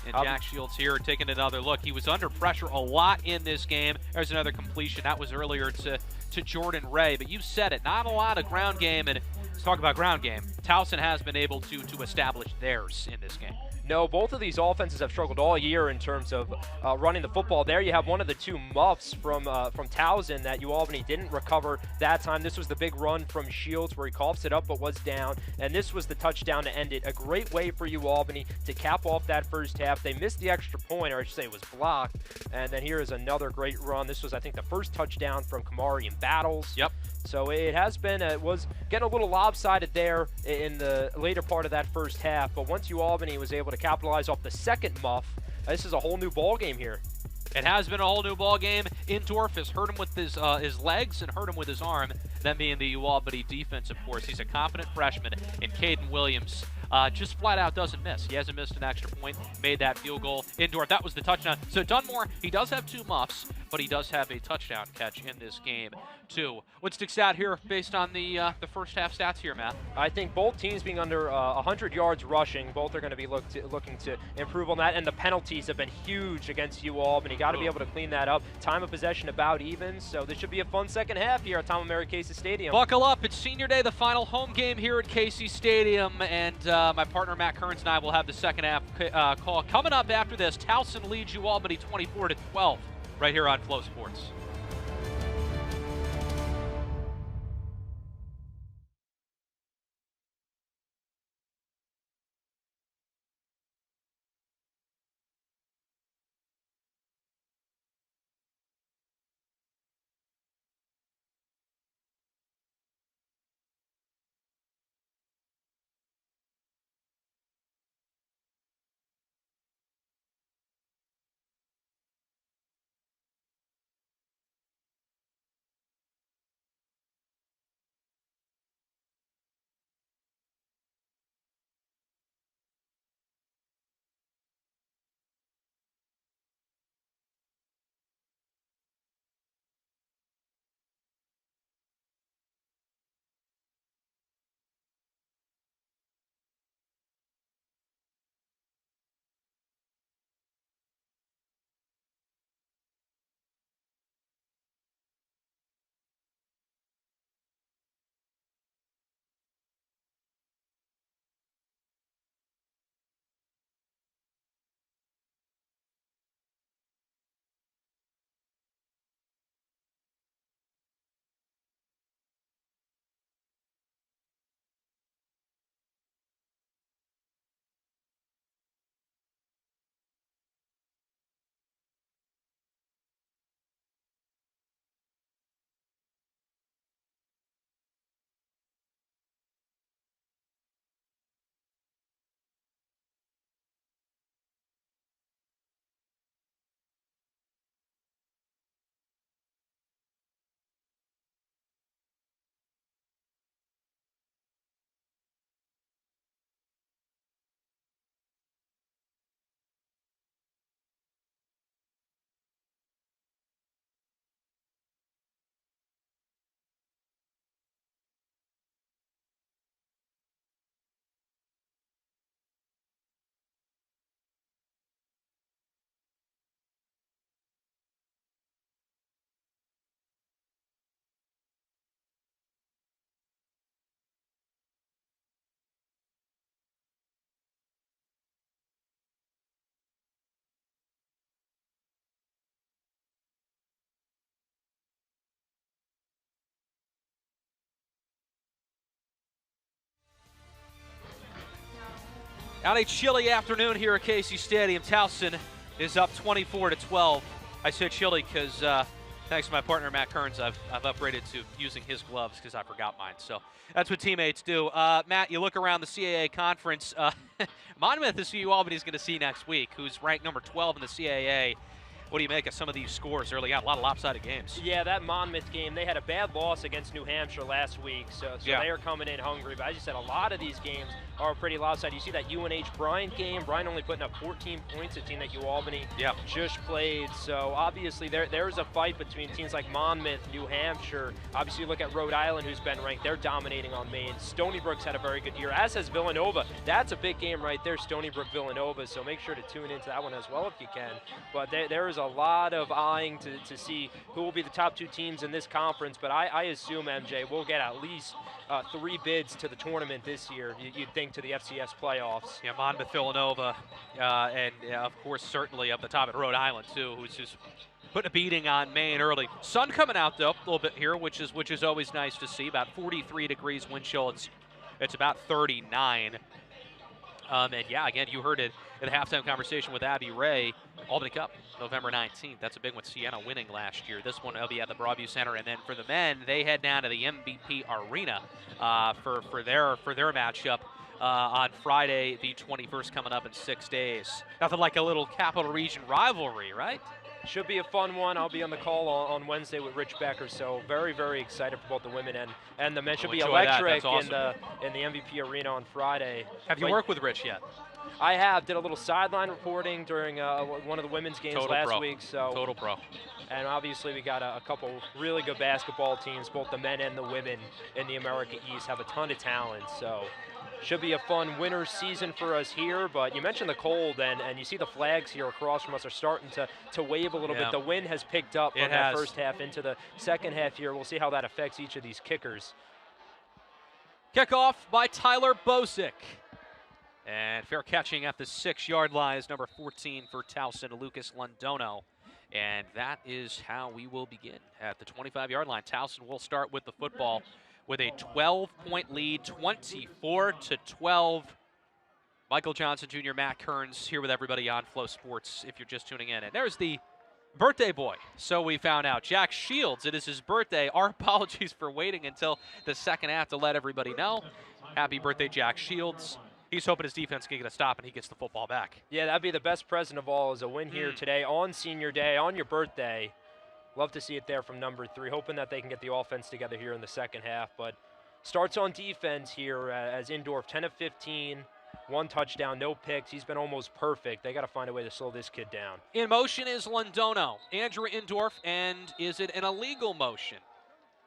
And Jack Shields here taking another look. He was under pressure a lot in this game. There's another completion. That was earlier to Jordan Ray. But you said it, not a lot of ground game. And let's talk about ground game. Towson has been able to establish theirs in this game. No, both of these offenses have struggled all year in terms of running the football. There you have one of the 2 muffs from Towson that UAlbany didn't recover that time. This was the big run from Shields where he coughs it up but was down, and this was the touchdown to end it. A great way for UAlbany to cap off that first half. They missed the extra point, or I should say it was blocked, and then here is another great run. This was, I think, the first touchdown from Kamari in Battles. Yep. So it has been, it was getting a little lopsided there in the later part of that first half, but once UAlbany was able to capitalize off the second muff, this is a whole new ball game here. It has been a whole new ball game. Indorf has hurt him with his legs and hurt him with his arm. Then being the UAlbany defense, of course. He's a confident freshman, and Caden Williams just flat out doesn't miss. He hasn't missed an extra point, made that field goal. Indorf, that was the touchdown. So Dunmore, he does have 2 muffs, but he does have a touchdown catch in this game, too. What sticks out here based on the first half stats here, Matt? I think both teams being under 100 yards rushing, both are going to be looking to improve on that, and the penalties have been huge against UAlbany. Got to be able to clean that up. Time of possession about even, so this should be a fun second half here at Tom & Mary Casey Stadium. Buckle up. It's senior day, the final home game here at Casey Stadium, and my partner Matt Kearns and I will have the second half call coming up after this. Towson leads UAlbany 24-12 right here on Flow Sports. On a chilly afternoon here at Casey Stadium, Towson is up 24-12. I said chilly because thanks to my partner Matt Kearns, I've upgraded to using his gloves because I forgot mine. So that's what teammates do. Matt, you look around the CAA conference. Monmouth is who UAlbany's going to see next week, who's ranked number 12 in the CAA. What do you make of some of these scores early on? A lot of lopsided games. Yeah, that Monmouth game, they had a bad loss against New Hampshire last week, so yeah. They are coming in hungry. But as you said, a lot of these games are pretty lopsided. You see that UNH Bryant game, Bryant only putting up 14 points, a team that UAlbany just played. So obviously there's a fight between teams like Monmouth, New Hampshire. Obviously you look at Rhode Island, who's been ranked. They're dominating on Maine. Stony Brook's had a very good year, as has Villanova. That's a big game right there, Stony Brook, Villanova. So make sure to tune into that one as well if you can. But there is a lot of eyeing to see who will be the top 2 teams in this conference, but I assume, MJ, we'll get at least 3 bids to the tournament this year, you'd think, to the FCS playoffs. Yeah, Monmouth, Villanova, and of course certainly up the top at Rhode Island too, who's just putting a beating on Maine early. Sun coming out though a little bit here, which is always nice to see. About 43 degrees wind chill. It's about 39. And yeah, again, you heard it in the halftime conversation with Abby Ray. Albany Cup, November 19th. That's a big one. Siena winning last year. This one will be at the Broadview Center. And then for the men, they head down to the MVP Arena for their matchup on Friday, the 21st, coming up in 6 days. Nothing like a little Capital Region rivalry, right? Should be a fun one. I'll be on the call on Wednesday with Rich Becker, so very, very excited for both the women and the men. Should be electric awesome. in the MVP Arena on Friday. Have you worked with Rich yet? I have. Did a little sideline reporting during one of the women's games last week. So Total pro. And obviously we got a couple really good basketball teams, both the men and the women in the America East have a ton of talent. So should be a fun winter season for us here. But you mentioned the cold, and you see the flags here across from us are starting to wave a little bit. The wind has picked up from that first half into the second half here. We'll see how that affects each of these kickers. Kickoff by Tyler Bosick. And fair catching at the 6-yard line is number 14 for Towson, Lucas Londono. And that is how we will begin at the 25-yard line. Towson will start with the football with a 12-point lead, 24-12. Michael Johnson Jr., Matt Kearns here with everybody on Flow Sports if you're just tuning in. And there's the birthday boy. So we found out, Jack Shields, it is his birthday. Our apologies for waiting until the second half to let everybody know. Happy birthday, Jack Shields. He's hoping his defense can get a stop and he gets the football back. Yeah, that'd be the best present of all, is a win here today on senior day, on your birthday. Love to see it there from number 3, hoping that they can get the offense together here in the second half. But starts on defense here as Indorf, 10 of 15, 1 touchdown, no picks. He's been almost perfect. They got to find a way to slow this kid down. In motion is Londono, Andrew Indorf, and is it an illegal motion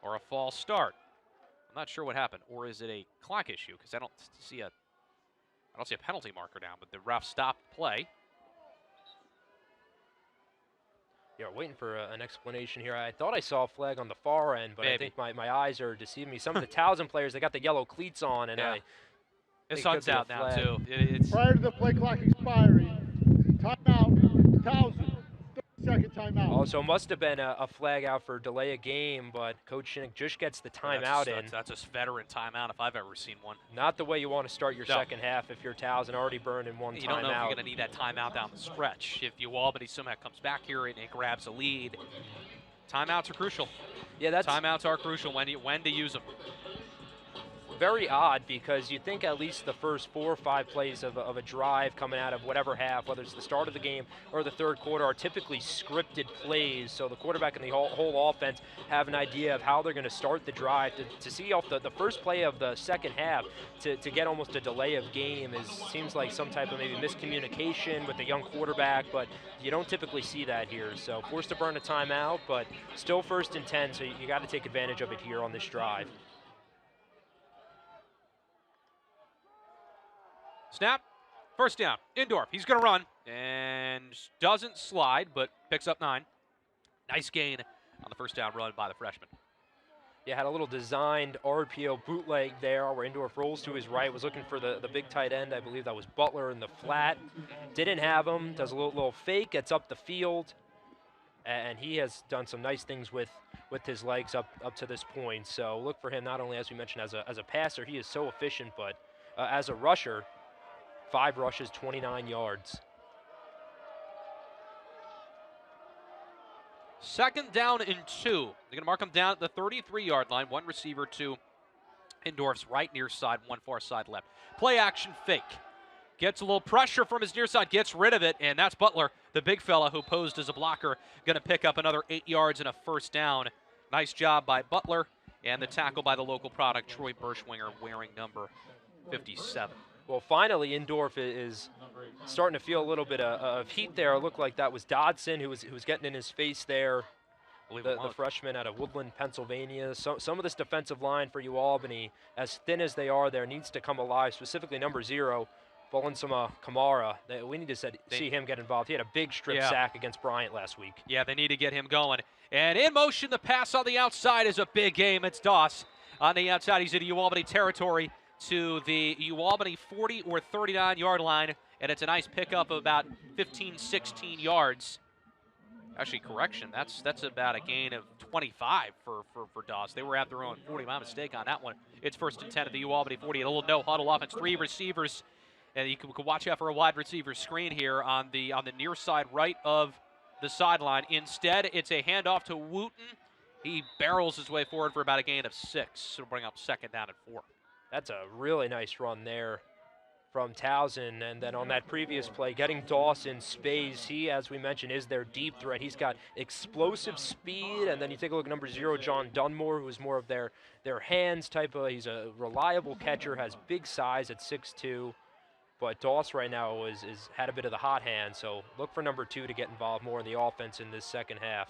or a false start? I'm not sure what happened. Or is it a clock issue? Because I don't see a penalty marker down, but the ref stopped play. Yeah, waiting for an explanation here. I thought I saw a flag on the far end, but Maybe. I think my eyes are deceiving me. Some of the Towson players, they got the yellow cleats on, and The sun's out now, too. Prior to the play clock expiring, timeout, Towson. 30-second timeout. Also, must have been a flag out for delay of game, but Coach Shinnick just gets the timeout in. That's a veteran timeout if I've ever seen one. Not the way you want to start your second half if you're Towson already burned in one timeout. You don't know if you're going to need that timeout down the stretch. If UAlbany somehow comes back here and grabs a lead, timeouts are crucial. Yeah, timeouts are crucial when to use them. Very odd, because you think at least the first 4 or 5 plays of a drive coming out of whatever half, whether it's the start of the game or the third quarter, are typically scripted plays. So the quarterback and the whole offense have an idea of how they're going to start the drive. To see off the first play of the second half to get almost a delay of game seems like some type of maybe miscommunication with the young quarterback, but you don't typically see that here. So forced to burn a timeout, but still 1st and 10, so you got to take advantage of it here on this drive. Snap, first down, Indorf, he's going to run, and doesn't slide, but picks up 9. Nice gain on the first down run by the freshman. Yeah, had a little designed RPO bootleg there where Indorf rolls to his right, was looking for the big tight end. I believe that was Butler in the flat. Didn't have him, does a little fake, gets up the field, and he has done some nice things with his legs up to this point. So look for him not only, as we mentioned, as a passer, he is so efficient, but as a rusher, 5 rushes, 29 yards. Second down and 2. They're going to mark him down at the 33-yard line. One receiver to Indorf's right near side, one far side left. Play action fake. Gets a little pressure from his near side, gets rid of it, and that's Butler, the big fella who posed as a blocker, going to pick up another 8 yards and a first down. Nice job by Butler, and the tackle by the local product, Troy Berschwinger, wearing number 57. Well, finally, Indorf is starting to feel a little bit of heat there. It looked like that was Dodson who was getting in his face there, the freshman out of Woodland, Pennsylvania. Some of this defensive line for UAlbany, as thin as they are there, needs to come alive, specifically number 0, Bolinsama Kamara. We need to see him get involved. He had a big strip sack against Bryant last week. Yeah, they need to get him going. And in motion, the pass on the outside is a big game. It's Doss on the outside. He's in UAlbany territory to the UAlbany 40 or 39-yard line, and it's a nice pickup of about 15, 16 yards. Actually, correction, that's about a gain of 25 for Doss. They were at their own 40. My mistake on that one. It's 1st and 10 at the UAlbany 40. A little no-huddle offense, 3 receivers, and you can watch out for a wide receiver screen here on the near side right of the sideline. Instead, it's a handoff to Wooten. He barrels his way forward for about a gain of 6. So bring up 2nd down and 4. That's a really nice run there from Towson. And then on that previous play, getting Dawson space. He, as we mentioned, is their deep threat. He's got explosive speed. And then you take a look at number 0, John Dunmore, who's more of their hands type of. He's a reliable catcher, has big size at 6'2". But Doss right now is had a bit of the hot hand. So look for number 2 to get involved more in the offense in this second half.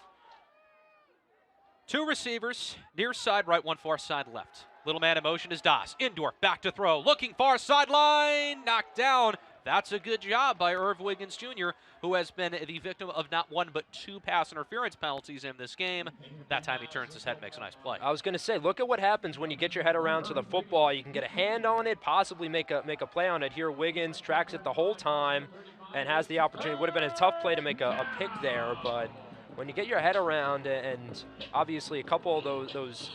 2 receivers, near side right, one far side left. Little man in motion is Doss. Indorf, back to throw. Looking far sideline, knocked down. That's a good job by Irv Wiggins Jr., who has been the victim of not 1 but 2 pass interference penalties in this game. That time he turns his head, makes a nice play. I was going to say, look at what happens when you get your head around to the football. You can get a hand on it, possibly make a play on it. Here Wiggins tracks it the whole time and has the opportunity. Would have been a tough play to make a pick there, but when you get your head around, and obviously a couple of those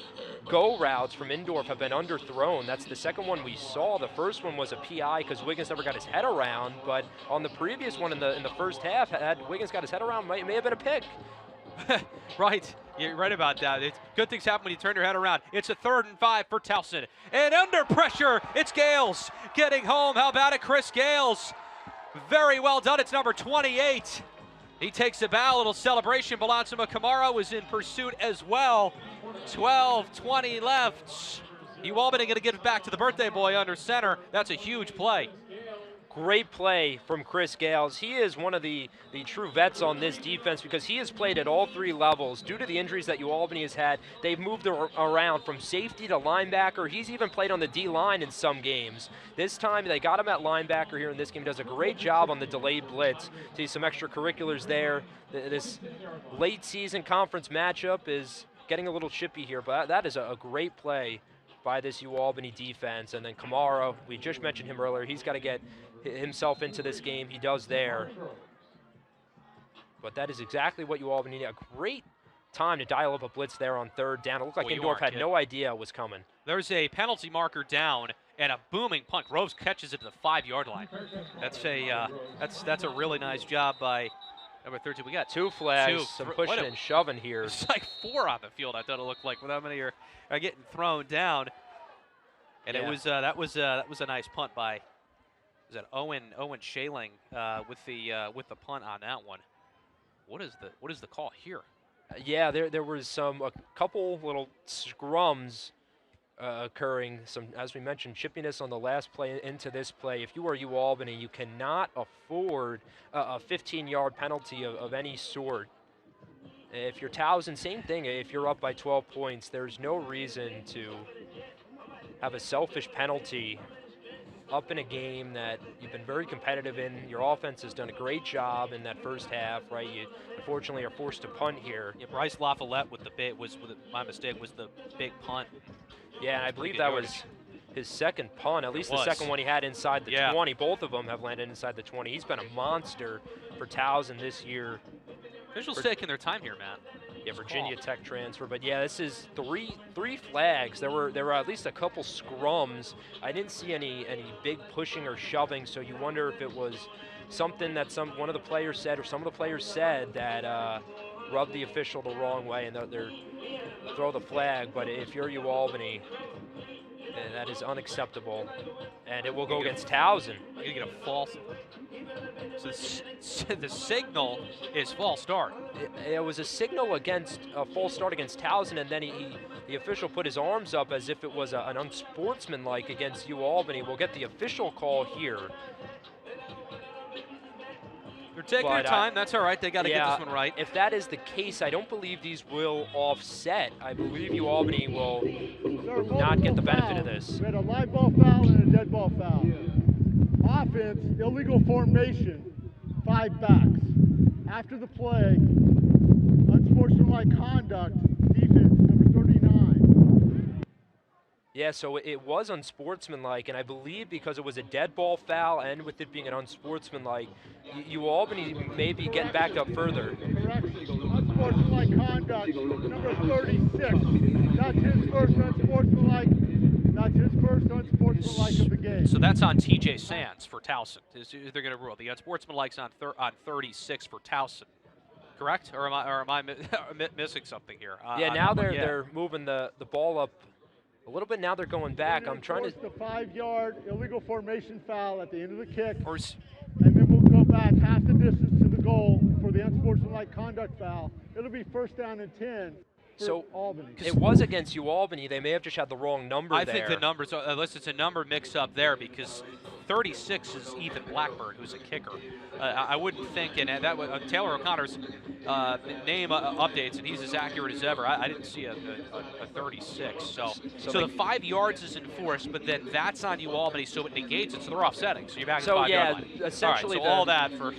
go routes from Indorf have been underthrown. That's the second one we saw. The first one was a PI because Wiggins never got his head around, but on the previous one in the first half, had Wiggins got his head around, may have been a pick. Right, you're right about that. Good things happen when you turn your head around. It's a 3rd and 5 for Towson. And under pressure, it's Gales getting home. How about it, Chris Gales? Very well done. It's number 28. He takes a bow, a little celebration. Balansama Kamara was in pursuit as well. 12-20 left. UAlbany going to get it back to the birthday boy under center. That's a huge play. Great play from Chris Gales. He is one of the true vets on this defense because he has played at all 3 levels. Due to the injuries that UAlbany has had, they've moved around from safety to linebacker. He's even played on the D-line in some games. This time they got him at linebacker here in this game. Does a great job on the delayed blitz. See some extracurriculars there. This late season conference matchup is getting a little chippy here, but that is a great play by this UAlbany defense. And then Kamara, we just mentioned him earlier. He's got to get himself into this game. He does there. But that is exactly what UAlbany need. A great time to dial up a blitz there on 3rd down. It looked like Indorf had no idea it was coming. There's a penalty marker down and a booming punt. Groves catches it to the 5-yard line. That's a really nice job by number 13. We got 2 flags, some pushing and shoving here. It's like 4 on the field, I thought it looked like, with how many are getting thrown down. And yeah. it was that was a nice punt by Owen Shaling with the punt on that one. What is the call here? Yeah, there was a couple little scrums occurring. Some, as we mentioned, chippiness on the last play into this play. If you are UAlbany, you cannot afford a 15-yard penalty of any sort. If you're Towson, same thing. If you're up by 12 points, there's no reason to have a selfish penalty up in a game that you've been very competitive in. Your offense has done a great job in that first half, right? You unfortunately are forced to punt here. Yeah, Bryce LaFollette my mistake, was the big punt. Yeah, and I believe that was his second punt, at least the second one he had inside the 20. Both of them have landed inside the 20. He's been a monster for Towson this year. Officials taking their time here, man. Yeah, Virginia Tech transfer, but yeah, this is three flags. There were at least a couple scrums. I didn't see any big pushing or shoving, so you wonder if it was something that one of the players said or some of the players said that rubbed the official the wrong way, and they're throw the flag. But if you're UAlbany, that is unacceptable, and it will go against Towson. You're gonna get a false. So the signal is false start. It was a signal against a false start against Towson, and then the official put his arms up as if it was an unsportsmanlike against UAlbany. We'll get the official call here. They're taking their time. That's all right. They got to get this one right. If that is the case, I don't believe these will offset. I believe UAlbany will not get the benefit of this. We had a live ball foul and a dead ball foul. Offense, illegal formation, 5 backs. After the play, unsportsmanlike conduct, defense, number 39. Yeah, so it was unsportsmanlike, and I believe because it was a dead ball foul and with it being an unsportsmanlike, UAlbany may be getting backed up further. Correction, unsportsmanlike conduct, number 36. That's his first unsportsmanlike. That's his first unsportsmanlike of the game. So that's on TJ Sands for Towson. They're going to rule. The unsportsmanlike's on 36 for Towson. Correct? Or am I missing something here? Yeah, now they're moving the ball up a little bit. Now they're going back. I'm trying to. The 5-yard illegal formation foul at the end of the kick. And then we'll go back half the distance to the goal for the unsportsmanlike conduct foul. It'll be first down and 10. So Albany. It was against UAlbany. They may have just had the wrong number there. I think the numbers, unless it's a number mix-up there, because 36 is Ethan Blackburn, who's a kicker. I wouldn't think, and that Taylor O'Connor's name updates, and he's as accurate as ever. I didn't see a 36. So the 5 yards is enforced, but then that's on UAlbany, so it negates it, so they're offsetting. So you're back at the 5-yard line. Essentially all right, so all that for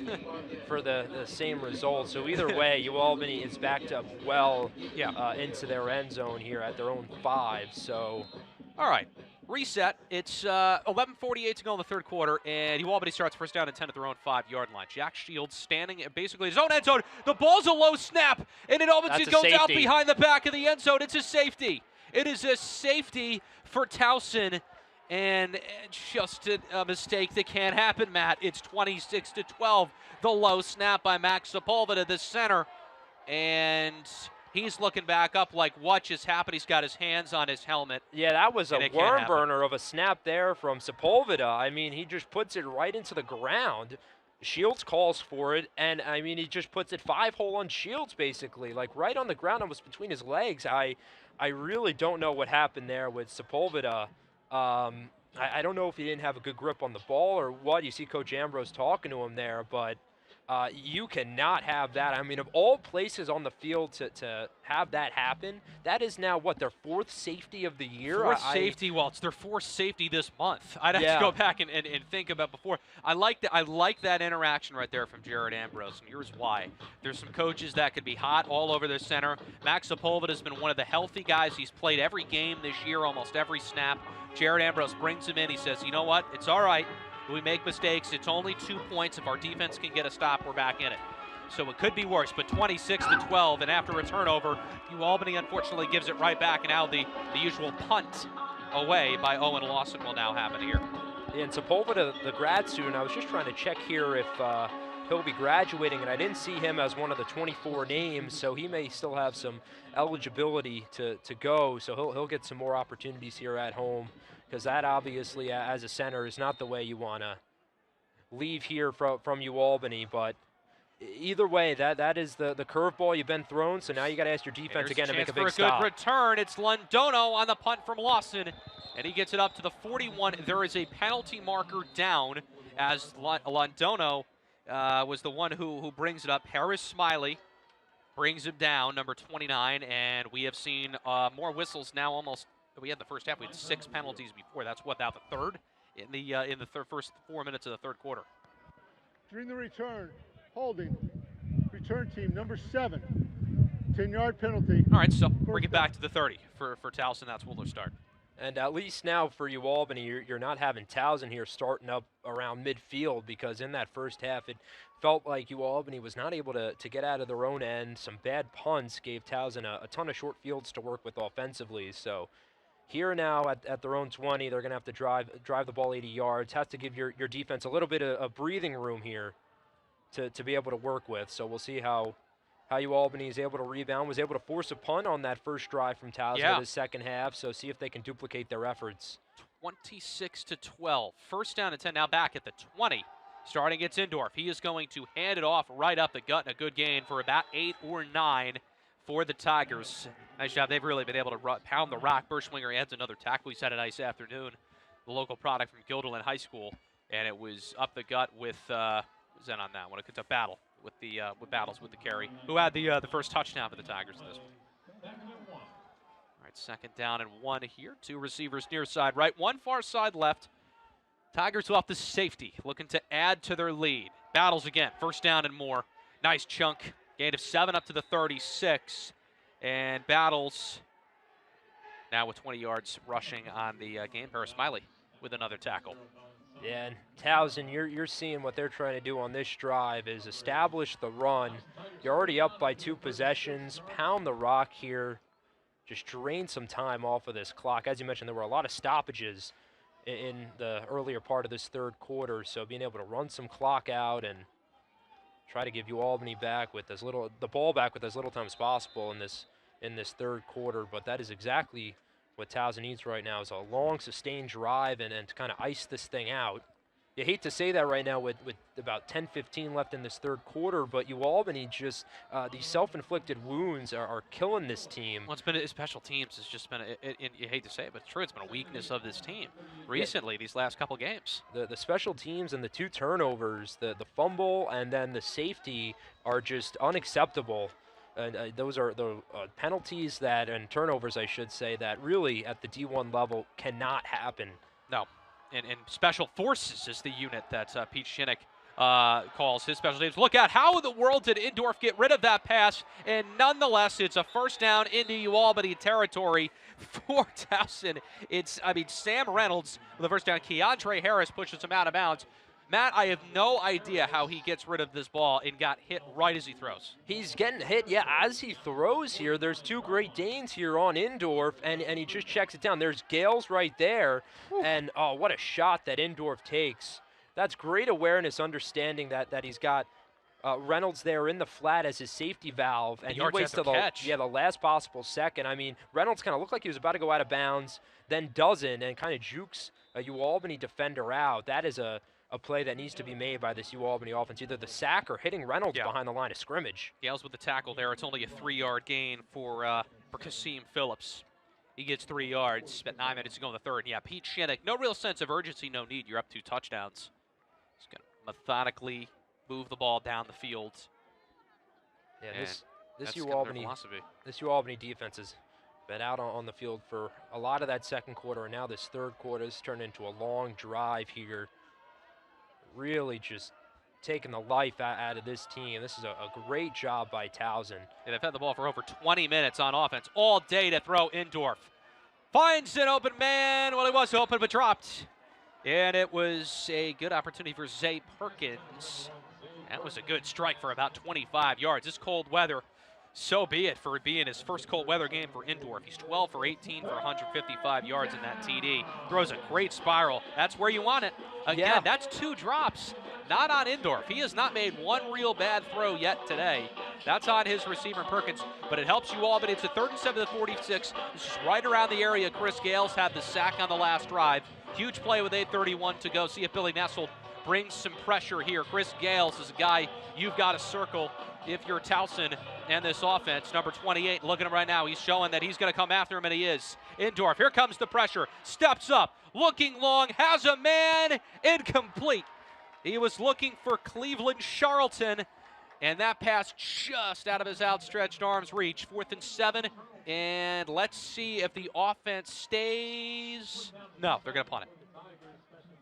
for the same result. So either way, UAlbany is backed up well into their end zone here at their own 5. So, all right. Reset. It's 11:48 to go in the third quarter, and UAlbany starts first down and 10 at their own 5-yard line. Jack Shields standing at basically his own end zone. The ball's a low snap, and it almost goes out behind the back of the end zone. It's a safety. It is a safety for Towson, and just a mistake that can't happen, Matt. It's 26-12. The low snap by Max Sepulveda, the center, and he's looking back up like what just happened. He's got his hands on his helmet. Yeah, that was a worm burner of a snap there from Sepulveda. I mean, he just puts it right into the ground. Shields calls for it, and I mean, he just puts it 5-hole on Shields basically, like right on the ground, almost between his legs. I really don't know what happened there with Sepulveda. I don't know if he didn't have a good grip on the ball or what. You see Coach Ambrose talking to him there, but you cannot have that. I mean, of all places on the field to have that happen, that is now, what, their 4th safety of the year? 4th safety? Well, it's their 4th safety this month. I'd have to go back and think about before. I like that interaction right there from Jared Ambrose, and here's why. There's some coaches that could be hot all over their center. Max Sepulveda has been one of the healthy guys. He's played every game this year, almost every snap. Jared Ambrose brings him in. He says, you know what, it's all right. We make mistakes. It's only 2 points. If our defense can get a stop, we're back in it. So it could be worse, but 26-12, and after a turnover, UAlbany unfortunately gives it right back, and now the usual punt away by Owen Lawson will now happen here. Yeah, and Sepulveda, the grad student, I was just trying to check here if he'll be graduating, and I didn't see him as one of the 24 names, so he may still have some eligibility to go, so he'll get some more opportunities here at home, because that obviously, as a center, is not the way you want to leave here from UAlbany. But either way, that is the curveball you've been thrown, so now you got to ask your defense again to make a big stop. For a good return, it's Londono on the punt from Lawson, and he gets it up to the 41. There is a penalty marker down as Londono was the one who brings it up. Harris Smiley brings him down, number 29, and we have seen more whistles now almost. We had the first half. We had 6 penalties before. That's what, now the third in the first 4 minutes of the third quarter. During the return, holding, return team number 7, 10-yard penalty. All right, so bring it back to the 30 for Towson. That's where they'll start. And at least now for UAlbany, you're not having Towson here starting up around midfield, because in that first half it felt like UAlbany was not able to get out of their own end. Some bad punts gave Towson a ton of short fields to work with offensively. So here now at their own 20, they're going to have to drive the ball 80 yards. Have to give your defense a little bit of breathing room here to be able to work with. So we'll see how UAlbany is able to rebound, was able to force a punt on that first drive from Towson in the second half. So see if they can duplicate their efforts. 26-12. First down and 10, now back at the 20. Starting it's Indorf. He is going to hand it off right up the gut, and a good gain for about 8 or 9 for the Tigers. Nice job. They've really been able to pound the rock. Burschwinger adds another tackle. He's had a nice afternoon. The local product from Guilderland High School, and it was up the gut with who's that on that one? It's a battle with the Battles with the carry, who had the first touchdown for the Tigers in this one. All right, second down and 1 here. 2 receivers near side right, 1 far side left. Tigers off the safety, looking to add to their lead. Battles again, first down and more. Nice chunk, gain of 7 up to the 36. And Battles now with 20 yards rushing on the game. Paris Smiley with another tackle. Yeah, and Towson, you're seeing what they're trying to do on this drive is establish the run. You're already up by 2 possessions. Pound the rock here. Just drain some time off of this clock. As you mentioned, there were a lot of stoppages in the earlier part of this third quarter, so being able to run some clock out and try to give UAlbany the ball back with as little time as possible in this third quarter. But that is exactly what Towson needs right now, is a long, sustained drive and to kind of ice this thing out. You hate to say that right now with about 10-15 left in this third quarter, but UAlbany just, these self-inflicted wounds are killing this team. Well, it's been special teams. It's just been, you hate to say it, but it's true. It's been a weakness of this team recently, these last couple games. The special teams and the 2 turnovers, the fumble and then the safety, are just unacceptable. Those are the penalties and turnovers, I should say, that really at the D1 level cannot happen. No. And Special Forces is the unit that Pete Shinnick calls his special teams. Look at how in the world did Indorf get rid of that pass, and nonetheless, it's a first down into UAlbany territory for Towson. Sam Reynolds with the first down. Keandre Harris pushes him out of bounds. Matt, I have no idea how he gets rid of this ball and got hit right as he throws. He's getting hit, as he throws here. There's 2 great gains here on Indorf, and he just checks it down. There's Gales right there, and oh, what a shot that Indorf takes. That's great awareness, understanding that he's got Reynolds there in the flat as his safety valve, and he waits till the last possible second. I mean, Reynolds kind of looked like he was about to go out of bounds, then doesn't, and kind of jukes a UAlbany defender out. That is a play that needs to be made by this UAlbany offense, either the sack or hitting Reynolds behind the line of scrimmage. Gales with the tackle there. It's only a 3-yard gain for Kasim Phillips. He gets 3 yards, but 9 minutes to go in the third. Yeah, Pete Shinnick, no real sense of urgency, no need. You're up 2 touchdowns. He's going to methodically move the ball down the field. Yeah, this UAlbany defense has been out on the field for a lot of that second quarter, and now this third quarter has turned into a long drive here. Really just taking the life out of this team. This is a great job by Towson. Yeah, they've had the ball for over 20 minutes on offense all day to throw. Indorf finds an open man. Well, he was open but dropped. And it was a good opportunity for Zay Perkins. That was a good strike for about 25 yards. This cold weather, so be it for it being his first cold weather game for Indorf. He's 12 for 18 for 155 yards in that TD. Throws a great spiral. That's where you want it. Again, that's 2 drops, not on Indorf. He has not made 1 real bad throw yet today. That's on his receiver, Perkins, but it helps UAlbany. It's a 3rd and 7 to the 46. This is right around the area. Chris Gales had the sack on the last drive. Huge play with 8:31 to go. See if Billy Nessel brings some pressure here. Chris Gales is a guy you've got to circle if you're Towson and this offense. Number 28, look at him right now. He's showing that he's going to come after him, and he is. Indorf, here comes the pressure. Steps up, looking long, has a man, incomplete. He was looking for Cleveland Charlton, and that pass just out of his outstretched arms reach. 4th and 7, and let's see if the offense stays. No, they're going to punt it.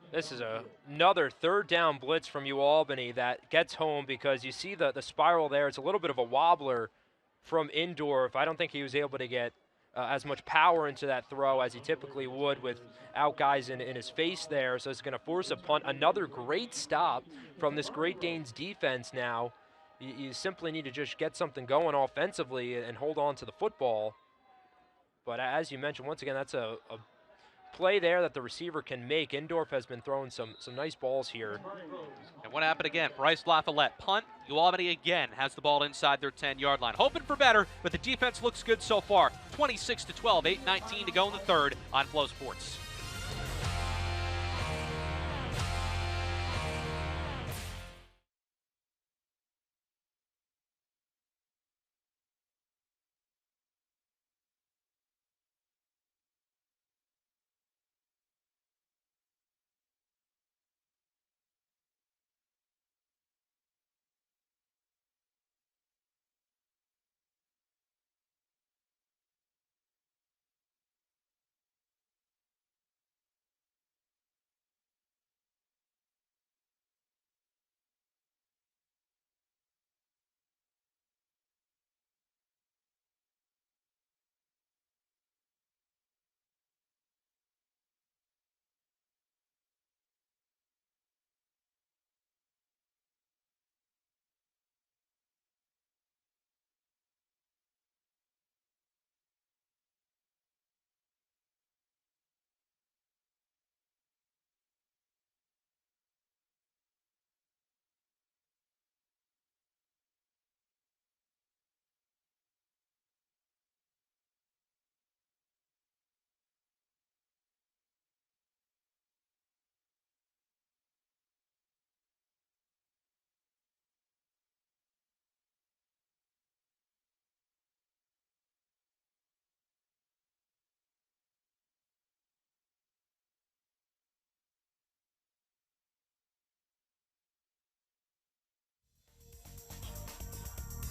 This is another 3rd down blitz from UAlbany that gets home, because you see the spiral there. It's a little bit of a wobbler from Indorf. I don't think he was able to get as much power into that throw as he typically would without guys in his face there. So it's going to force a punt. Another great stop from this Great Danes defense now. You simply need to just get something going offensively and hold on to the football. But as you mentioned, once again, that's a play there that the receiver can make. Indorf has been throwing some nice balls here. And what happened again? Bryce LaFollette, punt. UAlbany again has the ball inside their 10-yard line. Hoping for better, but the defense looks good so far. 26-12, 8:19 to go in the third on Flow Sports.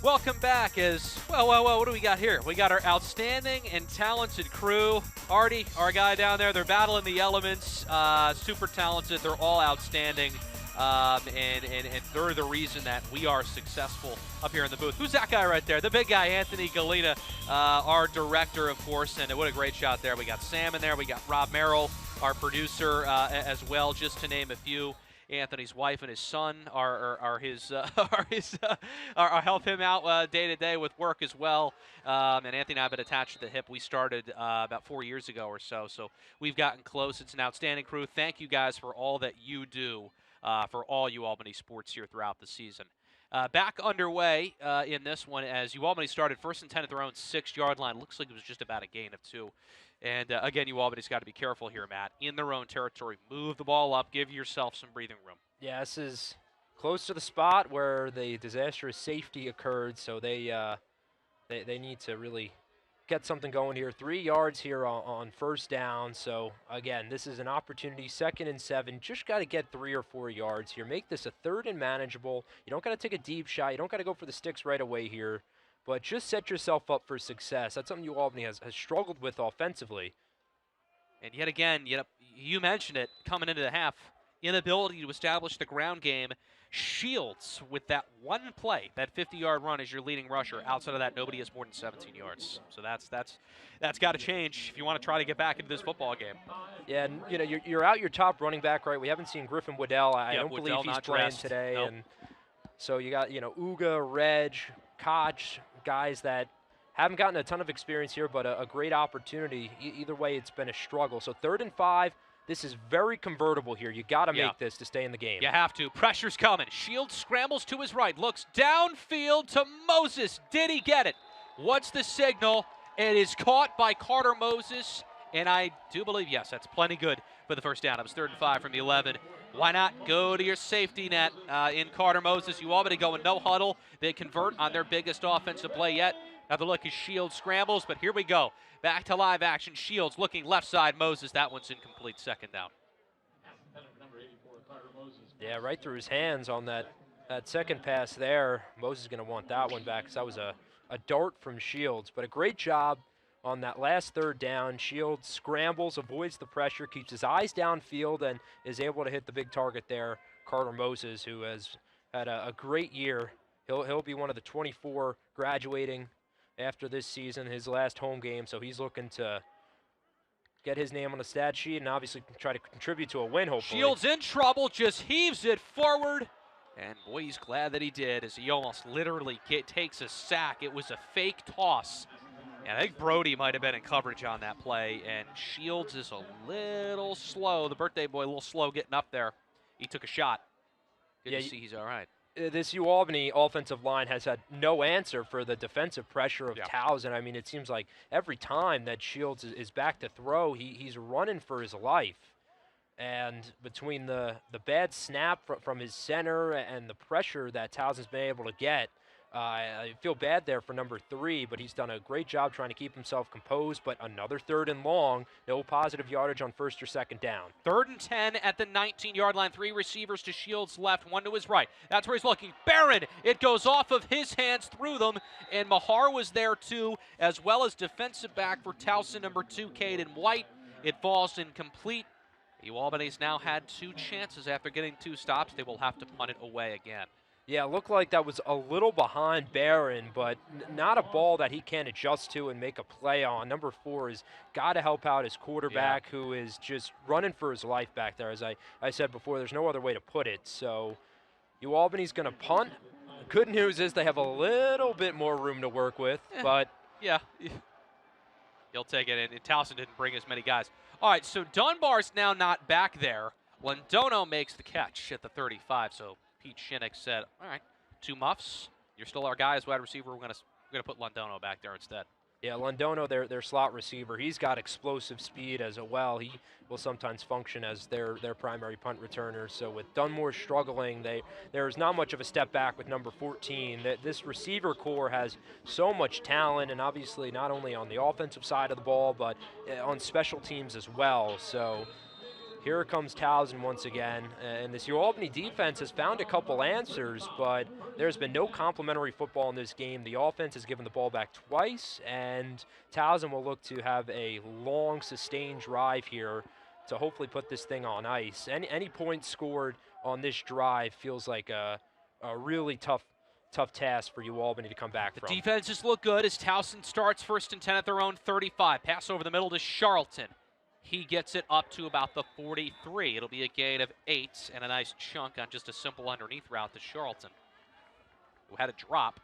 Welcome back as, well, what do we got here? We got our outstanding and talented crew. Artie, our guy down there, they're battling the elements, super talented. They're all outstanding, and they're the reason that we are successful up here in the booth. Who's that guy right there? The big guy, Anthony Galina, our director, of course, and what a great shot there. We got Sam in there. We got Rob Merrill, our producer, as well, just to name a few. Anthony's wife and his son are help him out day to day with work as well. And Anthony and I have been attached to the hip. We started about 4 years ago or so, so we've gotten close. It's an outstanding crew. Thank you guys for all that you do for all UAlbany sports here throughout the season. Back underway in this one as UAlbany started first and 10 at their own 6-yard line. Looks like it was just about a gain of 2. And again, UAlbany's got to be careful here, Matt. In their own territory, move the ball up, give yourself some breathing room. Yeah, this is close to the spot where the disastrous safety occurred, so they need to really get something going here. 3 yards here on first down. So again, this is an opportunity. 2nd and 7. Just got to get 3 or 4 yards here. Make this a 3rd and manageable. You don't got to take a deep shot. You don't got to go for the sticks right away here. But just set yourself up for success. That's something UAlbany has struggled with offensively. And yet again, you mentioned it coming into the half, inability to establish the ground game. Shields with that one play, that 50-yard run as your leading rusher. Outside of that, nobody has more than 17 yards. So that's got to change if you want to try to get back into this football game. Yeah, and you're out your top running back, right? We haven't seen Griffin Waddell. I don't believe he's playing today. Nope. And so you got Uga, Reg, Koch, guys that haven't gotten a ton of experience here, but a great opportunity. Either way, it's been a struggle. So 3rd and 5. This is very convertible here. You got to make this to stay in the game. You have to. Pressure's coming. Shields scrambles to his right. Looks downfield to Moses. Did he get it? What's the signal? It is caught by Carter Moses. And I do believe, yes, that's plenty good for the first down. It was 3rd and 5 from the 11. Why not go to your safety net in Carter Moses? UAlbany going no huddle. They convert on their biggest offensive play yet. Now the look is Shields scrambles, but here we go. Back to live action. Shields looking left side. Moses, that one's incomplete. 2nd down. Yeah, right through his hands on that second pass there. Moses is going to want that one back because that was a dart from Shields. But a great job on that last 3rd down. Shields scrambles, avoids the pressure, keeps his eyes downfield, and is able to hit the big target there, Carter Moses, who has had a great year. He'll be one of the 24 graduating after this season, his last home game, so he's looking to get his name on the stat sheet and obviously try to contribute to a win, hopefully. Shields in trouble, just heaves it forward. And boy, he's glad that he did, as he almost literally takes a sack. It was a fake toss. And I think Brody might have been in coverage on that play, and Shields is a little slow. The birthday boy a little slow getting up there. He took a shot. Good to see he's all right. This UAlbany offensive line has had no answer for the defensive pressure of Towson. I mean, it seems like every time that Shields is back to throw, he's running for his life. And between the bad snap from his center and the pressure that Towson's been able to get, I feel bad there for number 3, but he's done a great job trying to keep himself composed. But another 3rd and long, no positive yardage on 1st or 2nd down. 3rd and 10 at the 19-yard line. 3 receivers to Shields' left, 1 to his right. That's where he's looking. Barron, it goes off of his hands through them, and Mahar was there too, as well as defensive back for Towson, number 2, Caden White. It falls incomplete. UAlbany's now had 2 chances after getting 2 stops. They will have to punt it away again. Yeah, it looked like that was a little behind Barron, but not a ball that he can't adjust to and make a play on. Number 4 has got to help out his quarterback, who is just running for his life back there. As I said before, there's no other way to put it. So UAlbany's going to punt. The good news is they have a little bit more room to work with, but... Yeah, he'll take it, and Towson didn't bring as many guys. All right, so Dunbar's now not back there. Londono makes the catch at the 35, so Pete Shinnick said, all right, 2 muffs. You're still our guy as wide receiver. We're gonna put Londono back there instead. Yeah, Londono, their slot receiver, he's got explosive speed as well. He will sometimes function as their primary punt returner. So with Dunmore struggling, there's not much of a step back with number 14. This receiver core has so much talent, and obviously not only on the offensive side of the ball, but on special teams as well. So here comes Towson once again, and this UAlbany defense has found a couple answers, but there's been no complimentary football in this game. The offense has given the ball back twice, and Towson will look to have a long, sustained drive here to hopefully put this thing on ice. Any points scored on this drive feels like a really tough task for UAlbany to come back from. The defenses look good as Towson starts 1st and 10 at their own 35. Pass over the middle to Charlton. He gets it up to about the 43. It'll be a gain of 8 and a nice chunk on just a simple underneath route to Charlton, who had a drop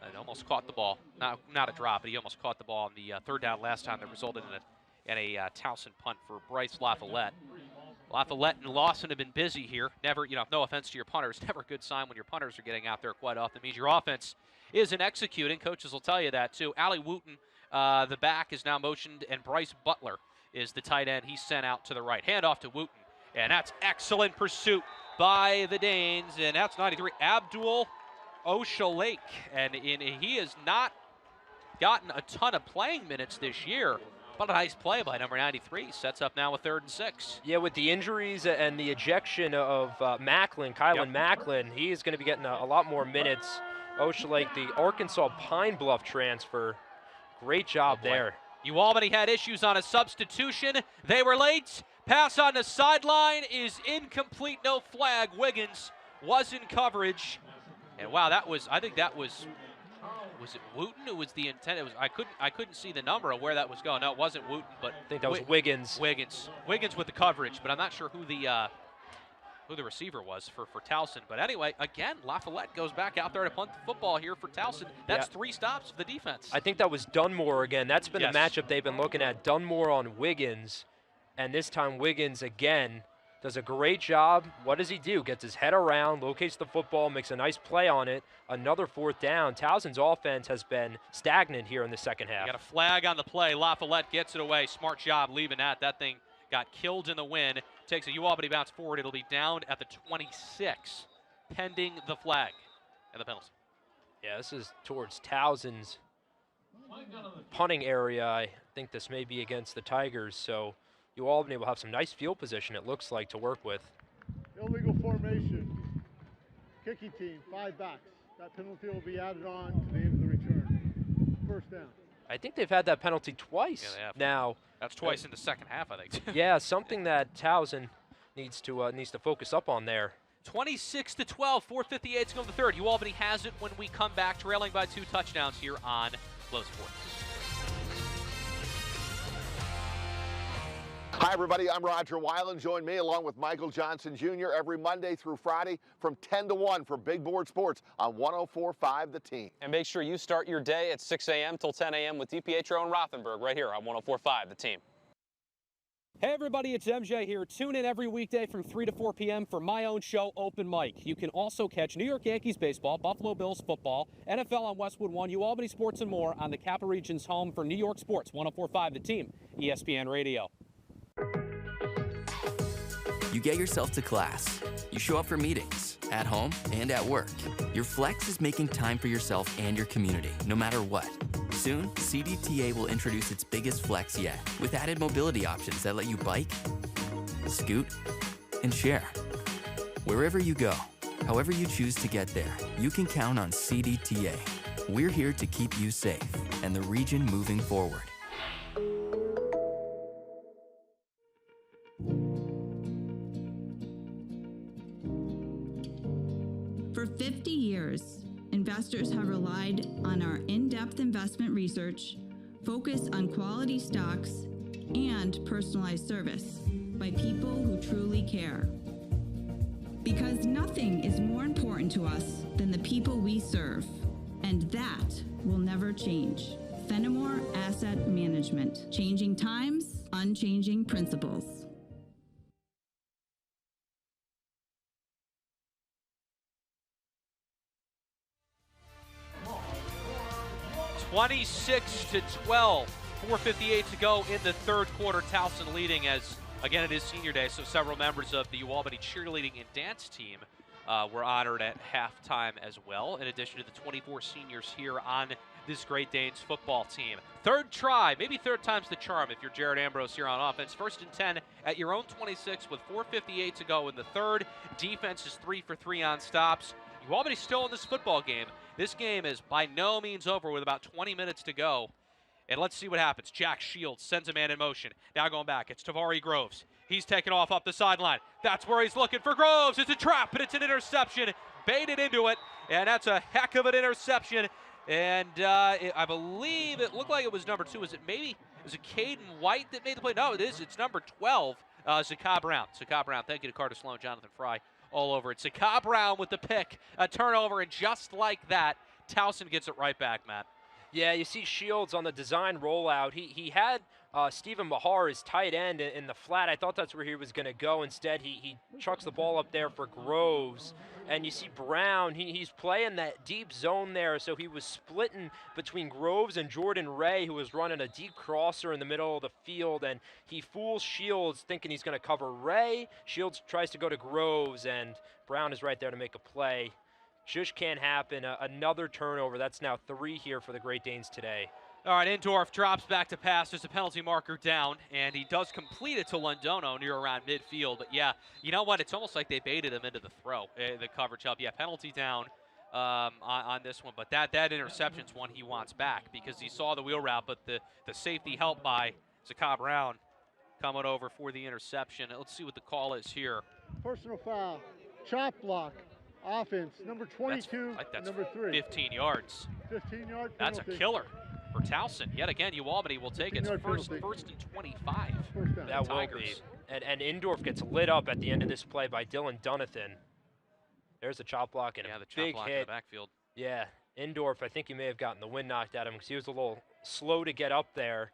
and almost caught the ball. Not a drop, but he almost caught the ball on the 3rd down last time that resulted in a Towson punt for Bryce LaFollette. LaFollette and Lawson have been busy here. Never, no offense to your punters, never a good sign when your punters are getting out there quite often. It means your offense isn't executing. Coaches will tell you that too. Allie Wooten, the back, is now motioned, and Bryce Butler is the tight end. He's sent out to the right. Hand off to Wooten, and that's excellent pursuit by the Danes, and that's 93, Abdul Oshalake. And he has not gotten a ton of playing minutes this year, but a nice play by number 93. Sets up now with 3rd and 6. Yeah, with the injuries and the ejection of Macklin, Kylan Macklin, he is going to be getting a lot more minutes. Oshalake, the Arkansas Pine Bluff transfer. Great job there. UAlbany had issues on a substitution. They were late. Pass on the sideline is incomplete. No flag. Wiggins was in coverage. And wow, I think that was it Wooten who was the intent? I couldn't see the number of where that was going. No, it wasn't Wooten, but I think that was Wiggins. Wiggins with the coverage, but I'm not sure who the receiver was for Towson. But anyway, again, LaFollette goes back out there to punt the football here for Towson. That's 3 stops of the defense. I think that was Dunmore again. That's been the matchup they've been looking at. Dunmore on Wiggins, and this time Wiggins again does a great job. What does he do? Gets his head around, locates the football, makes a nice play on it. Another 4th down. Towson's offense has been stagnant here in the second half. Got a flag on the play. LaFollette gets it away. Smart job leaving that. That thing got killed in the wind. Takes a UAlbany bounce forward. It'll be down at the 26, pending the flag and the penalty. Yeah, this is towards Towson's punting area. I think this may be against the Tigers, so UAlbany will have some nice field position, it looks like, to work with. Illegal formation. Kicking team, 5 backs. That penalty will be added on to the end of the return. 1st down. I think they've had that penalty twice now. That's twice in the second half, I think. Yeah, something that Towson needs to focus up on there. 26-12, 4:58 to go in the third. UAlbany has it when we come back, trailing by 2 touchdowns here on Flow Sports. Hi, everybody. I'm Roger Weiland. Join me along with Michael Johnson Jr. every Monday through Friday from 10 to 1 for Big Board Sports on 104.5 The Team. And make sure you start your day at 6 a.m. till 10 a.m. with DiPietro and Rothenberg right here on 104.5 The Team. Hey everybody, it's MJ here. Tune in every weekday from 3 to 4 p.m. for my own show, Open Mic. You can also catch New York Yankees baseball, Buffalo Bills football, NFL on Westwood One, UAlbany Sports and more on the Capital Region's home for New York sports, 104.5 The Team, ESPN Radio. You get yourself to class. You show up for meetings, at home and at work. Your flex is making time for yourself and your community, no matter what. Soon, CDTA will introduce its biggest flex yet, with added mobility options that let you bike, scoot, and share. Wherever you go, however you choose to get there, you can count on CDTA. We're here to keep you safe and the region moving forward. For 50 years, investors have relied on our in-depth investment research, focus on quality stocks, and personalized service by people who truly care. Because nothing is more important to us than the people we serve, and that will never change. Fenimore Asset Management. Changing times, unchanging principles. 26-12, 4:58 to go in the third quarter. Towson leading as, again, it is senior day, so several members of the UAlbany cheerleading and dance team were honored at halftime as well, in addition to the 24 seniors here on this Great Danes football team. Third try, maybe third time's the charm if you're Jared Ambrose here on offense. 1st and 10 at your own 26 with 4:58 to go in the third. Defense is 3 for 3 on stops. UAlbany's still in this football game. This game is by no means over with about 20 minutes to go. And let's see what happens. Jack Shields sends a man in motion. Now going back, it's Tavari Groves. He's taken off up the sideline. That's where he's looking for Groves. It's a trap, but it's an interception. Baited into it, and that's a heck of an interception. And I believe it looked like it was number 2. Is it Caden White that made the play? No, it is. It's number 12, Zaka Brown. Zaka Brown, thank you to Carter Sloan, Jonathan Fry, all over it. Zaka Brown with the pick, a turnover, and just like that, Towson gets it right back, Matt. Yeah, you see Shields on the design rollout. He had Stephen Mahar, his tight end, in the flat. I thought that's where he was going to go. Instead, he chucks the ball up there for Groves. And you see Brown, he's playing that deep zone there, so he was splitting between Groves and Jordan Ray, who was running a deep crosser in the middle of the field, and he fools Shields thinking he's going to cover Ray. Shields tries to go to Groves, and Brown is right there to make a play. Just can't happen. Another turnover. That's now 3 here for the Great Danes today. All right, Indorf drops back to pass. There's a penalty marker down, and he does complete it to Londono near around midfield. But, yeah, you know what? It's almost like they baited him into the throw, the coverage help. Yeah, penalty down on this one. But that interception's one he wants back because he saw the wheel route, but the safety help by Zaka Brown coming over for the interception. Let's see what the call is here. Personal foul, chop block. Offense, number 22, that's number 3. 15 yards. 15-yard penalty. That's a killer for Towson. Yet again, UAlbany will take it. First and 25 for the that will Tigers. Be. And Indorf gets lit up at the end of this play by Dylan Dunathan. There's a chop block and a big block hit. in the backfield. Yeah, Indorf, I think he may have gotten the wind knocked out of him because he was a little slow to get up there.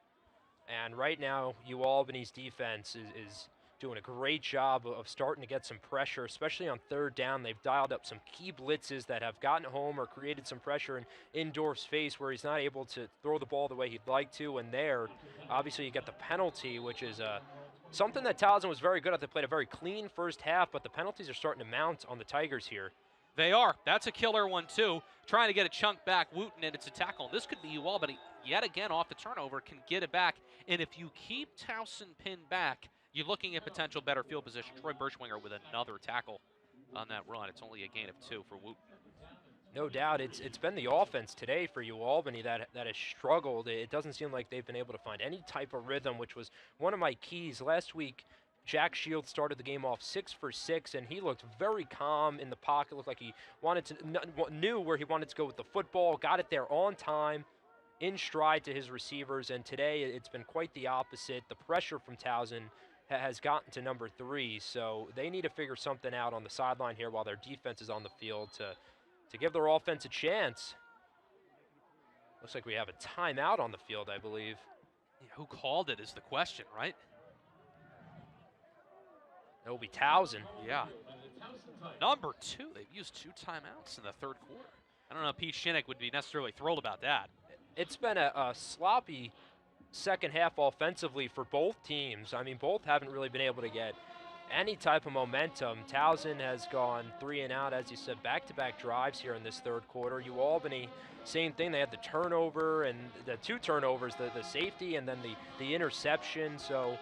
And right now, UAlbany's defense is doing a great job of starting to get some pressure, especially on third down. They've dialed up some key blitzes that have gotten home or created some pressure in Indorf's face where he's not able to throw the ball the way he'd like to. And there, obviously, you get the penalty, which is something that Towson was very good at. They played a very clean first half, but the penalties are starting to mount on the Tigers here. They are. That's a killer one, too. Trying to get a chunk back, Wooten, and it's a tackle. And this could be UAlbany yet again off the turnover, can get it back. And if you keep Towson pinned back, you're looking at potential better field position. Troy Birchwinger with another tackle on that run. It's only a gain of 2 for Wooten. No doubt. It's been the offense today for UAlbany that has struggled. It doesn't seem like they've been able to find any type of rhythm, which was one of my keys. Last week, Jack Shields started the game off 6 for 6, and he looked very calm in the pocket. Looked like he knew where he wanted to go with the football, got it there on time, in stride to his receivers, and today it's been quite the opposite. The pressure from Towson has gotten to number 3, so they need to figure something out on the sideline here while their defense is on the field to give their offense a chance. Looks like we have a timeout on the field, I believe. Yeah, who called it is the question, right? It will be Towson. Yeah. Number 2, they've used 2 timeouts in the third quarter. I don't know if Pete Shinnick would be necessarily thrilled about that. It's been a sloppy second half offensively for both teams. I mean, both haven't really been able to get any type of momentum. Towson has gone 3 and out, as you said, back-to-back drives here in this third quarter. UAlbany, same thing. They had the turnover and the 2 turnovers, the safety and then the interception. So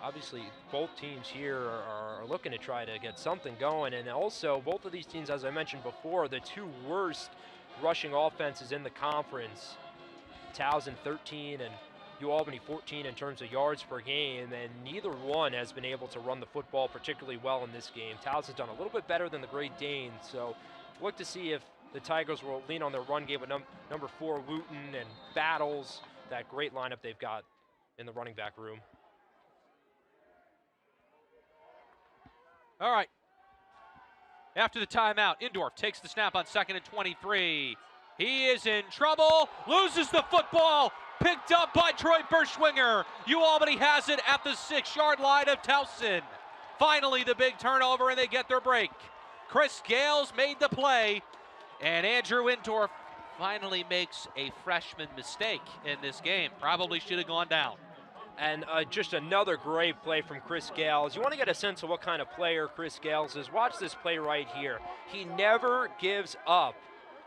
obviously both teams here are looking to try to get something going. And also both of these teams, as I mentioned before, the 2 worst rushing offenses in the conference. Towson 13 and UAlbany 14 in terms of yards per game, and neither one has been able to run the football particularly well in this game. Towson's done a little bit better than the Great Danes, so look to see if the Tigers will lean on their run game with number 4 Wooten and Battles, that great lineup they've got in the running back room. All right. After the timeout, Indorf takes the snap on 2nd and 23. He is in trouble, loses the football, picked up by Troy Berschwinger. UAlbany has it at the 6-yard line of Towson. Finally, the big turnover, and they get their break. Chris Gales made the play, and Andrew Indorf finally makes a freshman mistake in this game. Probably should have gone down. And just another great play from Chris Gales. You want to get a sense of what kind of player Chris Gales is. Watch this play right here. He never gives up.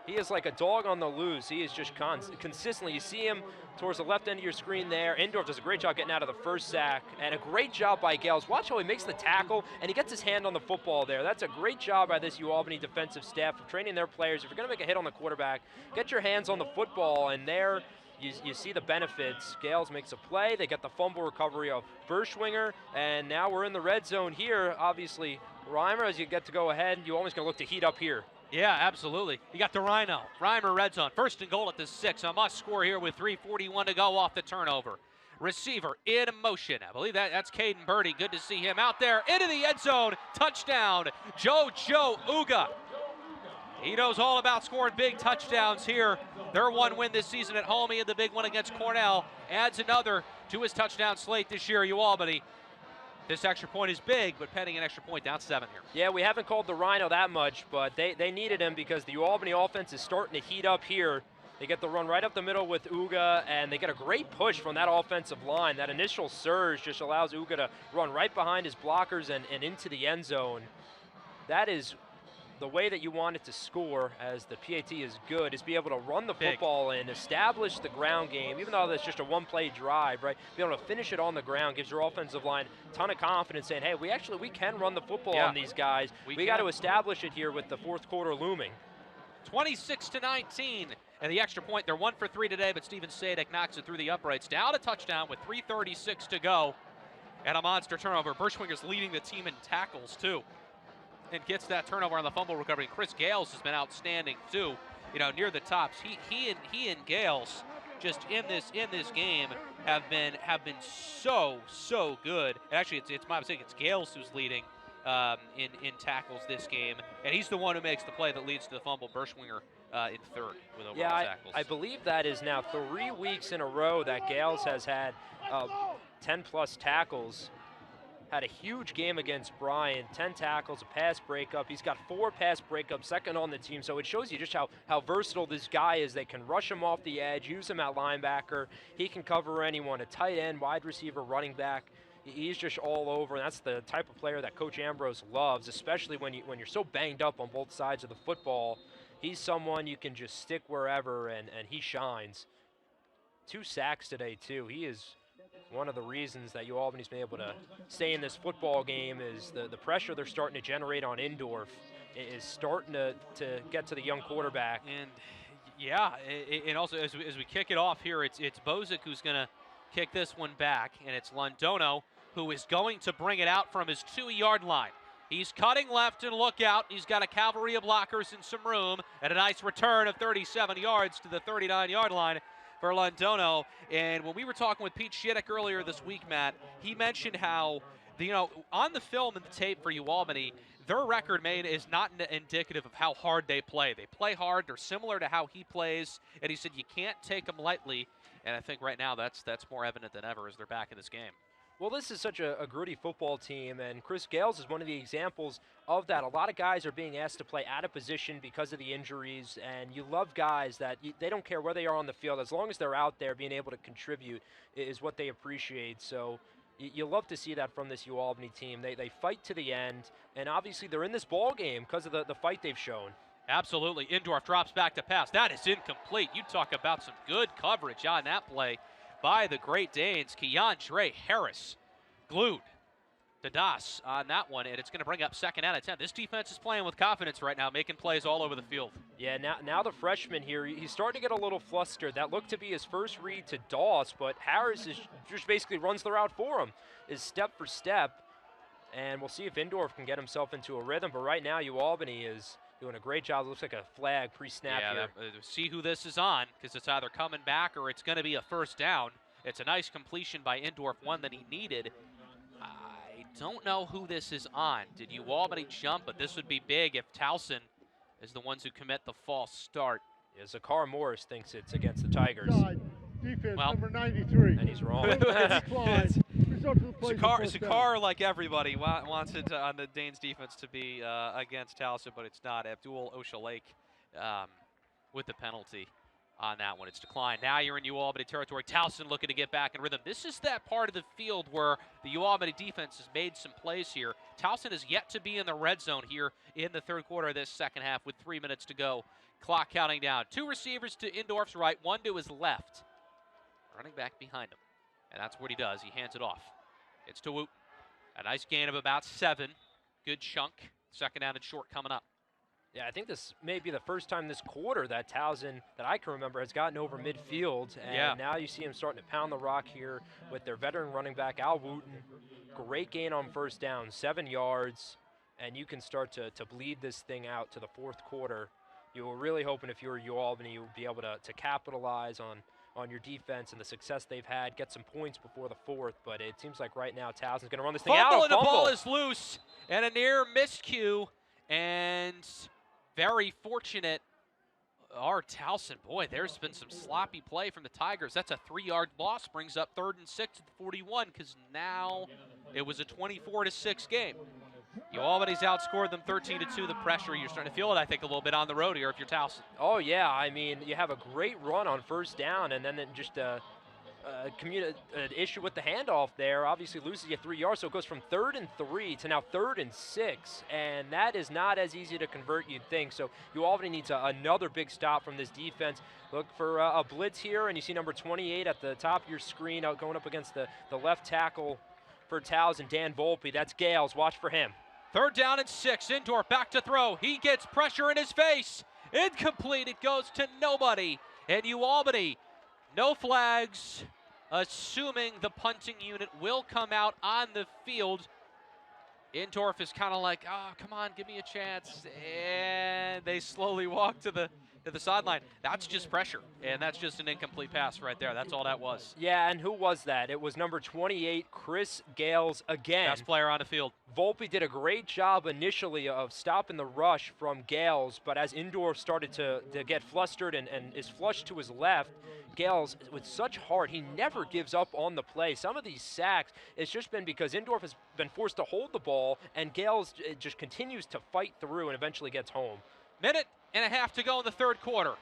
He is like a dog on the loose. He is just consistently. You see him towards the left end of your screen there. Indorf does a great job getting out of the first sack, and a great job by Gales. Watch how he makes the tackle, and he gets his hand on the football there. That's a great job by this UAlbany defensive staff of training their players. If you're going to make a hit on the quarterback, get your hands on the football, and there you see the benefits. Gales makes a play. They get the fumble recovery of Berschwinger, and now we're in the red zone here. Obviously, Reimer, as you get to go ahead, you're always going to look to heat up here. Yeah, absolutely. You got the Rhino. Reimer red zone. 1st and goal at the 6. A must score here with 3:41 to go off the turnover. Receiver in motion. I believe that's Caden Birdie. Good to see him out there. Into the end zone. Touchdown. Joe Uga. He knows all about scoring big touchdowns here. Their 1 win this season at home. He had the big one against Cornell. Adds another to his touchdown slate this year, UAlbany. This extra point is big, but pending an extra point, down 7 here. Yeah, we haven't called the Rhino that much, but they needed him because the UAlbany offense is starting to heat up here. They get the run right up the middle with Uga, and they get a great push from that offensive line. That initial surge just allows Uga to run right behind his blockers and into the end zone. That is the way that you want it to score, as the PAT is good, is be able to run the football and establish the ground game, even though that's just a 1-play drive, right? Be able to finish it on the ground gives your offensive line a ton of confidence, saying, hey, we can run the football on these guys. We got to establish it here with the 4th quarter looming. 26-19, and the extra point, they're 1 for 3 today, but Steven Sadek knocks it through the uprights. Down a touchdown with 3:36 to go, and a monster turnover. Berschwinger's leading the team in tackles, too, and gets that turnover on the fumble recovery. Chris Gales has been outstanding too, near the tops. He and Gales just in this game have been so good. Actually, it's my mistake. It's Gales who's leading in tackles this game, and he's the one who makes the play that leads to the fumble. Berschwinger in 3rd with overall tackles. I believe that is now 3 weeks in a row that Gales has had 10+ tackles. Had a huge game against Bryan, 10 tackles, a pass breakup. He's got 4 pass breakups, 2nd on the team. So it shows you just how versatile this guy is. They can rush him off the edge, use him at linebacker. He can cover anyone, a tight end, wide receiver, running back. He's just all over, and that's the type of player that Coach Ambrose loves, especially when you're so banged up on both sides of the football. He's someone you can just stick wherever, and he shines. 2 sacks today, too. He is one of the reasons that UAlbany's been able to stay in this football game is the pressure they're starting to generate on Indorf is starting to get to the young quarterback. And yeah, and also as we kick it off here, it's Bozic who's going to kick this one back, and it's Londono who is going to bring it out from his 2-yard line. He's cutting left and look out. He's got a cavalry of blockers and some room, and a nice return of 37 yards to the 39-yard line for Londono. And when we were talking with Pete Shiddick earlier this week, Matt, he mentioned how, on the film and the tape for UAlbany, their record is not indicative of how hard they play. They play hard. They're similar to how he plays, and he said you can't take them lightly. And I think right now that's more evident than ever as they're back in this game. Well, this is such a gritty football team, and Chris Gales is one of the examples of that. A lot of guys are being asked to play out of position because of the injuries, and you love guys that they don't care where they are on the field. As long as they're out there being able to contribute is what they appreciate. So you love to see that from this UAlbany team. They fight to the end, and obviously they're in this ball game because of the fight they've shown. Absolutely. Indorf drops back to pass. That is incomplete. You talk about some good coverage on that play by the Great Danes. Keandre Harris glued to Das on that one, and it's going to bring up 2nd out of 10. This defense is playing with confidence right now, making plays all over the field. Yeah, now the freshman here, he's starting to get a little flustered. That looked to be his first read to Doss, but Harris just basically runs the route for him, is step for step, and we'll see if Indorf can get himself into a rhythm. But right now, UAlbany is doing a great job. It looks like a flag pre-snap here. See who this is on, because it's either coming back or it's going to be a first down. It's a nice completion by Indorf, one that he needed. I don't know who this is on. Did UAlbany jump? But this would be big if Towson is the ones who commit the false start. Yeah, Zakar Morris thinks it's against the Tigers. Defense number 93. And he's wrong. Zakar, like everybody, wants it on the Danes defense to be against Towson, but it's not. Abdul Oshalake with the penalty on that one. It's declined. Now you're in UAlbany territory. Towson looking to get back in rhythm. This is that part of the field where the UAlbany defense has made some plays here. Towson is yet to be in the red zone here in the third quarter of this second half with 3 minutes to go. Clock counting down. 2 receivers to Indorf's right, 1 to his left. Running back behind him. And that's what he does. He hands it off. It's to Woot. A nice gain of about 7. Good chunk. 2nd down and short coming up. Yeah, I think this may be the first time this quarter that Towson, that I can remember, has gotten over midfield. And now you see him starting to pound the rock here with their veteran running back, Al Wooten. Great gain on first down, 7 yards. And you can start to bleed this thing out to the fourth quarter. You were really hoping if you were UAlbany, you would be able to capitalize on your defense and the success they've had, get some points before the fourth. But it seems like right now Towson's going to run this thing out. And the ball is loose. And a near miscue. And very fortunate, Towson. Boy, there's been some sloppy play from the Tigers. That's a 3-yard loss, brings up 3rd and 6 at the 41, because now it was a 24-6 game. UAlbany's outscored them 13-2. The pressure, you're starting to feel it, I think, a little bit on the road here if you're Towson. Oh, yeah. I mean, you have a great run on first down, and then just an issue with the handoff there. Obviously loses you 3 yards, so it goes from 3rd and 3 to now 3rd and 6, and that is not as easy to convert, you'd think. So UAlbany needs another big stop from this defense. Look for a blitz here, and you see number 28 at the top of your screen going up against the left tackle for Towson, Dan Volpe. That's Gales. Watch for him. 3rd down and 6. Indorf back to throw. He gets pressure in his face. Incomplete. It goes to nobody. And UAlbany, no flags, assuming the punting unit will come out on the field. Indorf is kind of like, oh, come on, give me a chance. And they slowly walk to the sideline. That's just pressure, and that's just an incomplete pass right there. That's all that was. Yeah, and who was that? It was number 28, Chris Gales again. Best player on the field. Volpe did a great job initially of stopping the rush from Gales, but as Indorf started to get flustered and is flushed to his left, Gales, with such heart, he never gives up on the play. Some of these sacks, it's just been because Indorf has been forced to hold the ball, and Gales just continues to fight through and eventually gets home. 1.5 minutes to go in the third quarter.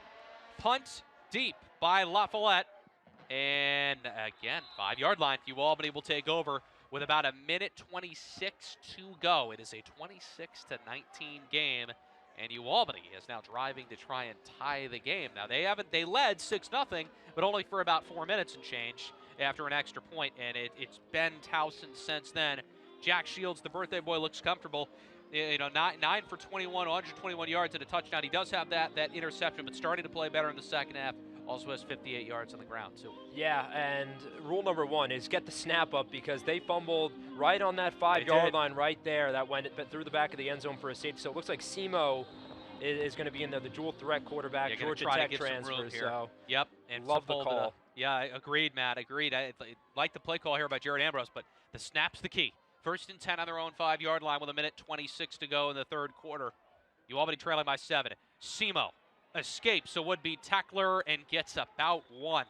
Punt deep by LaFollette. And again, 5-yard line. UAlbany will take over with about 1:26 to go. It is a 26-19 game. And UAlbany is now driving to try and tie the game. Now they led 6-0, but only for about 4 minutes and change after an extra point. And it's been Towson since then. Jack Shields, the birthday boy, looks comfortable. 9 for 21, 121 yards and a touchdown. He does have that interception, but starting to play better in the second half Also has 58 yards on the ground, too. Yeah, and rule number 1 is get the snap up because they fumbled right on that 5-yard line right there. That went through the back of the end zone for a safety. So it looks like Simo is going to be in there, the dual threat quarterback, Georgia Tech transfer. So yep, and love the call. Yeah, agreed, Matt. Agreed. I like the play call here by Jared Ambrose, but the snap's the key. 1st and 10 on their own 5-yard line with 1:26 to go in the 3rd quarter. UAlbany trailing by 7. Simo escapes a would-be tackler and gets about 1.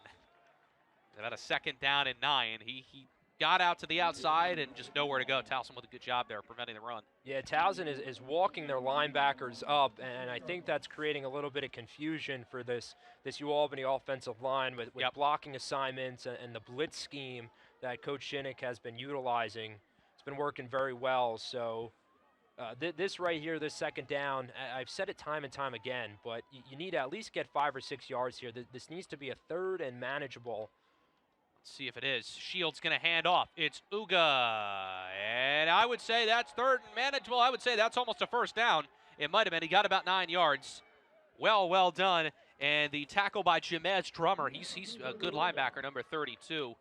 About a 2nd down and 9. He got out to the outside and just nowhere to go. Towson with a good job there preventing the run. Yeah, Towson is walking their linebackers up, and I think that's creating a little bit of confusion for this UAlbany offensive line with blocking assignments and the blitz scheme that Coach Shinnick has been utilizing. It's been working very well. So this right here, this 2nd down, I've said it time and time again, but you need to at least get 5 or 6 yards here. This needs to be a 3rd and manageable. Let's see if it is. Shields going to hand off. It's Uga. And I would say that's 3rd and manageable. I would say that's almost a 1st down. It might have been. He got about 9 yards. Well done. And the tackle by Jamez Drummer. He's a good linebacker, number 32.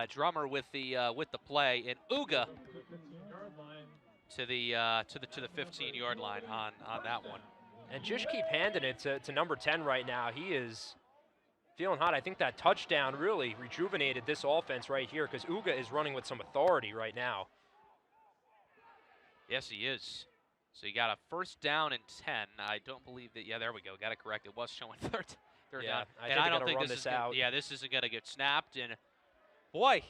Drummer with the play. And Uga to the 15-yard line on that one. And just keep handing it to number 10 right now. He is feeling hot. I think that touchdown really rejuvenated this offense right here because Uga is running with some authority right now. Yes, he is. So you got a 1st down and 10. I don't believe that. Yeah, there we go. Got it correct. It was showing third down. I don't think this is out. Yeah, this isn't going to get snapped. And boy,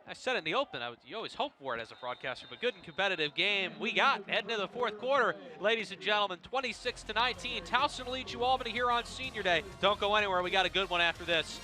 I said it in the open. You always hope for it as a broadcaster, but good and competitive game we got heading to the 4th quarter, ladies and gentlemen. 26-19. Towson leads UAlbany here on Senior Day. Don't go anywhere. We got a good one after this.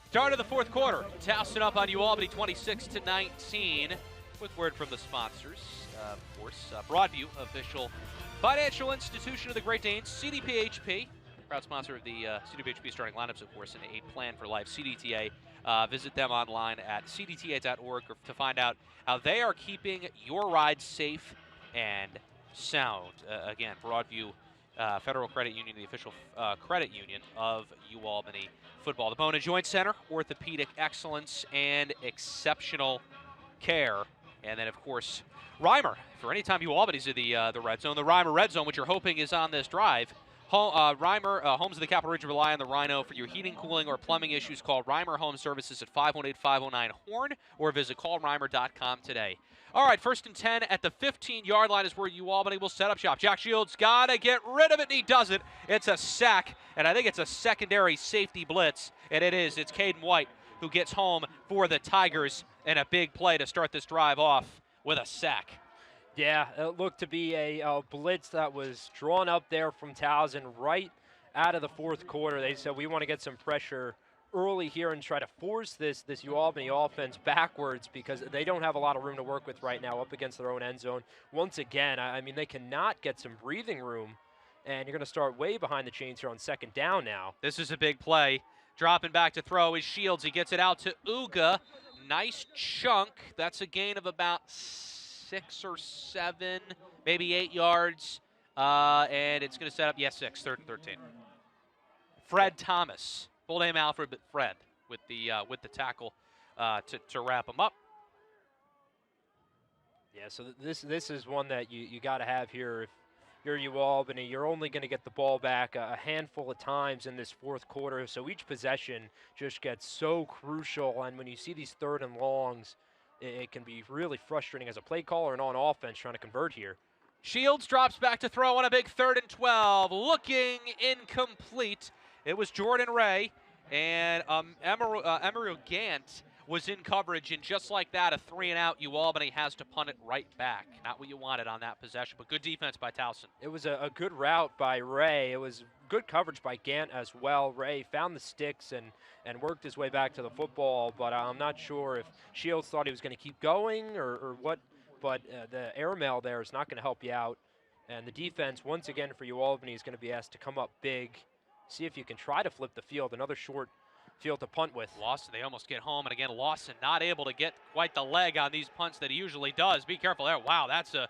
Start of the 4th quarter. Towson up on UAlbany 26-19. Quick word from the sponsors. Of course, Broadview, official financial institution of the Great Danes. CDPHP, proud sponsor of the CDPHP starting lineups, of course, and a plan for life. CDTA. Visit them online at cdta.org to find out how they are keeping your ride safe and sound. Again, Broadview Federal Credit Union, the official credit union of UAlbany Football. The Bone and Joint Center, orthopedic excellence and exceptional care. And then, of course, Reimer. For any time UAlbany's in the red zone, the Reimer red zone, which you're hoping is on this drive. Homes of the Capital Region rely on the Rhino for your heating, cooling, or plumbing issues. Call Reimer Home Services at 518-509-HORN or visit callreimer.com today. All right, 1st and 10 at the 15-yard line is where UAlbany will set up shop. Jack Shields got to get rid of it, and he does it. It's a sack, and I think it's a secondary safety blitz, and it is. It's Caden White who gets home for the Tigers, and a big play to start this drive off with a sack. Yeah, it looked to be a blitz that was drawn up there from Towson right out of the 4th quarter. They said, we want to get some pressure early here and try to force this UAlbany offense backwards because they don't have a lot of room to work with right now up against their own end zone. Once again, I mean, they cannot get some breathing room, and you're going to start way behind the chains here on 2nd down now. This is a big play. Dropping back to throw is Shields. He gets it out to Uga. Nice chunk. That's a gain of about 6 or 7, maybe 8 yards. And it's going to set up, 6, 3rd and 13. Fred Thomas. Full name Alfred, but Fred with the tackle to wrap him up. Yeah, so this is one that you got to have here. If you're UAlbany, you're only going to get the ball back a handful of times in this 4th quarter, so each possession just gets so crucial. And when you see these 3rd and longs, it can be really frustrating as a play caller and on offense trying to convert here. Shields drops back to throw on a big 3rd and 12. Looking incomplete. It was Jordan Ray, and Emery Gant was in coverage, and just like that, a 3-and-out, UAlbany has to punt it right back. Not what you wanted on that possession, but good defense by Towson. It was a good route by Ray. It was good coverage by Gant as well. Ray found the sticks and worked his way back to the football, but I'm not sure if Shields thought he was going to keep going or what, but the airmail there is not going to help you out. And the defense, once again, for UAlbany is going to be asked to come up big, see if you can try to flip the field. Another short field to punt with. Lawson, they almost get home, and again, Lawson not able to get quite the leg on these punts that he usually does. Be careful there. Wow, that's a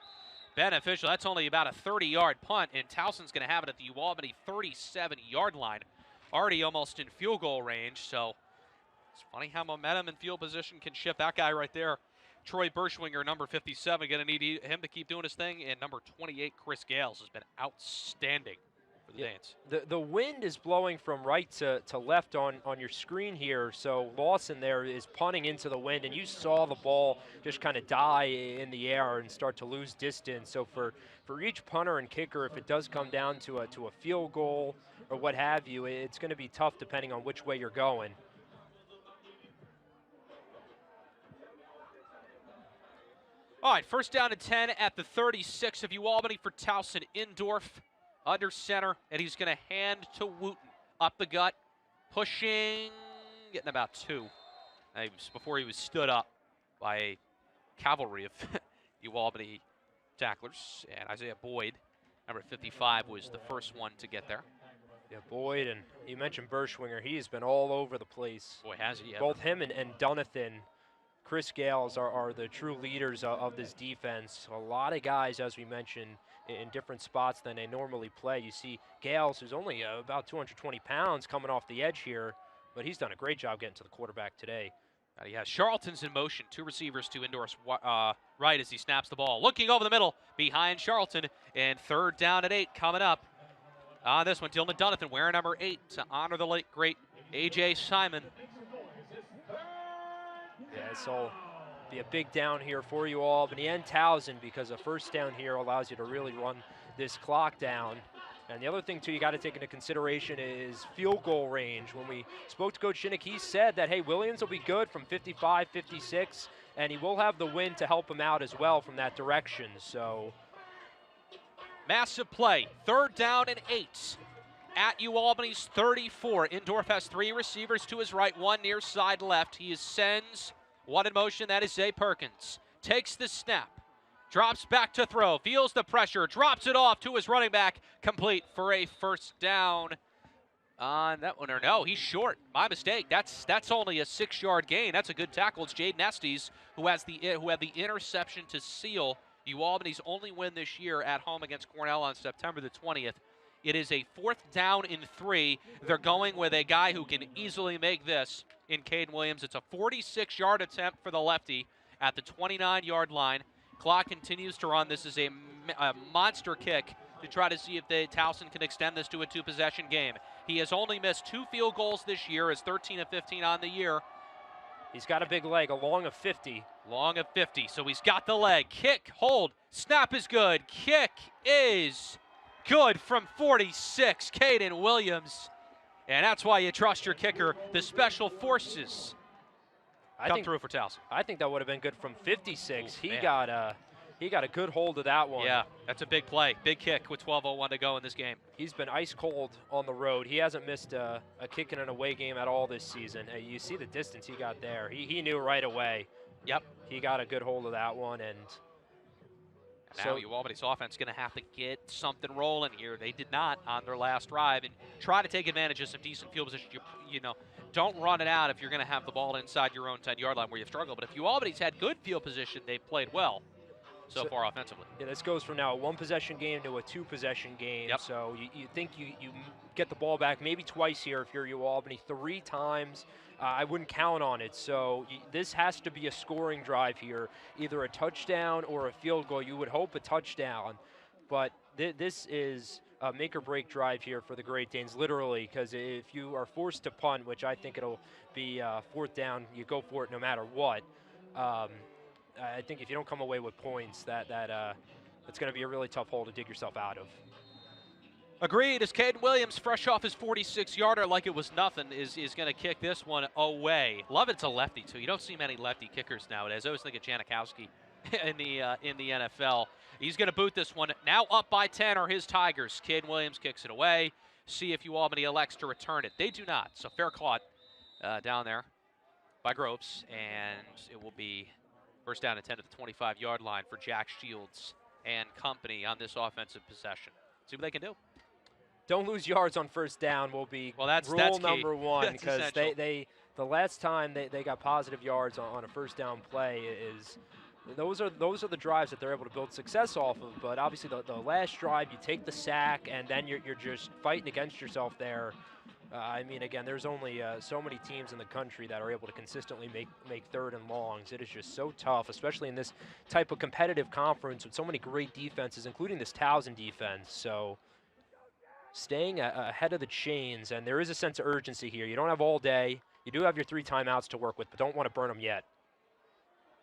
beneficial. That's only about a 30-yard punt, and Towson's going to have it at the UAlbany 37-yard line, already almost in field goal range. So it's funny how momentum and field position can shift. That guy right there, Troy Berschwinger, number 57, going to need him to keep doing his thing, and number 28, Chris Gales, has been outstanding. The wind is blowing from right to left on your screen here, so Lawson there is punting into the wind, and you saw the ball just kind of die in the air and start to lose distance. So for each punter and kicker, if it does come down to a field goal or what have you, it's going to be tough depending on which way you're going. All right, 1st down and 10 at the 36 of UAlbany for Towson. Indorf under center, and he's going to hand to Wooten. Up the gut, pushing, getting about 2. Before he was stood up by a cavalry of UAlbany tacklers. And Isaiah Boyd, number 55, was the first one to get there. Yeah, Boyd, and you mentioned Berschwinger. He has been all over the place. Boy, has he ever. Both him and Dunathan, Chris Gales are the true leaders of this defense. A lot of guys, as we mentioned, in different spots than they normally play. You see Gales, who's only about 220 pounds, coming off the edge here, but he's done a great job getting to the quarterback today. He has Charlton's in motion. 2 receivers to Indorf's right as he snaps the ball. Looking over the middle behind Charlton, and 3rd down and 8 coming up. On this one, Dylan Dunathan wearing number 8 to honor the late, great A.J. Simon. Yeah, so be a big down here for UAlbany and Towson, because a 1st down here allows you to really run this clock down. And the other thing, too, you got to take into consideration is field goal range. When we spoke to Coach Shinnick, he said that, hey, Williams will be good from 55, 56, and he will have the wind to help him out as well from that direction. So massive play. 3rd down and 8 at UAlbany's 34. Indorf has 3 receivers to his right, 1 near side left. He sends 1 in motion. That is Zay Perkins. Takes the snap. Drops back to throw. Feels the pressure. Drops it off to his running back. Complete for a 1st down on that one. Or no, he's short. My mistake. That's only a 6-yard gain. That's a good tackle. It's Jaden Estes who had the interception to seal UAlbany's only win this year at home against Cornell on September the 20th. It is a 4th down and 3. They're going with a guy who can easily make this in Caden Williams. It's a 46-yard attempt for the lefty at the 29-yard line. Clock continues to run. This is a monster kick to try to see if Towson can extend this to a 2-possession game. He has only missed 2 field goals this year, is 13 of 15 on the year. He's got a big leg, a long of 50. Long of 50, so he's got the leg. Kick, hold, snap is good. Kick is good from 46, Caden Williams. And that's why you trust your kicker. The special forces come through for Towson. I think that would have been good from 56. Ooh, He got a good hold of that one. Yeah, that's a big play. Big kick with 12:01 to go in this game. He's been ice cold on the road. He hasn't missed a kick in an away game at all this season. You see the distance he got there. He knew right away. Yep. He got a good hold of that one. And now UAlbany's offense is going to have to get something rolling here. They did not on their last drive, and try to take advantage of some decent field position. You know, don't run it out if you're going to have the ball inside your own 10-yard line where you've struggled. But if UAlbany's had good field position, they've played well so far offensively. Yeah, this goes from now a 1-possession game to a 2-possession game. Yep. So you think you get the ball back maybe twice here if you're UAlbany. 3 times, I wouldn't count on it. So this has to be a scoring drive here, either a touchdown or a field goal. You would hope a touchdown, but this is a make-or-break drive here for the Great Danes, literally, because if you are forced to punt, which I think it'll be 4th down, you go for it no matter what. I think if you don't come away with points, that's going to be a really tough hole to dig yourself out of. Agreed. As Caden Williams, fresh off his 46-yarder like it was nothing, is going to kick this one away. Love it's a lefty, too. You don't see many lefty kickers nowadays. I always think of Janikowski in the NFL. He's going to boot this one. Now up by 10 are his Tigers. Caden Williams kicks it away. See if UAlbany elects to return it. They do not. So fair caught down there by Groves, and it will be first down and 10 at the 25-yard line for Jack Shields and company on this offensive possession. See what they can do. Don't lose yards on first down will be rule number 1, because the last time they got positive yards on a first down play is those are the drives that they're able to build success off of. But obviously the last drive, you take the sack and then you're just fighting against yourself there. I mean, again, there's only so many teams in the country that are able to consistently make 3rd and longs. It is just so tough, especially in this type of competitive conference with so many great defenses, including this Towson defense. So staying ahead of the chains, and there is a sense of urgency here. You don't have all day. You do have your 3 timeouts to work with, but don't want to burn them yet.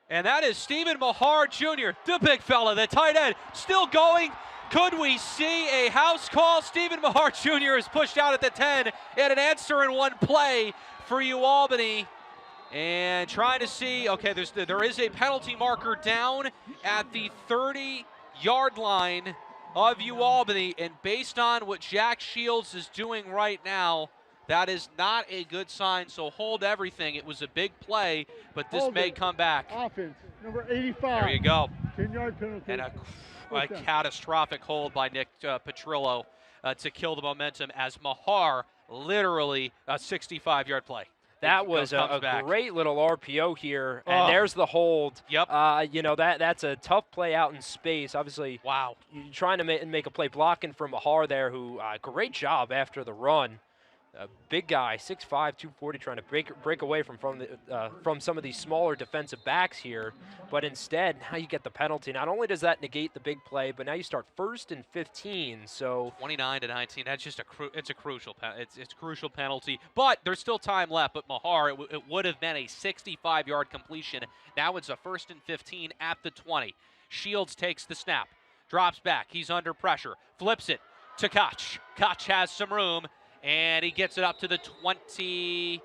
And that is Stephen Mahar Jr., the big fella, the tight end, still going. Could we see a house call? Stephen Mahar Jr. is pushed out at the 10, and an answer in one play for UAlbany. And trying to see, okay, there is a penalty marker down at the 30-yard line of UAlbany, and based on what Jack Shields is doing right now, that is not a good sign, so hold everything. It was a big play, but this may come back. Offense, number 85. There you go. 10-yard penalty. And a catastrophic hold by Nick Petrillo to kill the momentum as Mahar, literally a 65-yard play. That was a great little RPO here, and there's the hold. Yep. You know, that's a tough play out in space. Obviously, wow. You're trying to make a play blocking from Mahar there, who great job after the run. A big guy, 6'5", 240, trying to break away from some of these smaller defensive backs here. But instead, now you get the penalty. Not only does that negate the big play, but now you start 1st and 15. So 29-19. That's just it's a crucial penalty. But there's still time left. But Mahar, it would have been a 65-yard completion. Now it's a 1st and 15 at the 20. Shields takes the snap, drops back. He's under pressure, flips it to Koch. Koch has some room. And he gets it up to the 28.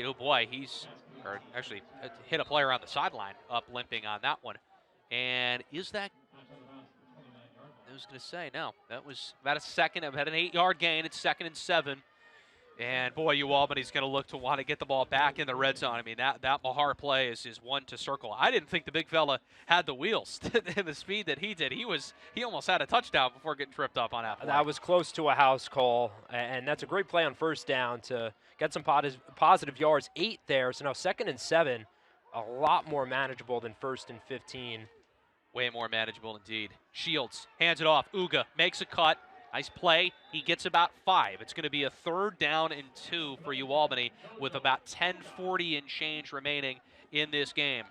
Oh, boy, actually hit a player on the sideline, up limping on that one. And is that – I was going to say, no. That was about about an 8-yard gain. It's 2nd and 7. And, boy, UAlbany's going to look to want to get the ball back in the red zone. I mean, that Mahar play is one to circle. I didn't think the big fella had the wheels and the speed that he did. He almost had a touchdown before getting tripped up on that play. That was close to a house call, and that's a great play on first down to get some positive yards. 8 there, so now 2nd and 7, a lot more manageable than 1st and 15. Way more manageable indeed. Shields hands it off. Uga makes a cut. Nice play. He gets about 5. It's going to be a 3rd down and 2 for UAlbany with about 10:40 and change remaining in this game.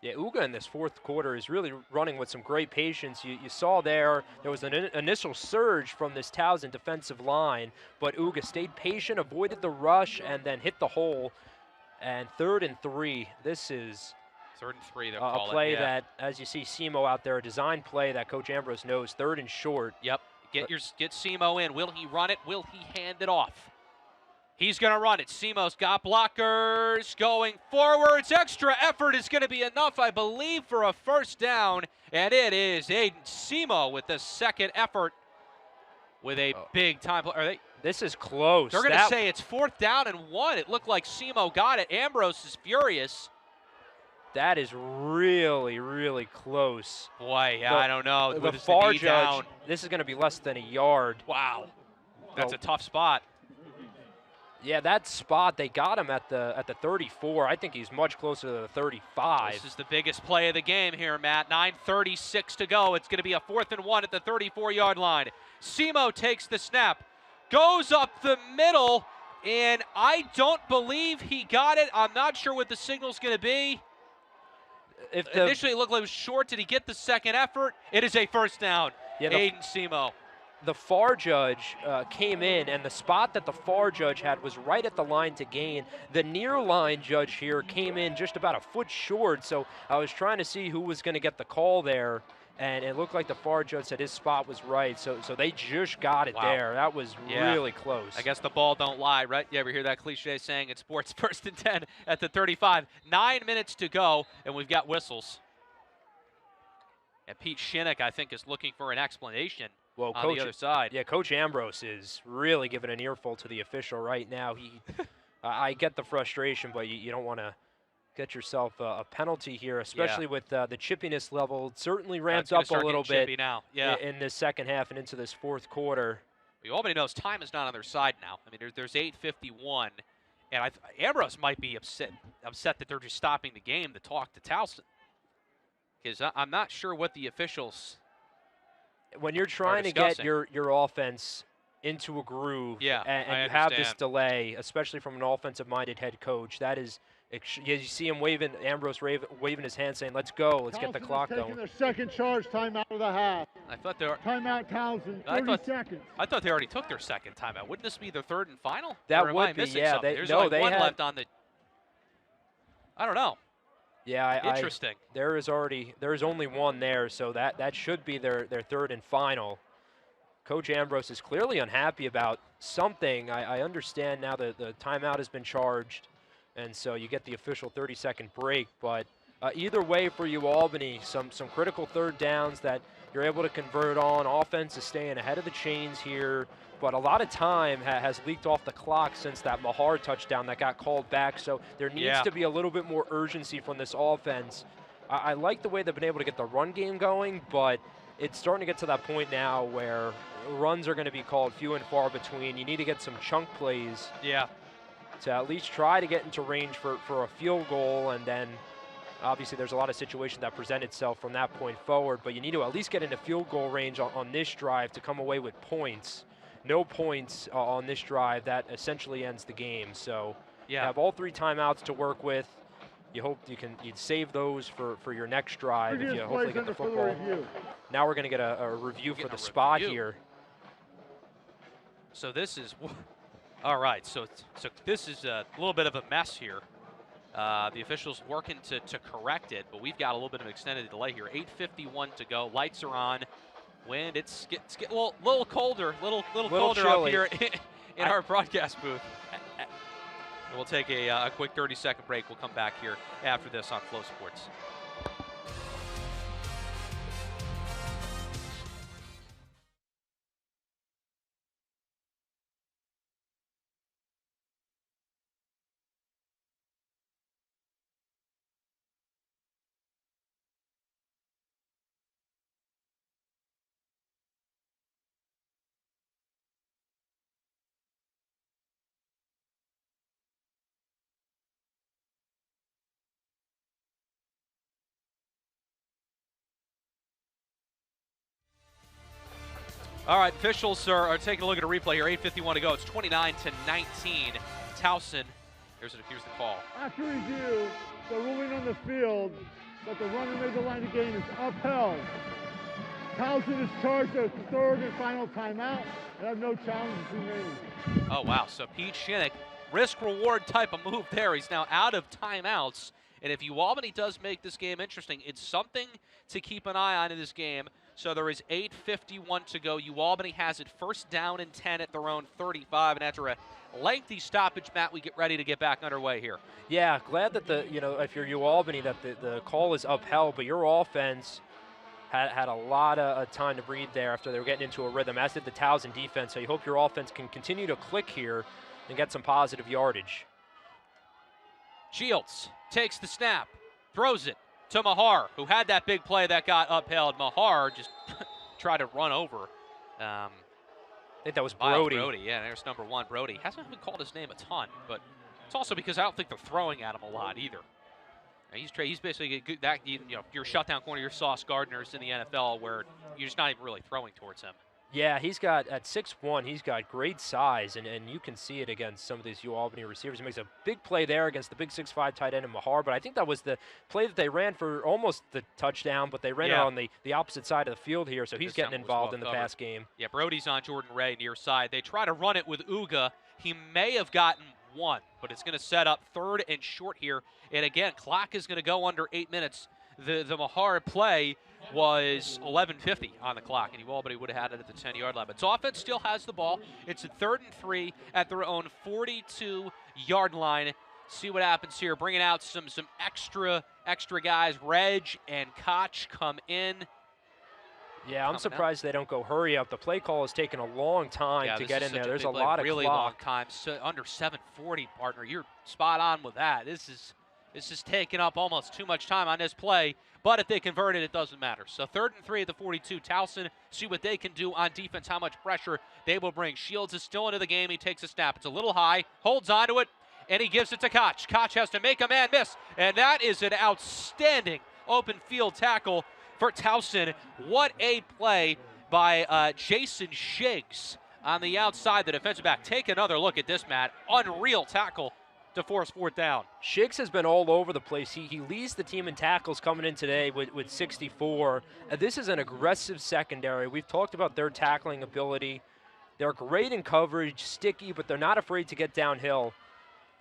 Yeah, Uga in this fourth quarter is really running with some great patience. You saw there was an initial surge from this Towson defensive line, but Uga stayed patient, avoided the rush, and then hit the hole. And 3rd and 3, this is 3rd and 3, they'll a call play it, yeah. that, as you see Simo out there, a design play that Coach Ambrose knows, 3rd and short. Yep, get Simo in. Will he run it? Will he hand it off? He's going to run it. Simo's got blockers going forwards. Extra effort is going to be enough, I believe, for a first down. And it is Aiden Simo with the second effort with a big time play. This is close. They're going to say it's 4th down and 1. It looked like Simo got it. Ambrose is furious. That is really, really close. Boy, yeah, I don't know. The far judge, this is going to be less than a yard. Wow. That's a tough spot. Yeah, that spot, they got him at the 34. I think he's much closer to the 35. This is the biggest play of the game here, Matt. 9:36 to go. It's going to be a 4th and 1 at the 34-yard line. Simo takes the snap, goes up the middle, and I don't believe he got it. I'm not sure what the signal's going to be. Initially, it looked like it was short. Did he get the second effort? It is a first down. Yeah, Aiden Simo. The far judge came in, and the spot that the far judge had was right at the line to gain. The near line judge here came in just about a foot short, so I was trying to see who was going to get the call there, and it looked like the far judge said his spot was right, so they just got it there. That was really close. I guess the ball don't lie, right? You ever hear that cliche saying in sports, 1st and 10 at the 35. 9 minutes to go, and we've got whistles. And Pete Shinnick, I think, is looking for an explanation. Well, on the other side. Yeah, Coach Ambrose is really giving an earful to the official right now. I get the frustration, but you don't want to get yourself a penalty here, especially with the chippiness level. It certainly ramped up a little bit now. In this second half and into this fourth quarter. UAlbany knows time is not on their side now. I mean, there's 8:51, and Ambrose might be upset that they're just stopping the game to talk to Towson, because I'm not sure what the officials. When you're trying to get your offense into a groove and you have this delay, especially from an offensive-minded head coach, that is, you see him waving, Ambrose waving his hand saying, let's go, let's get the clock going. Taking their second charge timeout of the half. I thought they were. Timeout Towson, 30 seconds. I thought they already took their second timeout. Wouldn't this be their 3rd and final? That would be, yeah. There's one left on the. I don't know. Yeah, interesting. There is only one there, so that should be their 3rd and final. Coach Ambrose is clearly unhappy about something. I understand now that the timeout has been charged, and so you get the official 30-second break. But either way for UAlbany, some critical 3rd downs that you're able to convert on. Offense is staying ahead of the chains here, but a lot of time has leaked off the clock since that Mahar touchdown that got called back. So there needs to be a little bit more urgency from this offense. I like the way they've been able to get the run game going, but it's starting to get to that point now where runs are going to be called few and far between. You need to get some chunk plays to at least try to get into range for a field goal, and then obviously there's a lot of situations that present itself from that point forward, but you need to at least get into field goal range on this drive to come away with points. No points on this drive, that essentially ends the game. So you have all 3 timeouts to work with. You hope you'd save those for your next drive if you hopefully get the football. Now we're going to get a review for the spot here. So this is, all right, so this is a little bit of a mess here. The officials working to correct it, but we've got a little bit of an extended delay here. 8:51 to go, lights are on. Wind, it's getting a little colder, little colder chilly up here in our broadcast booth. We'll take a quick 30-second break. We'll come back here after this on Flow Sports. All right, officials are taking a look at a replay here. 8:51 to go. It's 29-19. Towson. Here's the call. After review, the ruling on the field but the runner made the line of gain is upheld. Towson is charged at the third and final timeout and have no challenges remaining. Oh, wow. So Pete Shinnick, risk-reward type of move there. He's now out of timeouts. And if UAlbany does make this game interesting, it's something to keep an eye on in this game. So there is 8:51 to go. UAlbany has it first down and 10 at their own 35. And after a lengthy stoppage, Matt, we get ready to get back underway here. Yeah, glad that if you're UAlbany, that the call is upheld, but your offense had a lot of time to breathe there after they were getting into a rhythm, as did the Towson defense. So you hope your offense can continue to click here and get some positive yardage. Shields takes the snap, throws it to Mahar, who had that big play that got upheld. Mahar just tried to run over. I think that was Brody. Brody, yeah, there's number 1, Brody. Hasn't been called his name a ton, but it's also because I don't think they're throwing at him a lot either. He's basically your shutdown corner, your Sauce Gardner's in the NFL, where you're just not even really throwing towards him. Yeah, he's got, at 6'1", he's got great size, and you can see it against some of these UAlbany receivers. He makes a big play there against the big 6'5" tight end in Mahar, but I think that was the play that they ran for almost the touchdown, but they ran it on the opposite side of the field here, so he's getting involved in the pass game. Yeah, Brody's on Jordan Ray near side. They try to run it with Uga. He may have gotten 1, but it's going to set up 3rd and short here. And again, clock is going to go under 8 minutes. The Mahar play was 11:50 on the clock, and UAlbany would have had it at the 10-yard line. But its offense still has the ball. It's a 3rd and 3 at their own 42-yard line. See what happens here. Bringing out some extra guys. Reg and Koch come in. Yeah, I'm surprised they don't go hurry up. The play call has taken a long time to get in there. There's a lot of really clock. long time. So under 7:40, partner. You're spot on with that. This is taking up almost too much time on this play. But if they convert it, it doesn't matter. So 3rd and 3 at the 42. Towson, see what they can do on defense, how much pressure they will bring. Shields is still into the game. He takes a snap. It's a little high, holds onto it, and he gives it to Koch. Koch has to make a man miss, and that is an outstanding open field tackle for Towson. What a play by Jason Shiggs on the outside, the defensive back. Take another look at this, Matt. Unreal tackle to force 4th down. Shiggs has been all over the place. He leads the team in tackles coming in today with 64. This is an aggressive secondary. We've talked about their tackling ability. They're great in coverage, sticky, but they're not afraid to get downhill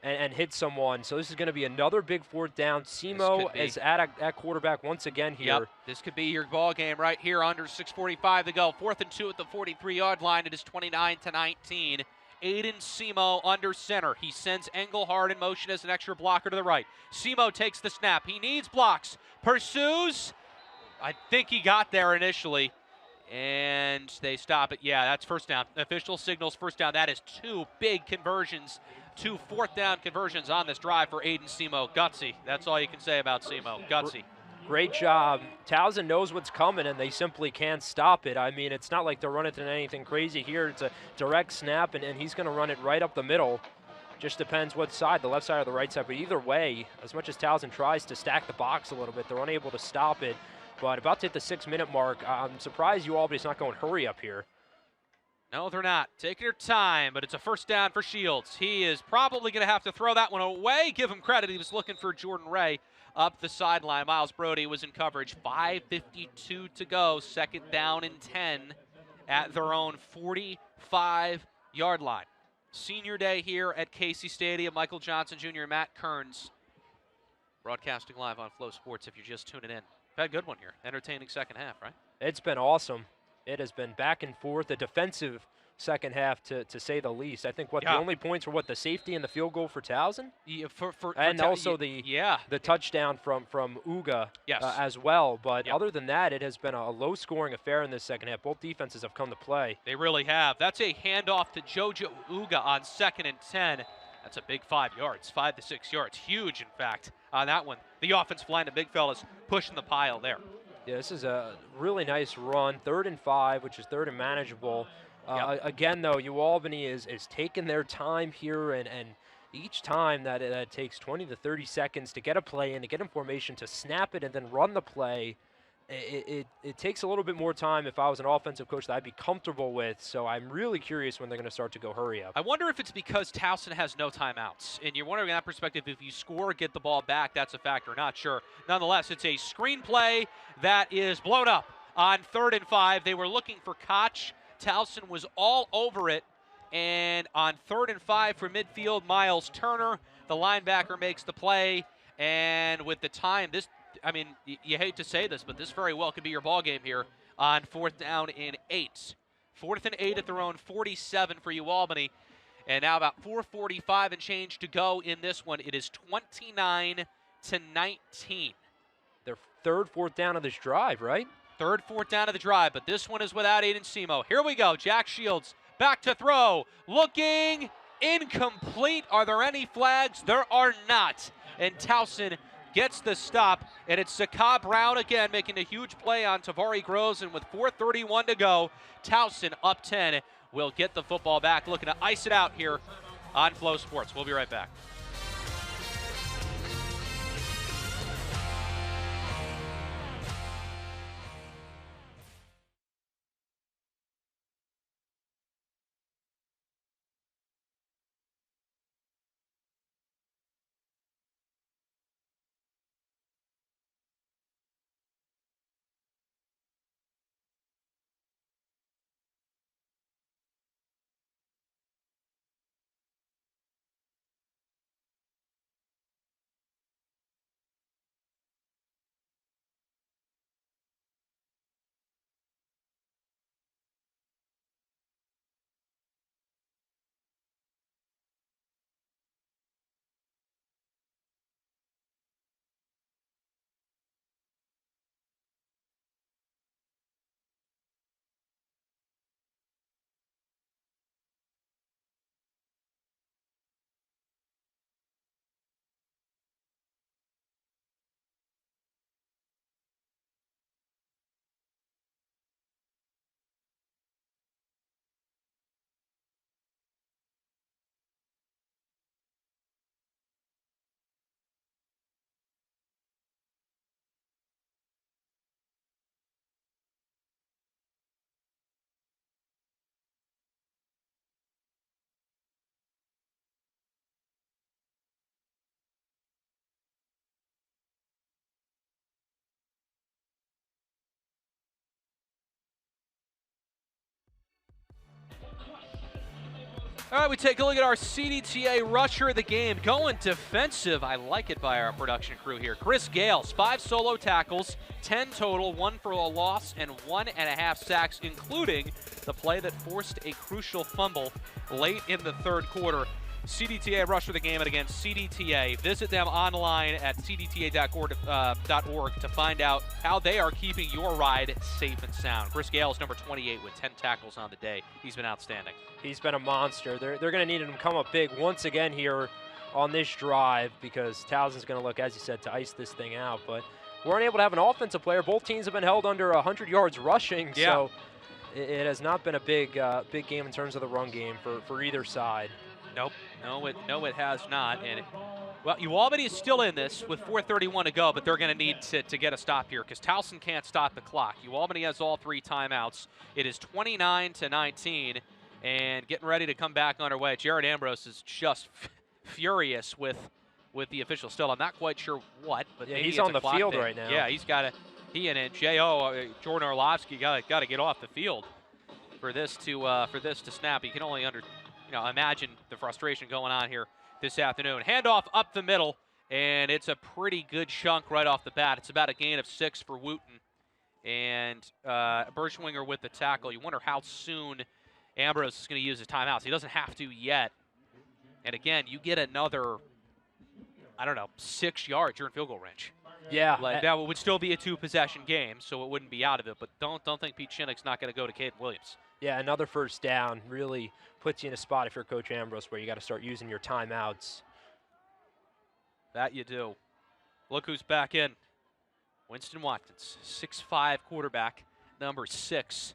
and hit someone. So this is going to be another big 4th down. Simo is at quarterback once again here. Yep, this could be your ball game right here. Under 6:45 to go. 4th and 2 at the 43-yard line. It is 29-19. Aiden Simo under center. He sends Engelhard in motion as an extra blocker to the right. Simo takes the snap. He needs blocks. Pursues. I think he got there initially. And they stop it. Yeah, that's first down. Official signals first down. That is 2 big conversions, 2 4th down conversions on this drive for Aiden Simo. Gutsy. That's all you can say about Simo. Gutsy. Great job. Towson knows what's coming, and they simply can't stop it. I mean, it's not like they're running anything crazy here. It's a direct snap, and he's going to run it right up the middle. Just depends what side, the left side or the right side. But either way, as much as Towson tries to stack the box a little bit, they're unable to stop it. But about to hit the 6-minute mark. I'm surprised UAlbany's not going hurry up here. No, they're not. Taking their time, but it's a first down for Shields. He is probably going to have to throw that one away. Give him credit. He was looking for Jordan Ray up the sideline. Miles Brody was in coverage. 5:52 to go. 2nd down and 10 at their own 45-yard line. Senior day here at Casey Stadium. Michael Johnson Jr. and Matt Kearns broadcasting live on Flow Sports if you're just tuning in. Had a good one here. Entertaining second half, right? It's been awesome. It has been back and forth, a defensive second half to say the least. I think the only points were the safety and the field goal for Towson? Yeah, and also the touchdown from Uga as well. But other than that, it has been a low-scoring affair in this second half. Both defenses have come to play. They really have. That's a handoff to Jojo Uga on 2nd and 10. That's a big 5 yards, 5 to 6 yards. Huge, in fact, on that one. The offensive line, the big fellas, pushing the pile there. Yeah, this is a really nice run. 3rd and 5, which is 3rd and manageable. Again, though, UAlbany is taking their time here, and each time that it takes 20 to 30 seconds to get a play in, to get in formation, to snap it, and then run the play, it takes a little bit more time if I was an offensive coach that I'd be comfortable with. So I'm really curious when they're going to start to go hurry up. I wonder if it's because Towson has no timeouts. And you're wondering in that perspective, if you score, get the ball back, that's a factor. Not sure. Nonetheless, it's a screenplay that is blown up on 3rd and 5. They were looking for Koch. Towson was all over it. And on 3rd and 5 for midfield, Miles Turner, the linebacker, makes the play. And with the time, I mean, you hate to say this, but this very well could be your ball game here on 4th down and 8. 4th and 8 at their own 47 for UAlbany. And now about 4:45 and change to go in this one. It is 29-19. Their 3rd, 4th down of this drive, right? 3rd, 4th down of the drive, but this one is without Aiden Semo. Here we go. Jack Shields back to throw. Looking incomplete. Are there any flags? There are not. And Towson gets the stop, and it's Saka Brown again making a huge play on Tavari Groves, and with 4:31 to go, Towson up 10 will get the football back, looking to ice it out here on Flow Sports. We'll be right back. All right, we take a look at our CDTA rusher of the game. Going defensive. I like it by our production crew here. Chris Gales, 5 solo tackles, 10 total, 1 for a loss, and 1.5 sacks, including the play that forced a crucial fumble late in the 3rd quarter. CDTA rusher of the game, and again, CDTA. Visit them online at cdta.org to find out how they are keeping your ride safe and sound. Chris Gales, number 28, with 10 tackles on the day. He's been outstanding. He's been a monster. They're going to need him to come up big once again here on this drive, because Towson's going to look, as you said, to ice this thing out. But we weren't able to have an offensive player. Both teams have been held under 100 yards rushing, so it has not been a big game in terms of the run game for either side. Nope. No, it has not. And well, UAlbany is still in this with 4:31 to go, but they're going to need to get a stop here because Towson can't stop the clock. UAlbany has all 3 timeouts. It is 29-19, and getting ready to come back underway. Jared Ambrose is just furious with the official still. I'm not quite sure what, but yeah, maybe he's it's on the field right now. Yeah, he and Jordan Orlovsky got to get off the field for this to snap. You can only imagine the frustration going on here this afternoon. Handoff up the middle, and it's a pretty good chunk right off the bat. It's about a gain of 6 for Wooten. And Berschwinger with the tackle. You wonder how soon Ambrose is going to use his timeouts. He doesn't have to yet. And again, you get another, 6 yards. You're in field goal range. Yeah. That would still be a 2-possession game, so it wouldn't be out of it. But don't think Pete Shinnick's not going to go to Caden Williams. Yeah, another first down really puts you in a spot if you're Coach Ambrose where you got to start using your timeouts. That you do. Look who's back in. Winston Watkins, 6'5" quarterback, number 6,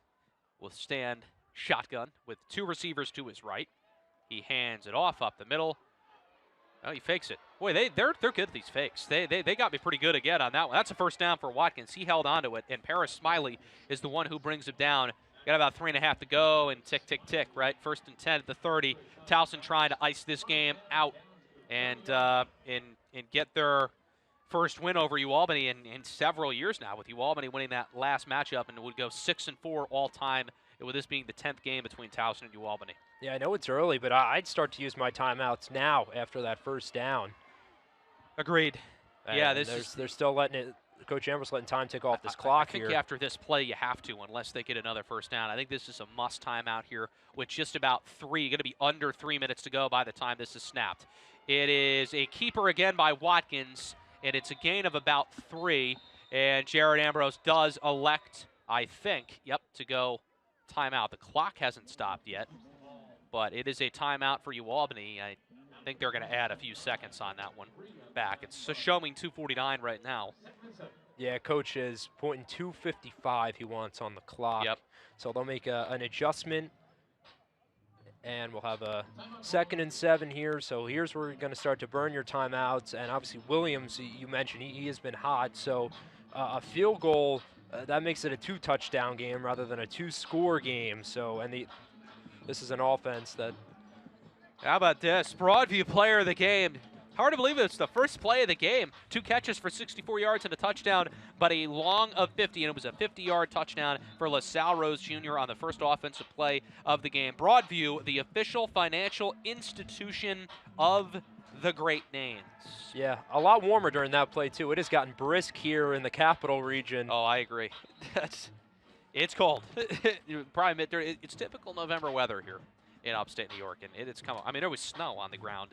will stand shotgun with 2 receivers to his right. He hands it off up the middle. Oh, he fakes it. Boy, they're good at these fakes. They got me pretty good again on that one. That's a first down for Watkins. He held on to it, and Paris Smiley is the one who brings him down. Got about 3.5 to go, and tick, tick, tick, right? 1st and 10 at the 30. Towson trying to ice this game out and get their first win over UAlbany in several years now, with UAlbany winning that last matchup, and it would go 6-4 all time, with this being the 10th game between Towson and UAlbany. Yeah, I know it's early, but I'd start to use my timeouts now after that first down. Agreed. And yeah, they're still letting it. Coach Amber's letting time tick off this clock here. I think after this play, you have to, unless they get another first down. I think this is a must timeout here, with just about going to be under 3 minutes to go by the time this is snapped. It is a keeper again by Watkins, and it's a gain of about 3. And Jared Ambrose does elect, I think, to go timeout. The clock hasn't stopped yet, but it is a timeout for UAlbany. I think they're going to add a few seconds on that one back. It's showing 2:49 right now. Yeah, Coach is pointing 2:55 he wants on the clock. Yep. So they'll make an adjustment, and we'll have a 2nd and 7 here. So here's where you're going to start to burn your timeouts. And obviously Williams, you mentioned, he has been hot. So a field goal, that makes it a 2-touchdown game rather than a 2-score game. So, and this is an offense that. How about this? Broadview player of the game. Hard to believe it's the first play of the game. 2 catches for 64 yards and a touchdown, but a long of 50, and it was a 50-yard touchdown for LaSalle Rose Jr. on the first offensive play of the game. Broadview, the official financial institution of the Great Names. Yeah, a lot warmer during that play, too. It has gotten brisk here in the capital region. Oh, I agree. It's cold. It's typical November weather here in upstate New York, and it's come. I mean, there was snow on the ground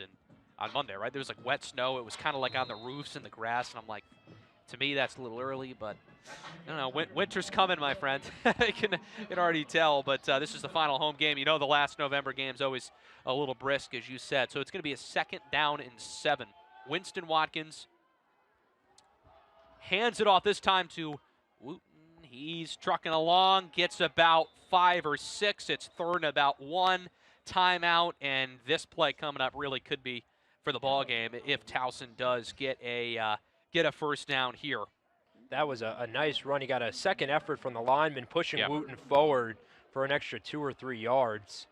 on Monday, right? There was like wet snow. It was kind of like on the roofs and the grass, and I'm like, to me, that's a little early, but I don't know. Winter's coming, my friend. I can already tell, but this is the final home game. You know, the last November game's always a little brisk, as you said. So it's going to be a 2nd down and 7. Winston Watkins hands it off this time to Wooten. He's trucking along, gets about 5 or 6. It's 3rd and about 1. Timeout, and this play coming up really could be for the ball game if Towson does get a first down here. That was a nice run. He got a second effort from the lineman, pushing Wooten forward for an extra 2 or 3 yards.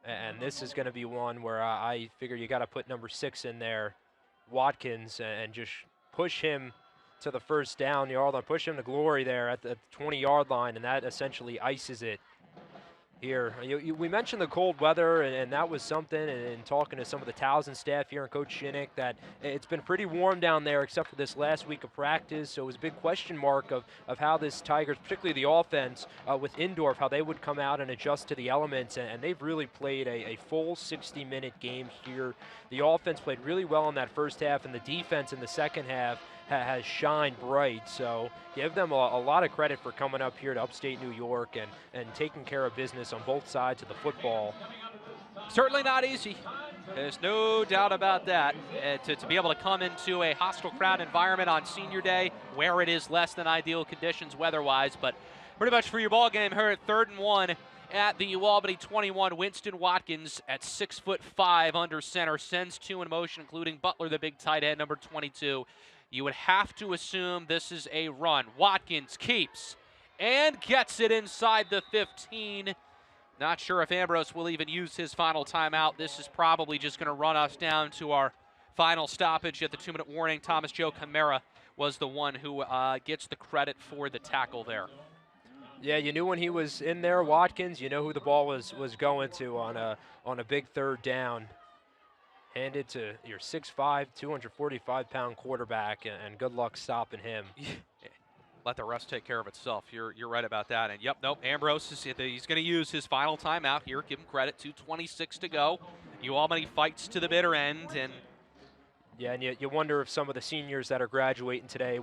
And this is going to be one where I figure you got to put number 6 in there, Watkins, and just push him to the first down yard line, push him to glory there at the 20-yard line, and that essentially ices it here. We mentioned the cold weather, and that was something, and talking to some of the Towson staff here and Coach Shinnick, that it's been pretty warm down there except for this last week of practice, so it was a big question mark of how this Tigers, particularly the offense with Indorf, how they would come out and adjust to the elements, and they've really played a full 60-minute game here. The offense played really well in that first half, and the defense in the second half has shined bright, so give them a lot of credit for coming up here to upstate New York and taking care of business on both sides of the football. Certainly not easy. There's no doubt about that. To be able to come into a hostile crowd environment on senior day where it is less than ideal conditions weather-wise, but pretty much for your ball game here at 3rd and 1 at the UAlbany 21. Winston Watkins at 6'5" under center, sends 2 in motion, including Butler, the big tight end, number 22. You would have to assume this is a run. Watkins keeps and gets it inside the 15. Not sure if Ambrose will even use his final timeout. This is probably just going to run us down to our final stoppage at the 2-minute warning. Thomas Joe Camara was the one who gets the credit for the tackle there. Yeah, you knew when he was in there, Watkins, you know who the ball was going to on a big 3rd down. Handed to your 6'5", 245-pound quarterback, and good luck stopping him. Let the rest take care of itself. You're right about that. And Ambrose he's going to use his final timeout here. Give him credit. 2:26 to go. UAlbany fights to the bitter end, and yeah, and you wonder if some of the seniors that are graduating today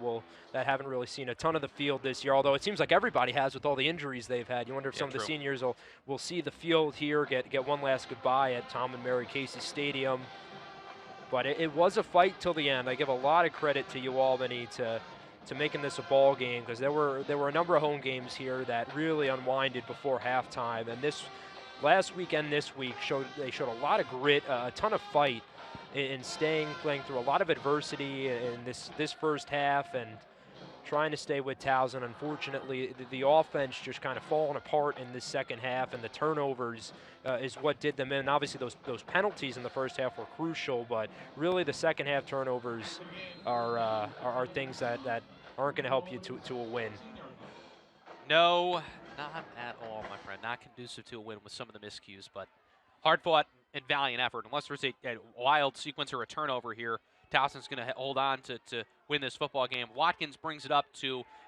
that haven't really seen a ton of the field this year, although it seems like everybody has with all the injuries they've had. You wonder if some of the seniors will see the field here, get one last goodbye at Tom and Mary Casey Stadium. But it was a fight till the end. I give a lot of credit to UAlbany to making this a ball game, because there were a number of home games here that really unwinded before halftime. And this last weekend, this week, they showed a lot of grit, a ton of fight. in playing through a lot of adversity in this first half and trying to stay with Towson. Unfortunately, the offense just kind of falling apart in this second half, and the turnovers is what did them in. Obviously, those penalties in the first half were crucial, but really the second half turnovers are things that aren't going to help you to a win. No, not at all, my friend. Not conducive to a win with some of the miscues, but hard-fought and valiant effort. Unless there's a wild sequence or a turnover here, Towson's going to hold on to win this football game. Watkins brings it up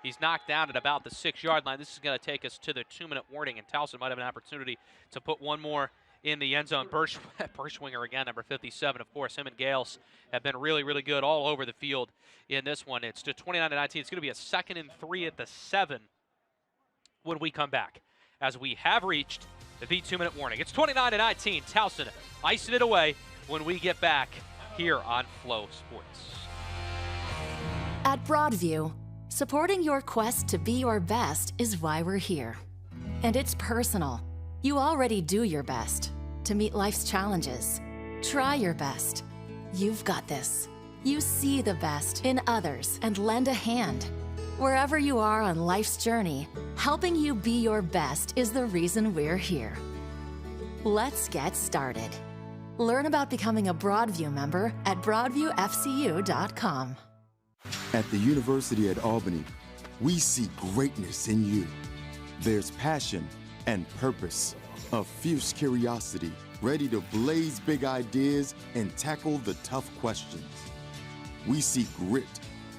he's knocked down at about the 6-yard line. This is going to take us to the 2-minute warning, and Towson might have an opportunity to put one more in the end zone. Birchwinger again, number 57, of course. Him and Gales have been really, really good all over the field in this one. It's to 29-19. It's going to be a 2nd and 3 at the 7 when we come back, as we have reached the 2-minute warning. It's 29-19. Towson icing it away when we get back here on Flow Sports. At Broadview, supporting your quest to be your best is why we're here. And it's personal. You already do your best to meet life's challenges. Try your best. You've got this. You see the best in others and lend a hand. Wherever you are on life's journey, helping you be your best is the reason we're here. Let's get started. Learn about becoming a Broadview member at broadviewfcu.com. At the University at Albany, we see greatness in you. There's passion and purpose, a fierce curiosity, ready to blaze big ideas and tackle the tough questions. We see grit,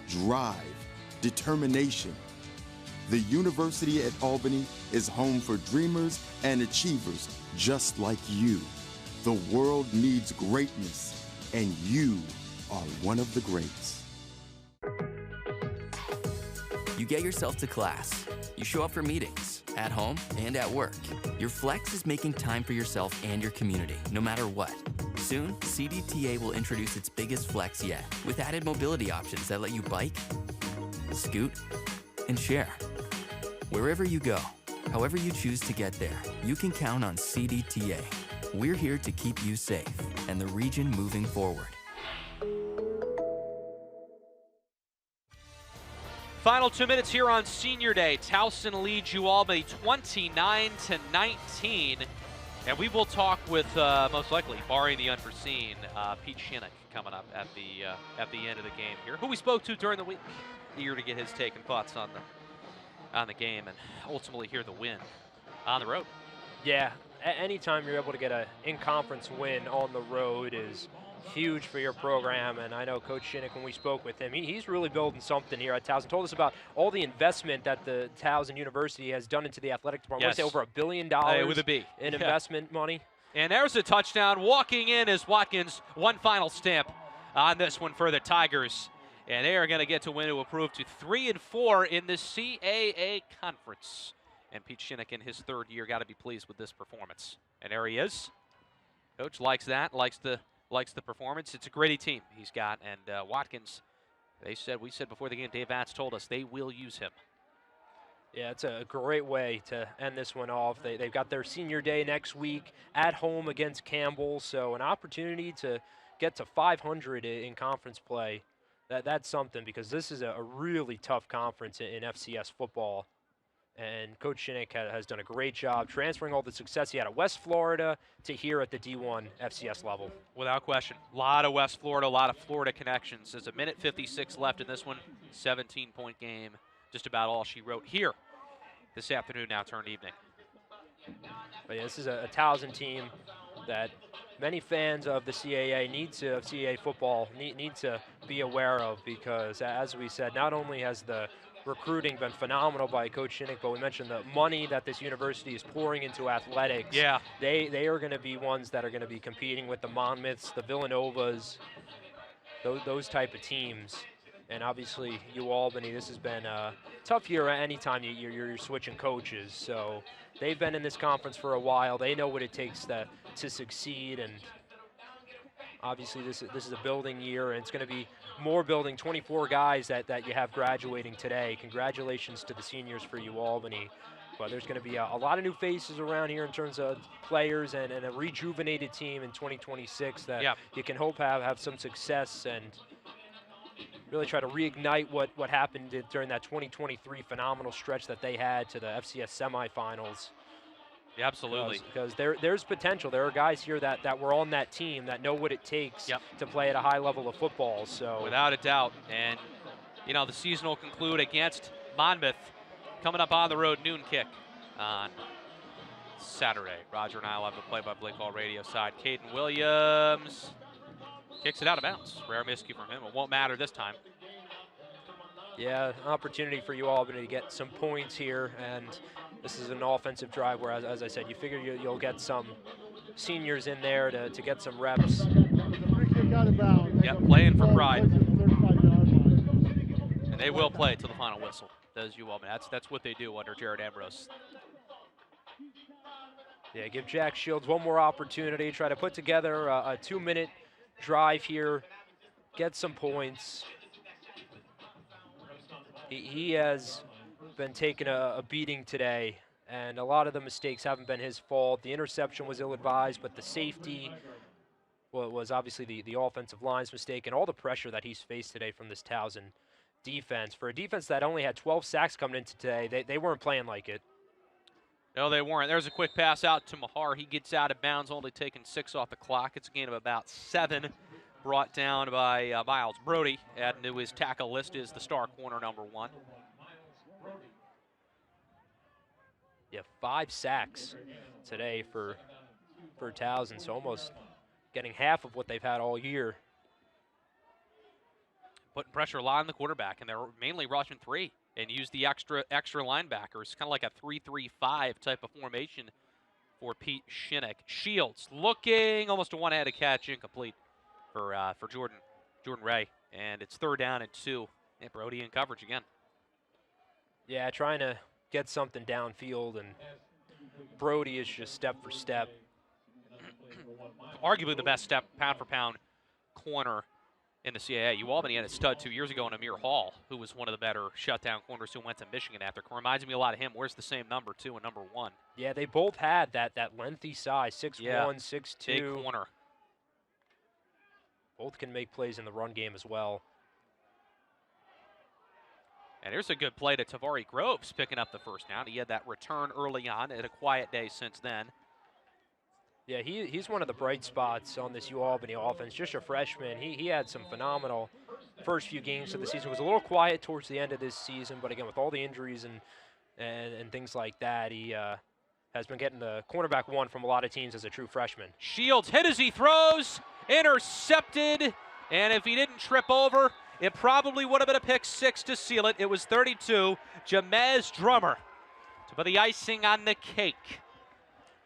drive, determination. The University at Albany is home for dreamers and achievers just like you. The world needs greatness, and you are one of the greats. You get yourself to class. You show up for meetings, at home and at work. Your flex is making time for yourself and your community, no matter what. Soon, CDTA will introduce its biggest flex yet, with added mobility options that let you bike, scoot, and share. Wherever you go, however you choose to get there, you can count on CDTA. We're here to keep you safe and the region moving forward. Final 2 minutes here on Senior Day. Towson leads UAlbany 29-19. And we will talk with, most likely, barring the unforeseen, Pete Shinnick coming up at the end of the game here, who we spoke to during the week, eager to get his take and thoughts on the game and ultimately hear the win on the road. Yeah, anytime you're able to get an in-conference win on the road is huge for your program, and I know Coach Shinnick, when we spoke with him, he's really building something here at Towson. Told us about all the investment that the Towson University has done into the athletic department. Yes. I want to say over $1 billion with a B. in investment money. And there's a touchdown. Walking in is Watkins. One final stamp on this one for the Tigers. And they are going to get to win to improve to 3-4 in the CAA Conference. And Pete Shinnick in his 3rd year got to be pleased with this performance. And there he is. Coach likes that, likes the performance. It's a gritty team he's got. And Watkins, we said before the game, Dave Vatz told us they will use him. Yeah, it's a great way to end this one off. They've got their senior day next week at home against Campbell, so an opportunity to get to 500 in conference play. That's something, because this is a really tough conference in FCS football. And Coach Shinnick has done a great job transferring all the success he had at West Florida to here at the D1 FCS level. Without question. A lot of West Florida, a lot of Florida connections. There's a minute 56 left in this one. 17-point game. Just about all she wrote here this afternoon, now turned evening. But yeah, this is a Towson team that many fans of the CAA CAA football need to be aware of, because, as we said, not only has the recruiting been phenomenal by Coach Shinnick, but we mentioned the money that this university is pouring into athletics. Yeah. They are going to be ones that are going to be competing with the Monmouths, the Villanovas, those type of teams. And obviously, UAlbany, this has been a tough year anytime you're switching coaches. So they've been in this conference for a while. They know what it takes to succeed. And obviously, this is a building year, and it's going to be more building. 24 guys that you have graduating today. Congratulations to the seniors for UAlbany. But there's going to be a lot of new faces around here in terms of players and a rejuvenated team in 2026 that you can hope have some success and really try to reignite what happened during that 2023 phenomenal stretch that they had to the FCS semifinals. Yeah, absolutely. Because there's potential. There are guys here that were on that team that know what it takes to play at a high level of football. So without a doubt. And, you know, the season will conclude against Monmouth coming up on the road, noon kick on Saturday. Roger and I will have the play-by-play call radio side. Caden Williams kicks it out of bounds. Rare miscue from him. It won't matter this time. Yeah, an opportunity for UAlbany to get some points here, and this is an offensive drive where, as I said, you figure you'll get some seniors in there to get some reps. Yep, playing for pride. And they will play till the final whistle, does UAlbany. That's what they do under Jared Ambrose. Yeah, give Jack Shields one more opportunity, try to put together a 2-minute drive here, get some points. He has been taking a beating today, and a lot of the mistakes haven't been his fault. The interception was ill-advised, but the safety was obviously the offensive line's mistake, and all the pressure that he's faced today from this Towson defense. For a defense that only had 12 sacks coming into today, they weren't playing like it. No, they weren't. There's a quick pass out to Mahar. He gets out of bounds, only taking 6 off the clock. It's a gain of about 7. Brought down by Miles Brody. Adding to his tackle list is the star corner, number 1. Yeah, 5 sacks today for Towson, so almost getting half of what they've had all year. Putting pressure a lot on the quarterback, and they're mainly rushing 3 and use the extra linebackers, kind of like a 3-3-5 type of formation for Pete Shinnick. Shields looking almost a one-handed catch, incomplete for Jordan Ray, and it's 3rd down and 2. And Brody in coverage again. Yeah, trying to get something downfield, and Brody is just step for step. Arguably the best pound for pound corner in the CAA. UAlbany had a stud 2 years ago in Amir Hall, who was one of the better shutdown corners who went to Michigan after. Reminds me a lot of him. Wears the same number 2 and number 1. Yeah, they both had that lengthy size, 6'1", 6'2". Big corner. Both can make plays in the run game as well. And here's a good play to Tavari Groves picking up the first down. He had that return early on. Had a quiet day since then. Yeah, he's one of the bright spots on this UAlbany offense. Just a freshman. He had some phenomenal first few games of the season. Was a little quiet towards the end of this season, but again, with all the injuries and things like that, he has been getting the cornerback 1 from a lot of teams as a true freshman. Shields hit as he throws, intercepted, and if he didn't trip over, it probably would have been a pick 6 to seal it. It was 32. Jamez Drummer to put the icing on the cake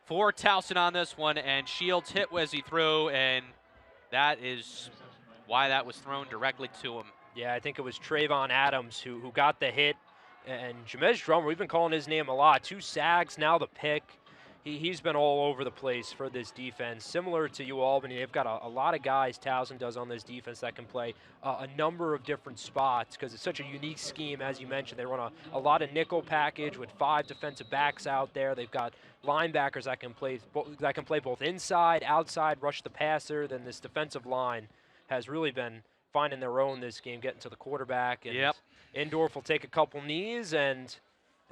for Towson on this one, and Shields hit as he threw, and that is why that was thrown directly to him. Yeah, I think it was Trayvon Adams who got the hit, and Jamez Drummer, we've been calling his name a lot. 2 sacks, now the pick. He's been all over the place for this defense. Similar to UAlbany, they've got a lot of guys Towson does on this defense that can play a number of different spots because it's such a unique scheme. As you mentioned, they run a lot of nickel package with 5 defensive backs out there. They've got linebackers that can play both inside, outside, rush the passer. Then this defensive line has really been finding their own this game, getting to the quarterback. And Indorf will take a couple knees and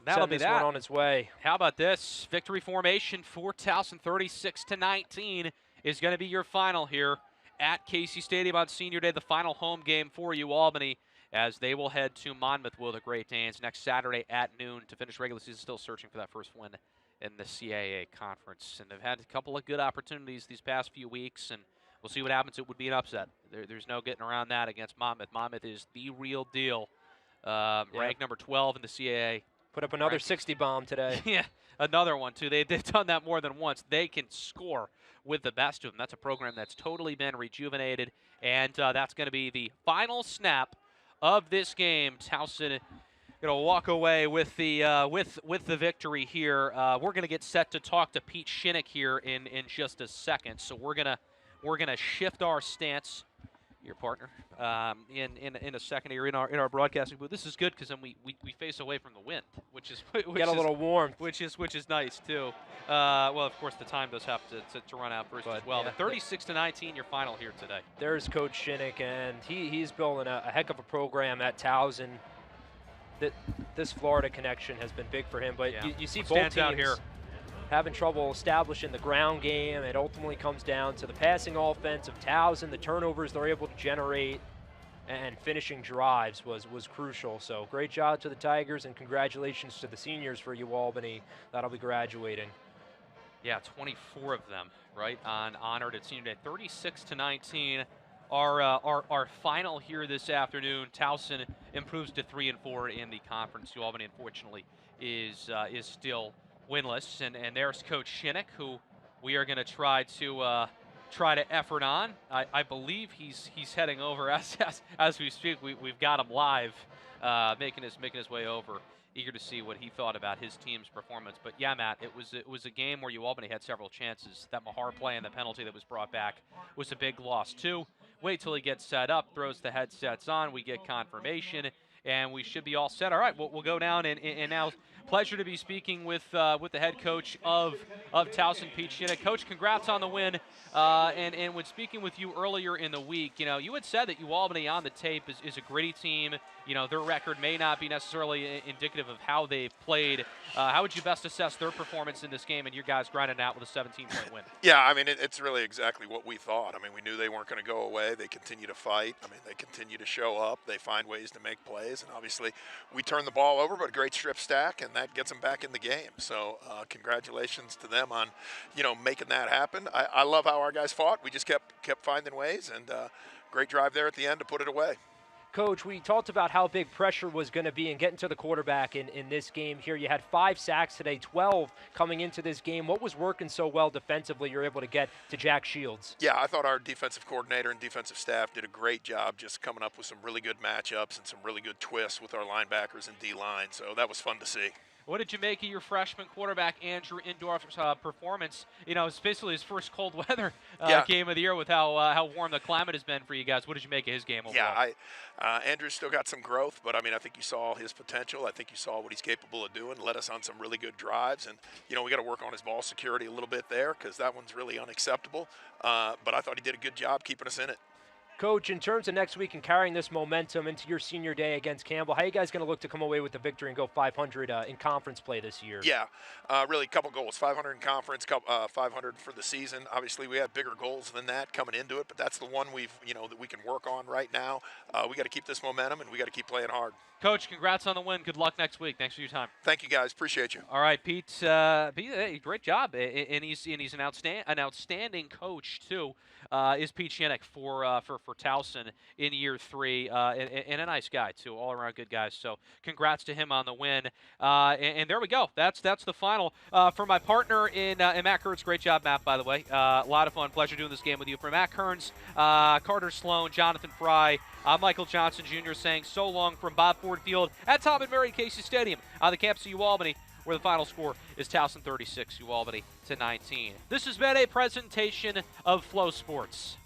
that'll be this one on its way. How about this? Victory formation for Towson, 36-19 is going to be your final here at Casey Stadium on Senior Day, the final home game for UAlbany, as they will head to Monmouth with the Great Danes next Saturday at noon to finish regular season, still searching for that first win in the CAA conference. And they've had a couple of good opportunities these past few weeks, and we'll see what happens. It would be an upset. There's no getting around that against Monmouth. Monmouth is the real deal. Ranked number 12 in the CAA. Put up another 60 bomb today. Yeah, another one, too. They've done that more than once. They can score with the best of them. That's a program that's totally been rejuvenated, and that's going to be the final snap of this game. Towson going to walk away with the with the victory here. We're going to get set to talk to Pete Shinnick here in just a second, so we're gonna shift our stance your partner, in a second here in our broadcasting booth. This is good because then we face away from the wind, which get a little warm, which is nice too. Well, of course the time does have to run out first as well. Yeah. The 36-19 your final here today. There's Coach Shinnick, and he's building a heck of a program at Towson. This Florida connection has been big for him, but you see both teams out here having trouble establishing the ground game. It ultimately comes down to the passing offense of Towson, the turnovers they're able to generate, and finishing drives was crucial. So great job to the Tigers, and congratulations to the seniors for UAlbany that'll be graduating. Yeah, 24 of them, right, honored at senior day. 36-19. Our final here this afternoon. Towson improves to 3-4 in the conference. UAlbany, unfortunately, is still winless, and there's Coach Shinnick, who we are going to try to effort on. I believe he's heading over as we speak. We've got him live, making his way over. Eager to see what he thought about his team's performance. But yeah, Matt, it was a game where UAlbany had several chances. That Mahar play and the penalty that was brought back was a big loss too. Wait till he gets set up, throws the headsets on, we get confirmation, and we should be all set. All right, we'll go down and now. Pleasure to be speaking with the head coach of Towson, Pete Shinnick. Coach, congrats on the win. And when speaking with you earlier in the week, you had said that UAlbany on the tape is a gritty team. Their record may not be necessarily indicative of how they've played. How would you best assess their performance in this game and your guys grinding out with a 17-point win? Yeah, I mean, it's really exactly what we thought. I mean, we knew they weren't going to go away. They continue to fight. I mean, they continue to show up. They find ways to make plays. And obviously, we turn the ball over, but a great strip stack, and that gets them back in the game. So congratulations to them on, making that happen. I love how our guys fought. We just kept finding ways, and great drive there at the end to put it away. Coach, we talked about how big pressure was going to be in getting to the quarterback in this game here. You had 5 sacks today, 12 coming into this game. What was working so well defensively you're able to get to Jack Shields? Yeah, I thought our defensive coordinator and defensive staff did a great job just coming up with some really good matchups and some really good twists with our linebackers and D-line. So that was fun to see. What did you make of your freshman quarterback, Andrew Indorf's performance? It's basically his first cold weather game of the year with how warm the climate has been for you guys. What did you make of his game overall? Yeah, Andrew's still got some growth, but, I mean, I think you saw his potential. I think you saw what he's capable of doing, led us on some really good drives. And, we got to work on his ball security a little bit there because that one's really unacceptable. But I thought he did a good job keeping us in it. Coach, in terms of next week and carrying this momentum into your senior day against Campbell, how are you guys going to look to come away with the victory and go 500 in conference play this year? Yeah, really a couple goals, 500 in conference, 500 for the season. Obviously, we had bigger goals than that coming into it, but that's the one that we can work on right now. We got to keep this momentum, and we got to keep playing hard. Coach, congrats on the win. Good luck next week. Thanks for your time. Thank you, guys. Appreciate you. All right, Pete. Pete, great job, and he's an outstanding coach too. Is Pete Shinnick for Towson in year 3, and a nice guy too, all around good guys. So congrats to him on the win. And there we go. That's the final. For my partner in Matt Kearns, great job, Matt. By the way, a lot of fun, pleasure doing this game with you. For Matt Kearns, Carter Sloan, Jonathan Fry. I'm Michael Johnson Jr. saying so long from Bob Ford Field at Tom and Mary Casey Stadium on the campus of UAlbany, where the final score is Towson 36, UAlbany 19. This has been a presentation of Flow Sports.